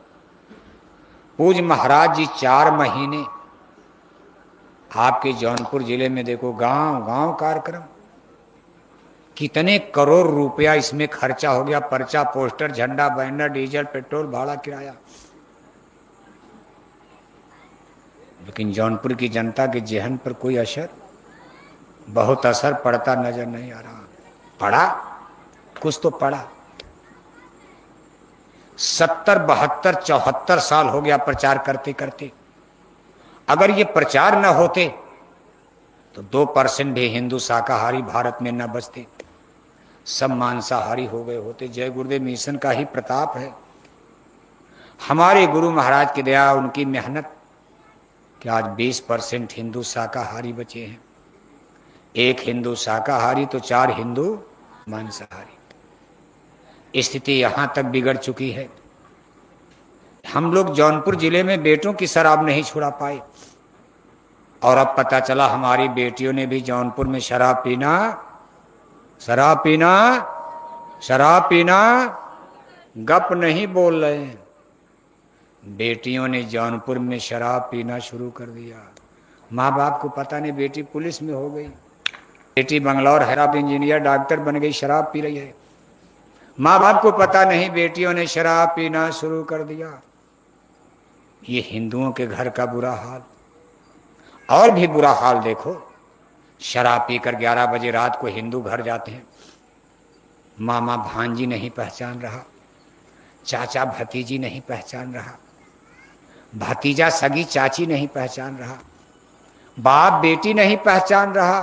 पूज महाराज जी 4 महीने आपके जौनपुर जिले में देखो गांव गांव कार्यक्रम, कितने करोड़ रुपया इसमें खर्चा हो गया, पर्चा, पोस्टर, झंडा, बैनर, डीजल, पेट्रोल, भाड़ा, किराया। लेकिन जौनपुर की जनता के जेहन पर कोई असर, बहुत असर पड़ता नजर नहीं आ रहा। पड़ा, कुछ तो पड़ा। 70, 72, 74 साल हो गया प्रचार करते करते। अगर ये प्रचार न होते तो 2% भी हिंदू शाकाहारी भारत में न बचते, सब मांसाहारी हो गए होते। जय गुरुदेव मिशन का ही प्रताप है, हमारे गुरु महाराज की दया, उनकी मेहनत कि आज 20% हिंदू शाकाहारी बचे हैं। एक हिंदू शाकाहारी तो 4 हिंदू मांसाहारी। स्थिति यहां तक बिगड़ चुकी है। हम लोग जौनपुर जिले में बेटों की शराब नहीं छुड़ा पाए, और अब पता चला हमारी बेटियों ने भी जौनपुर में शराब पीना, शराब पीना, शराब पीना गप नहीं बोल रहे हैं। बेटियों ने जौनपुर में शराब पीना शुरू कर दिया। माँ बाप को पता नहीं, बेटी पुलिस में हो गई, बेटी बंगलौर हैदराबाद इंजीनियर डॉक्टर बन गई, शराब पी रही है। माँ बाप को पता नहीं, बेटियों ने शराब पीना शुरू कर दिया। ये हिंदुओं के घर का बुरा हाल। और भी बुरा हाल देखो, शराब पीकर 11 बजे रात को हिंदू घर जाते हैं, मामा भांजी नहीं पहचान रहा, चाचा भतीजी नहीं पहचान रहा, भतीजा सगी चाची नहीं पहचान रहा, बाप बेटी नहीं पहचान रहा,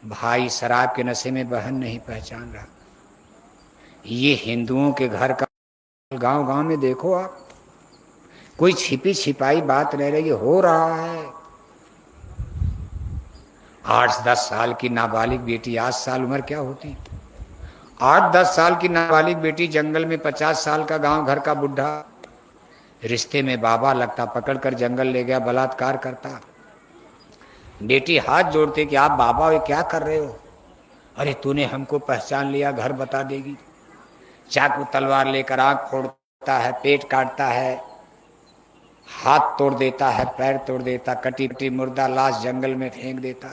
भाई शराब के नशे में बहन नहीं पहचान रहा। ये हिंदुओं के घर का गांव गांव में देखो आप, कोई छिपी छिपाई बात नहीं रही, हो रहा है। 8-10 साल की नाबालिग बेटी, 8 साल उम्र क्या होती, 8-10 साल की नाबालिग बेटी जंगल में 50 साल का गांव घर का बुढ़ा रिश्ते में बाबा लगता, पकड़कर जंगल ले गया, बलात्कार करता। बेटी हाथ जोड़ते कि आप बाबा ये क्या कर रहे हो? अरे तूने हमको पहचान लिया, घर बता देगी। चाकू तलवार लेकर आंख फोड़ता है, पेट काटता है, हाथ तोड़ देता है, पैर तोड़ देता, कटी कटी मुर्दा लाश जंगल में फेंक देता।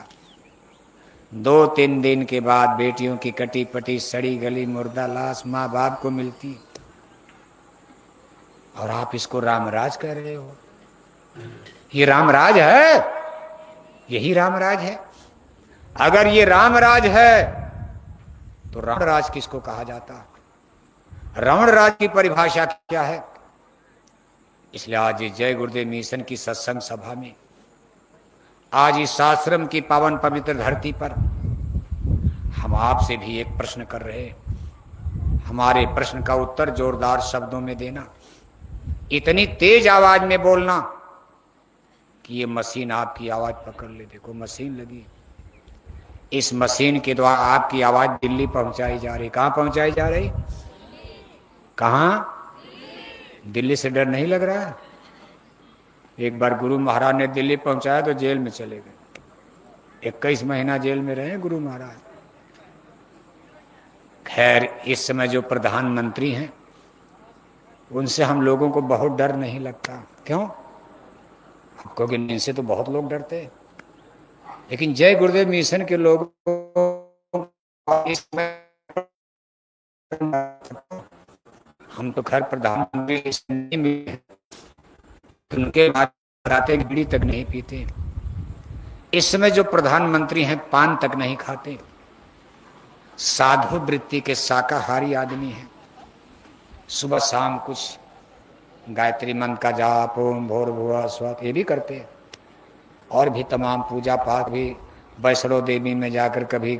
2-3 दिन के बाद बेटियों की कटी पटी सड़ी गली मुर्दा लाश माँ बाप को मिलती, और आप इसको रामराज कह रहे हो? ये रामराज है? यही रामराज है? अगर ये रामराज है तो रावणराज किसको कहा जाता? रावणराज की परिभाषा क्या है? इसलिए आज जय गुरुदेव मिशन की सत्संग सभा में, आज इस आश्रम की पावन पवित्र धरती पर हम आपसे भी एक प्रश्न कर रहे हैं। हमारे प्रश्न का उत्तर जोरदार शब्दों में देना, इतनी तेज आवाज में बोलना कि ये मशीन आपकी आवाज पकड़ ले। देखो मशीन लगी, इस मशीन के द्वारा आपकी आवाज दिल्ली पहुंचाई जा रही। कहां पहुंचाई जा रही? कहां? दिल्ली से डर नहीं लग रहा है? एक बार गुरु महाराज ने दिल्ली पहुंचाया तो जेल में चले गए, 21 महीना जेल में रहे गुरु महाराज। खैर इस समय जो प्रधानमंत्री हैं उनसे हम लोगों को बहुत डर नहीं लगता। क्यों? क्योंकि इनसे तो बहुत लोग डरते हैं, लेकिन जय गुरुदेव मिशन के लोग हम तो खैर प्रधानमंत्री उनके बातें बीड़ी तक नहीं पीते। इस समय जो प्रधानमंत्री हैं पान तक नहीं खाते, साधु वृत्ति के शाकाहारी आदमी हैं। सुबह शाम कुछ गायत्री मंत्र का जाप, ओम भूर्भुवः स्वः ये भी करते हैं, और भी तमाम पूजा पाठ भी। वैष्णो देवी में जाकर कभी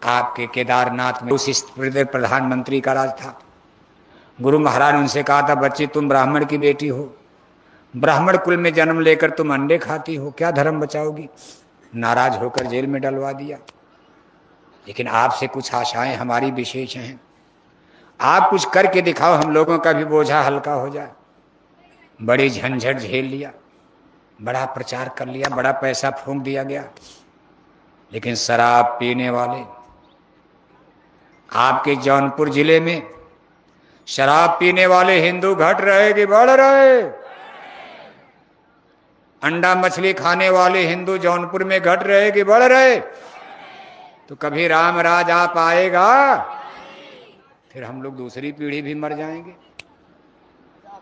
आपके केदारनाथ में उस प्रधानमंत्री का राज था। गुरु महाराज ने उनसे कहा था, बच्ची तुम ब्राह्मण की बेटी हो, ब्राह्मण कुल में जन्म लेकर तुम अंडे खाती हो, क्या धर्म बचाओगी? नाराज होकर जेल में डलवा दिया। लेकिन आपसे कुछ आशाएं हमारी विशेष हैं, आप कुछ करके दिखाओ, हम लोगों का भी बोझा हल्का हो जाए। बड़ी झंझट झेल लिया, बड़ा प्रचार कर लिया, बड़ा पैसा फूंक दिया गया, लेकिन शराब पीने वाले, आपके जौनपुर जिले में शराब पीने वाले हिंदू घट रहे कि बढ़ रहे? अंडा मछली खाने वाले हिंदू जौनपुर में घट रहे कि बढ़ रहे? तो कभी राम राज आ पाएगा? फिर हम लोग दूसरी पीढ़ी भी मर जाएंगे।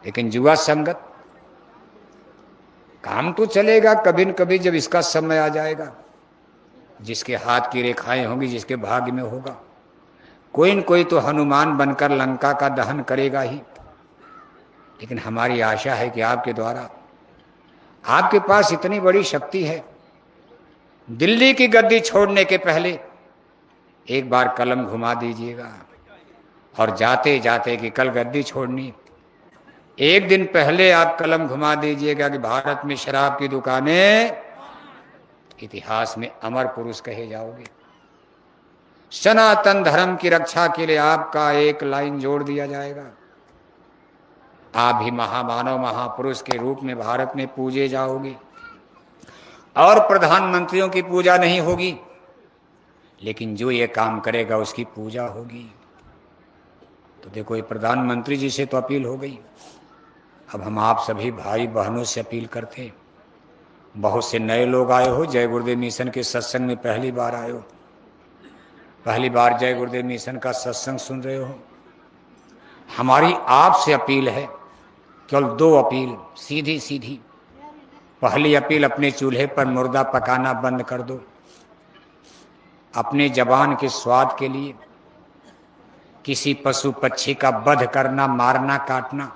लेकिन जुआ संगत काम तो चलेगा कभी न कभी, जब इसका समय आ जाएगा। जिसके हाथ की रेखाएं होंगी, जिसके भाग्य में होगा, कोई न कोई तो हनुमान बनकर लंका का दहन करेगा ही। लेकिन हमारी आशा है कि आपके द्वारा, आपके पास इतनी बड़ी शक्ति है, दिल्ली की गद्दी छोड़ने के पहले एक बार कलम घुमा दीजिएगा, और जाते जाते कि कल गद्दी छोड़नी, एक दिन पहले आप कलम घुमा दीजिएगा कि भारत में शराब की दुकानें इतिहास में अमर पुरुष कहे जाओगे। सनातन धर्म की रक्षा के लिए आपका एक लाइन जोड़ दिया जाएगा। आप भी महामानव महापुरुष के रूप में भारत में पूजे जाओगे, और प्रधानमंत्रियों की पूजा नहीं होगी, लेकिन जो ये काम करेगा उसकी पूजा होगी। तो देखो, ये प्रधानमंत्री जी से तो अपील हो गई, अब हम आप सभी भाई बहनों से अपील करते हैं। बहुत से नए लोग आए हो, जय गुरुदेव मिशन के सत्संग में पहली बार आए हो, पहली बार जय गुरुदेव मिशन का सत्संग सुन रहे हो। हमारी आपसे अपील है, केवल 2 अपील, सीधी सीधी। पहली अपील, अपने चूल्हे पर मुर्दा पकाना बंद कर दो। अपने जबान के स्वाद के लिए किसी पशु पक्षी का वध करना, मारना, काटना,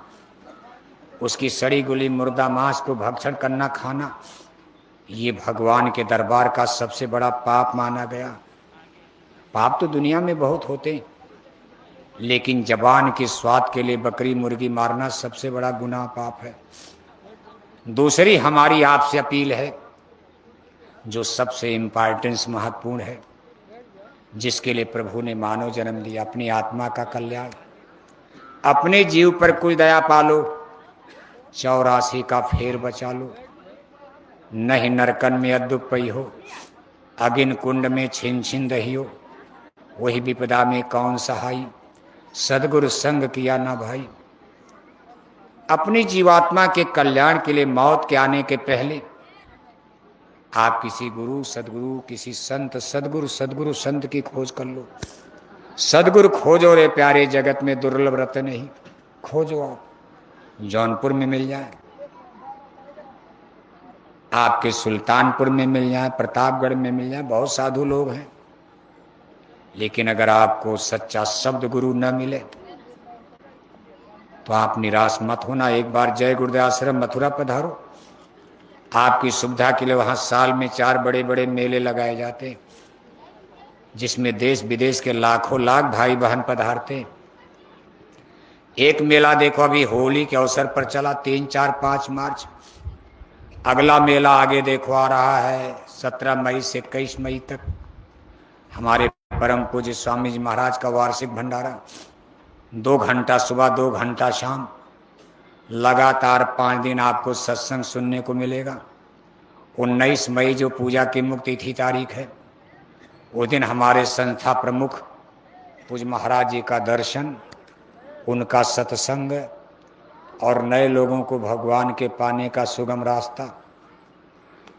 उसकी सड़ी गुली मुर्दा मांस को भक्षण करना, खाना, ये भगवान के दरबार का सबसे बड़ा पाप माना गया। पाप तो दुनिया में बहुत होते हैं, लेकिन जबान के स्वाद के लिए बकरी मुर्गी मारना सबसे बड़ा गुनाह पाप है। दूसरी हमारी आपसे अपील है, जो सबसे इम्पोर्टेंस महत्वपूर्ण है, जिसके लिए प्रभु ने मानव जन्म लिया, अपनी आत्मा का कल्याण। अपने जीव पर कुछ दया पालो, 84 का फेर बचा लो। नहीं नरकन में अद्दुपई हो, अगिन कुंड में छिन छिन दहियो, वही विपदा में कौन सहाई, सदगुरु संग किया ना भाई। अपनी जीवात्मा के कल्याण के लिए मौत के आने के पहले आप किसी गुरु सदगुरु, किसी संत, सदगुरु सदगुरु संत की खोज कर लो। सदगुरु खोजो रे प्यारे, जगत में दुर्लभ रत्न नहीं। खोजो, आप जौनपुर में मिल जाए, आपके सुल्तानपुर में मिल जाए, प्रतापगढ़ में मिल जाए, बहुत साधु लोग हैं। लेकिन अगर आपको सच्चा शब्द गुरु न मिले तो आप निराश मत होना। एक बार जय गुरुदेव आश्रम मथुरा पधारो, आपकी सुविधा के लिए वहाँ साल में 4 बड़े बड़े मेले लगाए जाते हैं, जिसमें देश विदेश के लाखों लाख भाई बहन पधारते हैं। एक मेला देखो, अभी होली के अवसर पर चला, 3, 4, 5 मार्च। अगला मेला आगे देखो आ रहा है 17 मई से 21 मई तक, हमारे परम पूज्य स्वामी जी महाराज का वार्षिक भंडारा। 2 घंटा सुबह, 2 घंटा शाम, लगातार 5 दिन आपको सत्संग सुनने को मिलेगा। 19 मई जो पूजा की मुक्ति तिथि तारीख है, उस दिन हमारे संस्था प्रमुख पूज्य महाराज जी का दर्शन, उनका सत्संग, और नए लोगों को भगवान के पाने का सुगम रास्ता,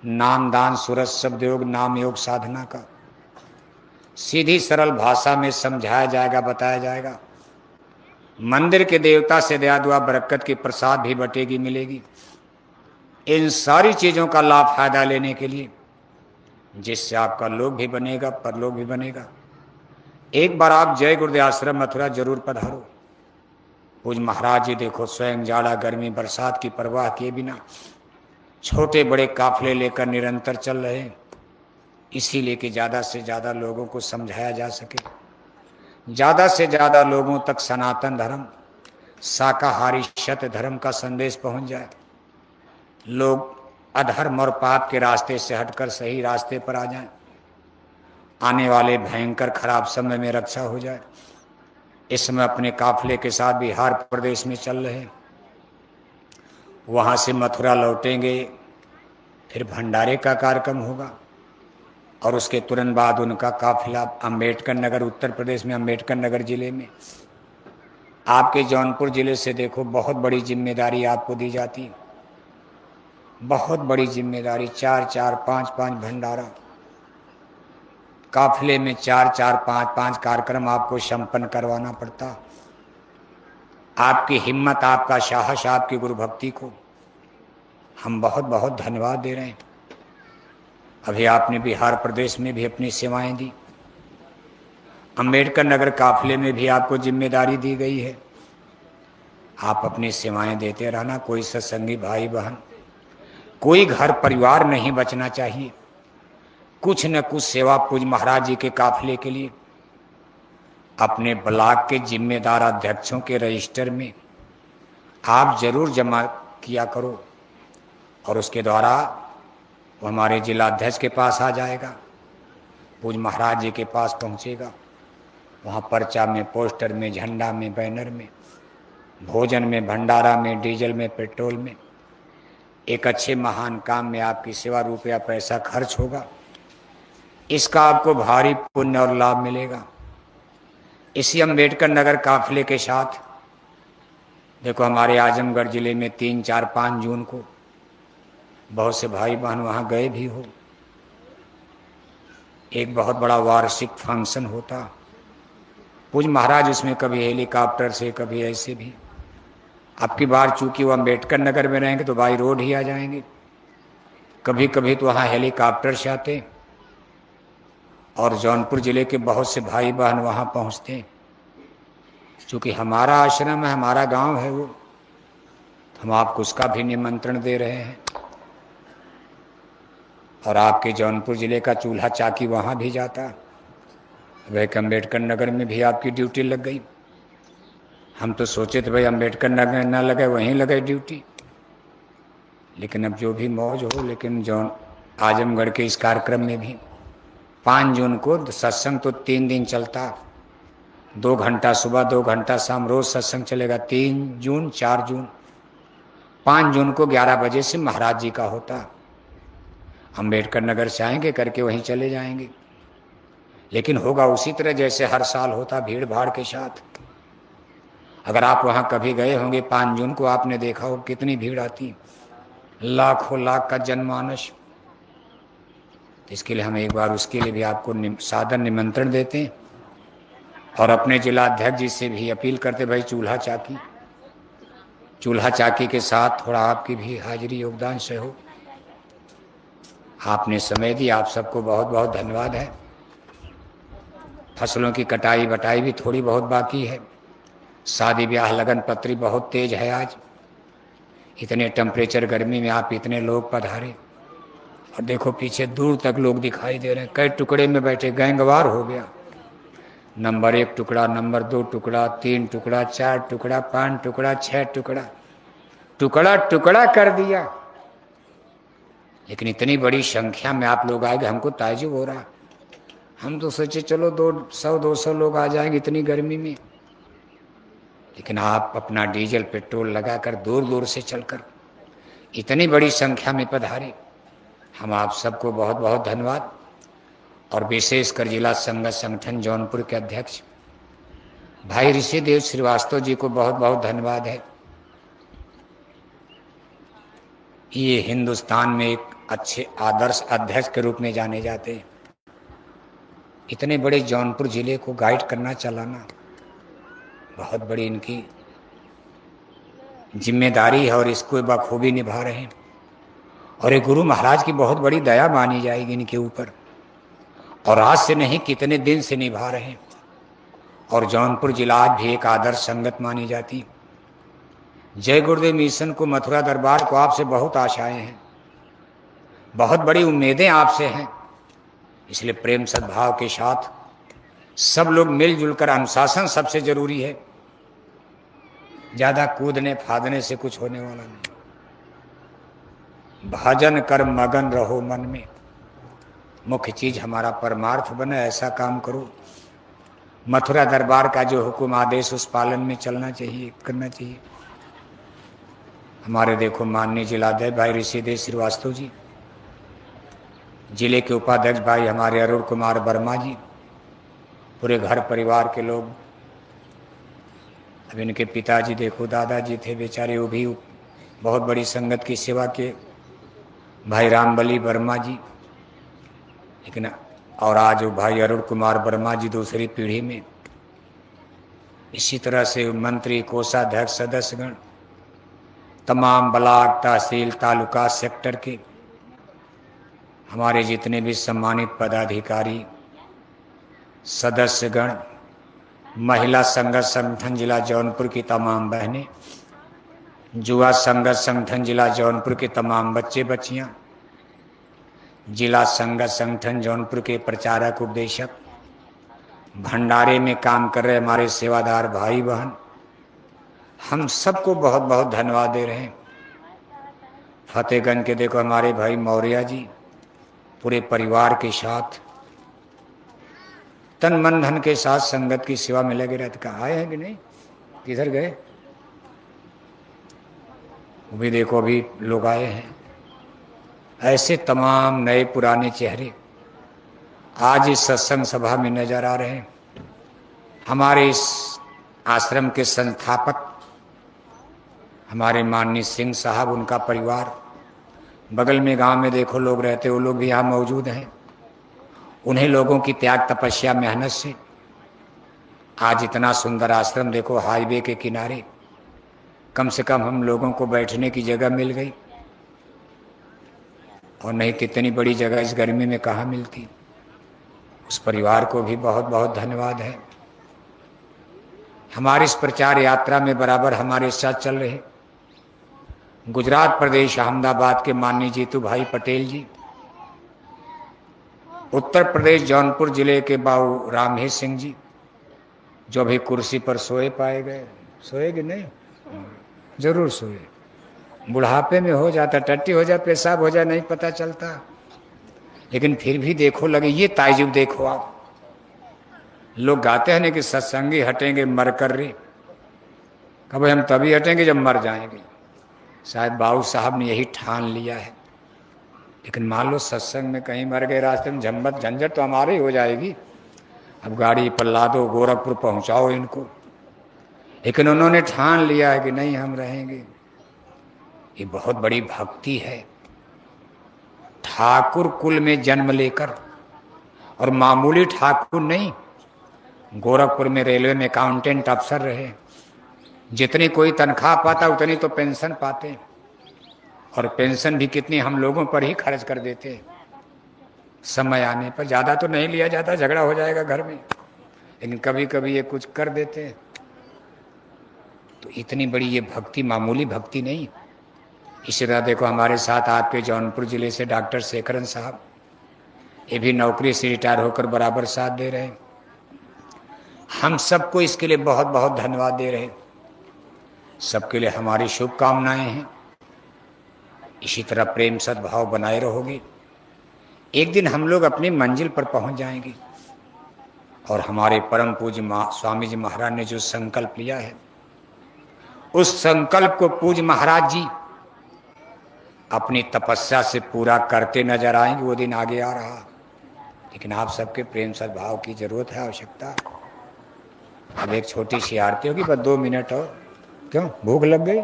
नाम दान सूरज शब्द योग, नाम योग साधना का सीधी सरल भाषा में समझाया जाएगा, बताया जाएगा। मंदिर के देवता से दया दुआ बरकत की प्रसाद भी बटेगी, मिलेगी। इन सारी चीज़ों का लाभ फायदा लेने के लिए, जिससे आपका लोक भी बनेगा, परलोक भी बनेगा, एक बार आप जय गुरुदेव आश्रम मथुरा जरूर पधारो। पूज्य महाराज जी देखो, स्वयं जाड़ा गर्मी बरसात की परवाह किए बिना छोटे बड़े काफले लेकर निरंतर चल रहे हैं, इसीलिए कि ज़्यादा से ज़्यादा लोगों को समझाया जा सके, ज़्यादा से ज़्यादा लोगों तक सनातन धर्म, शाकाहारी सत्य धर्म का संदेश पहुंच जाए, लोग अधर्म और पाप के रास्ते से हटकर सही रास्ते पर आ जाएं, आने वाले भयंकर खराब समय में रक्षा हो जाए। इस समय अपने काफले के साथ बिहार प्रदेश में चल रहे हैं, वहाँ से मथुरा लौटेंगे, फिर भंडारे का कार्यक्रम होगा, और उसके तुरंत बाद उनका काफिला अम्बेडकर नगर, उत्तर प्रदेश में अम्बेडकर नगर जिले में। आपके जौनपुर जिले से देखो बहुत बड़ी जिम्मेदारी आपको दी जाती, बहुत बड़ी जिम्मेदारी। 4-4, 5-5 भंडारा, काफिले में 4-4, 5-5 कार्यक्रम आपको संपन्न करवाना पड़ता। आपकी हिम्मत, आपका साहस, आपकी गुरु भक्ति को हम बहुत बहुत धन्यवाद दे रहे हैं। अभी आपने बिहार प्रदेश में भी अपनी सेवाएं दी, अम्बेडकर नगर काफिले में भी आपको जिम्मेदारी दी गई है। आप अपनी सेवाएं देते रहना। कोई सत्संगी भाई बहन, कोई घर परिवार नहीं बचना चाहिए। कुछ न कुछ सेवा पूज्य महाराज जी के काफिले के लिए अपने ब्लॉक के जिम्मेदार अध्यक्षों के रजिस्टर में आप जरूर जमा किया करो, और उसके द्वारा वो हमारे जिला अध्यक्ष के पास आ जाएगा, पूज्य महाराज जी के पास पहुंचेगा। वहाँ पर्चा में, पोस्टर में, झंडा में, बैनर में, भोजन में, भंडारा में, डीजल में, पेट्रोल में, एक अच्छे महान काम में आपकी सेवा रुपया पैसा खर्च होगा। इसका आपको भारी पुण्य और लाभ मिलेगा। इसी अम्बेडकर नगर काफिले के साथ देखो हमारे आजमगढ़ जिले में 3, 4, 5 जून को बहुत से भाई बहन वहाँ गए भी हो। एक बहुत बड़ा वार्षिक फंक्शन होता, पूज्य महाराज उसमें कभी हेलीकॉप्टर से, कभी ऐसे भी। अब की बार चूंकि वो अम्बेडकर नगर में रहेंगे तो बाई रोड ही आ जाएंगे, कभी कभी तो वहाँ हेलीकॉप्टर से आते, और जौनपुर जिले के बहुत से भाई बहन वहाँ पहुँचते हैं। चूँकि हमारा आश्रम है, हमारा गांव है वो, हम आपको उसका भी निमंत्रण दे रहे हैं। और आपके जौनपुर जिले का चूल्हा चाकी वहाँ भी जाता। वह अम्बेडकर नगर में भी आपकी ड्यूटी लग गई। हम तो सोचे थे भाई अम्बेडकर नगर ना लगे, वहीं लगे ड्यूटी, लेकिन अब जो भी मौज हो। लेकिन जौन आजमगढ़ के इस कार्यक्रम में भी 5 जून को सत्संग तो 3 दिन चलता, 2 घंटा सुबह, 2 घंटा शाम, रोज सत्संग चलेगा। 3 जून, 4 जून, 5 जून को 11 बजे से महाराज जी का होता। अम्बेडकर नगर से आएंगे करके वहीं चले जाएंगे, लेकिन होगा उसी तरह जैसे हर साल होता, भीड़ भाड़ के साथ। अगर आप वहाँ कभी गए होंगे 5 जून को, आपने देखा हो कितनी भीड़ आती, लाखों लाख का जनमानस। तो इसके लिए हम एक बार उसके लिए भी आपको सादर निमंत्रण देते हैं, और अपने जिला अध्यक्ष जी से भी अपील करते, भाई चूल्हा चाकी के साथ थोड़ा आपकी भी हाजिरी योगदान से हो। आपने समय दी, आप सबको बहुत बहुत धन्यवाद है। फसलों की कटाई बटाई भी थोड़ी बहुत बाकी है। शादी ब्याह लगन पत्री बहुत तेज है आज। इतने टेम्परेचर गर्मी में आप इतने लोग पधारे, और देखो पीछे दूर तक लोग दिखाई दे रहे हैं, कई टुकड़े में बैठे, गैंगवार हो गया। नंबर 1 टुकड़ा, नंबर 2 टुकड़ा, 3 टुकड़ा, 4 टुकड़ा, 5 टुकड़ा, 6 टुकड़ा, टुकड़ा टुकड़ा कर दिया। लेकिन इतनी बड़ी संख्या में आप लोग आए, हमको ताज्जुब हो रहा। हम तो सोचे चलो 200-200 लोग आ जाएंगे इतनी गर्मी में, लेकिन आप अपना डीजल पेट्रोल लगाकर दूर दूर से चलकर इतनी बड़ी संख्या में पधारे। हम आप सबको बहुत बहुत धन्यवाद, और विशेषकर जिला संघर्ष संगठन जौनपुर के अध्यक्ष भाई ऋषिदेव श्रीवास्तव जी को बहुत बहुत धन्यवाद है। ये हिंदुस्तान में एक अच्छे आदर्श अध्यक्ष के रूप में जाने जाते हैं। इतने बड़े जौनपुर जिले को गाइड करना, चलाना बहुत बड़ी इनकी जिम्मेदारी है, और इसको बखूबी निभा रहे हैं। और ये गुरु महाराज की बहुत बड़ी दया मानी जाएगी इनके ऊपर, और आज से नहीं कितने दिन से निभा रहे हैं। और जौनपुर जिला आज भी एक आदर्श संगत मानी जाती। जय गुरुदेव मिशन को, मथुरा दरबार को आपसे बहुत आशाएं हैं, बहुत बड़ी उम्मीदें आपसे हैं। इसलिए प्रेम सद्भाव के साथ सब लोग मिलजुल कर, अनुशासन सबसे जरूरी है। ज्यादा कूदने फादने से कुछ होने वाला नहीं। भजन कर मगन रहो मन में, मुख्य चीज हमारा परमार्थ बने, ऐसा काम करो। मथुरा दरबार का जो हुक्म आदेश उस पालन में चलना चाहिए, करना चाहिए। हमारे देखो माननीय जिलाध्यक्ष भाई ऋषिदेव श्रीवास्तव जी जिले के उपाध्यक्ष भाई हमारे अरुण कुमार वर्मा जी, पूरे घर परिवार के लोग। अब इनके पिताजी देखो, दादाजी थे बेचारे, वो भी बहुत बड़ी संगत की सेवा के, भाई रामबली वर्मा जी। लेकिन और आज भाई अरुण कुमार वर्मा जी दूसरी पीढ़ी में। इसी तरह से मंत्री, कोषाध्यक्ष, सदस्यगण, तमाम ब्लॉक, तहसील, तालुका, सेक्टर के हमारे जितने भी सम्मानित पदाधिकारी, सदस्यगण, महिला संघर्ष संगठन जिला जौनपुर की तमाम बहनें, युवा संघर्ष संगठन जिला जौनपुर के तमाम बच्चे बच्चियां, जिला संघर्ष संगठन जौनपुर के प्रचारक, उपदेशक, भंडारे में काम कर रहे हमारे सेवादार भाई बहन, हम सबको बहुत बहुत धन्यवाद दे रहे हैं। फतेहगंज के देखो हमारे भाई मौर्य जी पूरे परिवार के साथ तन मन धन के साथ संगत की सेवा में लगे रहते। कहाँ आए हैं कि नहीं, किधर गए? वो भी देखो अभी लोग आए हैं। ऐसे तमाम नए पुराने चेहरे आज इस सत्संग सभा में नजर आ रहे हैं। हमारे इस आश्रम के संस्थापक हमारे माननीय सिंह साहब, उनका परिवार, बगल में गांव में देखो लोग रहते, वो लोग भी यहाँ मौजूद हैं। उन्हीं लोगों की त्याग, तपस्या, मेहनत से आज इतना सुंदर आश्रम देखो, हाईवे के किनारे, कम से कम हम लोगों को बैठने की जगह मिल गई। और नहीं तो इतनी बड़ी जगह इस गर्मी में कहाँ मिलती। उस परिवार को भी बहुत बहुत धन्यवाद है। हमारी इस प्रचार यात्रा में बराबर हमारे साथ चल रहे गुजरात प्रदेश अहमदाबाद के माननीय जीतू भाई पटेल जी, उत्तर प्रदेश जौनपुर जिले के बाबू रामहेश सिंह जी, जो अभी कुर्सी पर सोए पाए गए। सोए कि नहीं? जरूर सोए। बुढ़ापे में हो जाता, टट्टी हो जाए, पेशाब हो जाए, नहीं पता चलता। लेकिन फिर भी देखो लगे, ये ताजुब देखो आप। लोग गाते हैं ना कि सत्संगी हटेंगे मर कर रे, कभी हम तभी हटेंगे जब मर जाएंगे। शायद बाबू साहब ने यही ठान लिया है। लेकिन मान लो सत्संग में कहीं मर गए, रास्ते में झम्मत झंझट तो हमारी हो जाएगी। अब गाड़ी पर लादो, गोरखपुर पहुंचाओ इनको। लेकिन उन्होंने ठान लिया है कि नहीं, हम रहेंगे। ये बहुत बड़ी भक्ति है। ठाकुर कुल में जन्म लेकर, और मामूली ठाकुर नहीं, गोरखपुर में रेलवे में अकाउंटेंट अफसर रहे। जितनी कोई तनख्वाह पाता उतनी तो पेंशन पाते, और पेंशन भी कितनी हम लोगों पर ही खर्च कर देते। समय आने पर ज़्यादा तो नहीं लिया जाता, झगड़ा हो जाएगा घर में, लेकिन कभी कभी ये कुछ कर देते। तो इतनी बड़ी ये भक्ति मामूली भक्ति नहीं। इसी तरह देखो हमारे साथ आपके जौनपुर जिले से डॉक्टर शेखरन साहब, ये भी नौकरी से रिटायर होकर बराबर साथ दे रहे हैं। हम सबको इसके लिए बहुत बहुत धन्यवाद दे रहे हैं। सबके लिए हमारी शुभकामनाएं हैं। इसी तरह प्रेम सद्भाव बनाए रहोगे, एक दिन हम लोग अपनी मंजिल पर पहुंच जाएंगे। और हमारे परम पूज्य स्वामी जी महाराज ने जो संकल्प लिया है, उस संकल्प को पूज्य महाराज जी अपनी तपस्या से पूरा करते नजर आएंगे। वो दिन आगे आ रहा, लेकिन आप सबके प्रेम सद्भाव की जरूरत है, आवश्यकता। अब एक छोटी सी आरती होगी, बस 2 मिनट और। क्यों, भूख लग गई?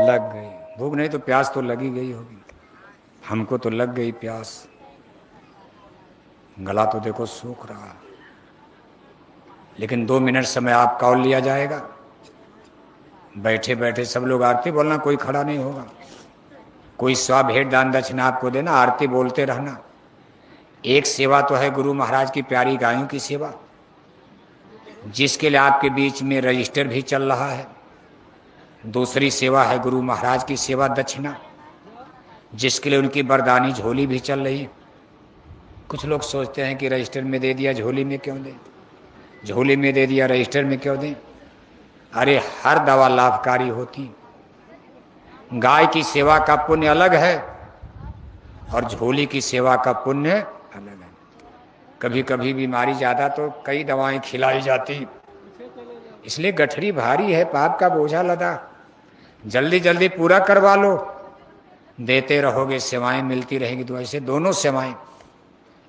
लग गई। भूख नहीं तो प्यास तो लगी गई होगी। हमको तो लग गई प्यास, गला तो देखो सूख रहा। लेकिन 2 मिनट समय आपका और लिया जाएगा। बैठे बैठे सब लोग आरती बोलना, कोई खड़ा नहीं होगा। कोई स्वा भेंट दान दक्षिणा आपको देना, आरती बोलते रहना। एक सेवा तो है गुरु महाराज की प्यारी गायों की सेवा, जिसके लिए आपके बीच में रजिस्टर भी चल रहा है। दूसरी सेवा है गुरु महाराज की सेवा दक्षिणा, जिसके लिए उनकी वरदानी झोली भी चल रही है। कुछ लोग सोचते हैं कि रजिस्टर में दे दिया, झोली में क्यों दें? झोली में दे दिया, रजिस्टर में क्यों दें? अरे हर दवा लाभकारी होती। गाय की सेवा का पुण्य अलग है और झोली की सेवा का पुण्य अलग है। कभी कभी बीमारी ज़्यादा तो कई दवाएं खिलाई जाती, इसलिए गठरी भारी है, पाप का बोझा लदा, जल्दी जल्दी पूरा करवा लो। देते रहोगे सेवाएं मिलती रहेंगी। तो ऐसे दोनों सेवाएं,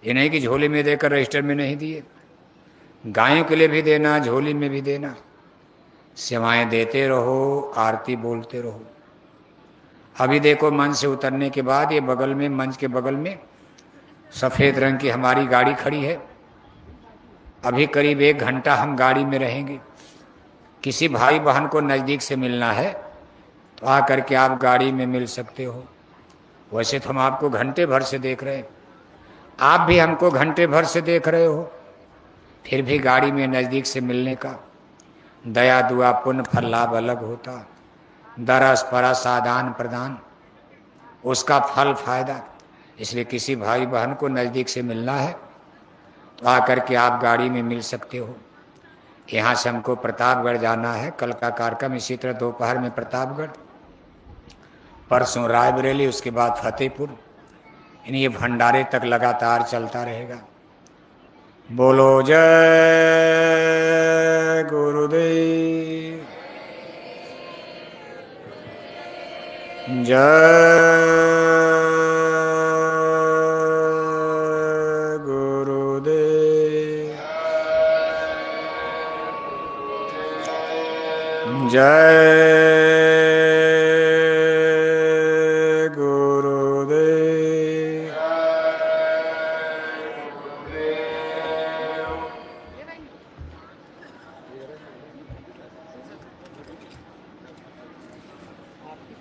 ये नहीं कि झोली में देकर रजिस्टर में नहीं दिए, गायों के लिए भी देना, झोली में भी देना। सेवाएं देते रहो, आरती बोलते रहो। अभी देखो मंच से उतरने के बाद ये बगल में, मंच के बगल में सफ़ेद रंग की हमारी गाड़ी खड़ी है। अभी करीब 1 घंटा हम गाड़ी में रहेंगे। किसी भाई बहन को नज़दीक से मिलना है तो आ करके आप गाड़ी में मिल सकते हो। वैसे तो हम आपको घंटे भर से देख रहे हैं, आप भी हमको घंटे भर से देख रहे हो, फिर भी गाड़ी में नज़दीक से मिलने का दया दुआ पुण्य फल लाभ अलग होता। दरस परस आदान प्रदान उसका फल फायदा। इसलिए किसी भाई बहन को नज़दीक से मिलना है तो आकर के आप गाड़ी में मिल सकते हो। यहाँ से हमको प्रतापगढ़ जाना है, कल का कार्यक्रम इसी तरह दोपहर में प्रतापगढ़, परसों रायबरेली, उसके बाद फतेहपुर। ये भंडारे तक लगातार चलता रहेगा। बोलो जय गुरुदेव, जय गुरुदेव, जय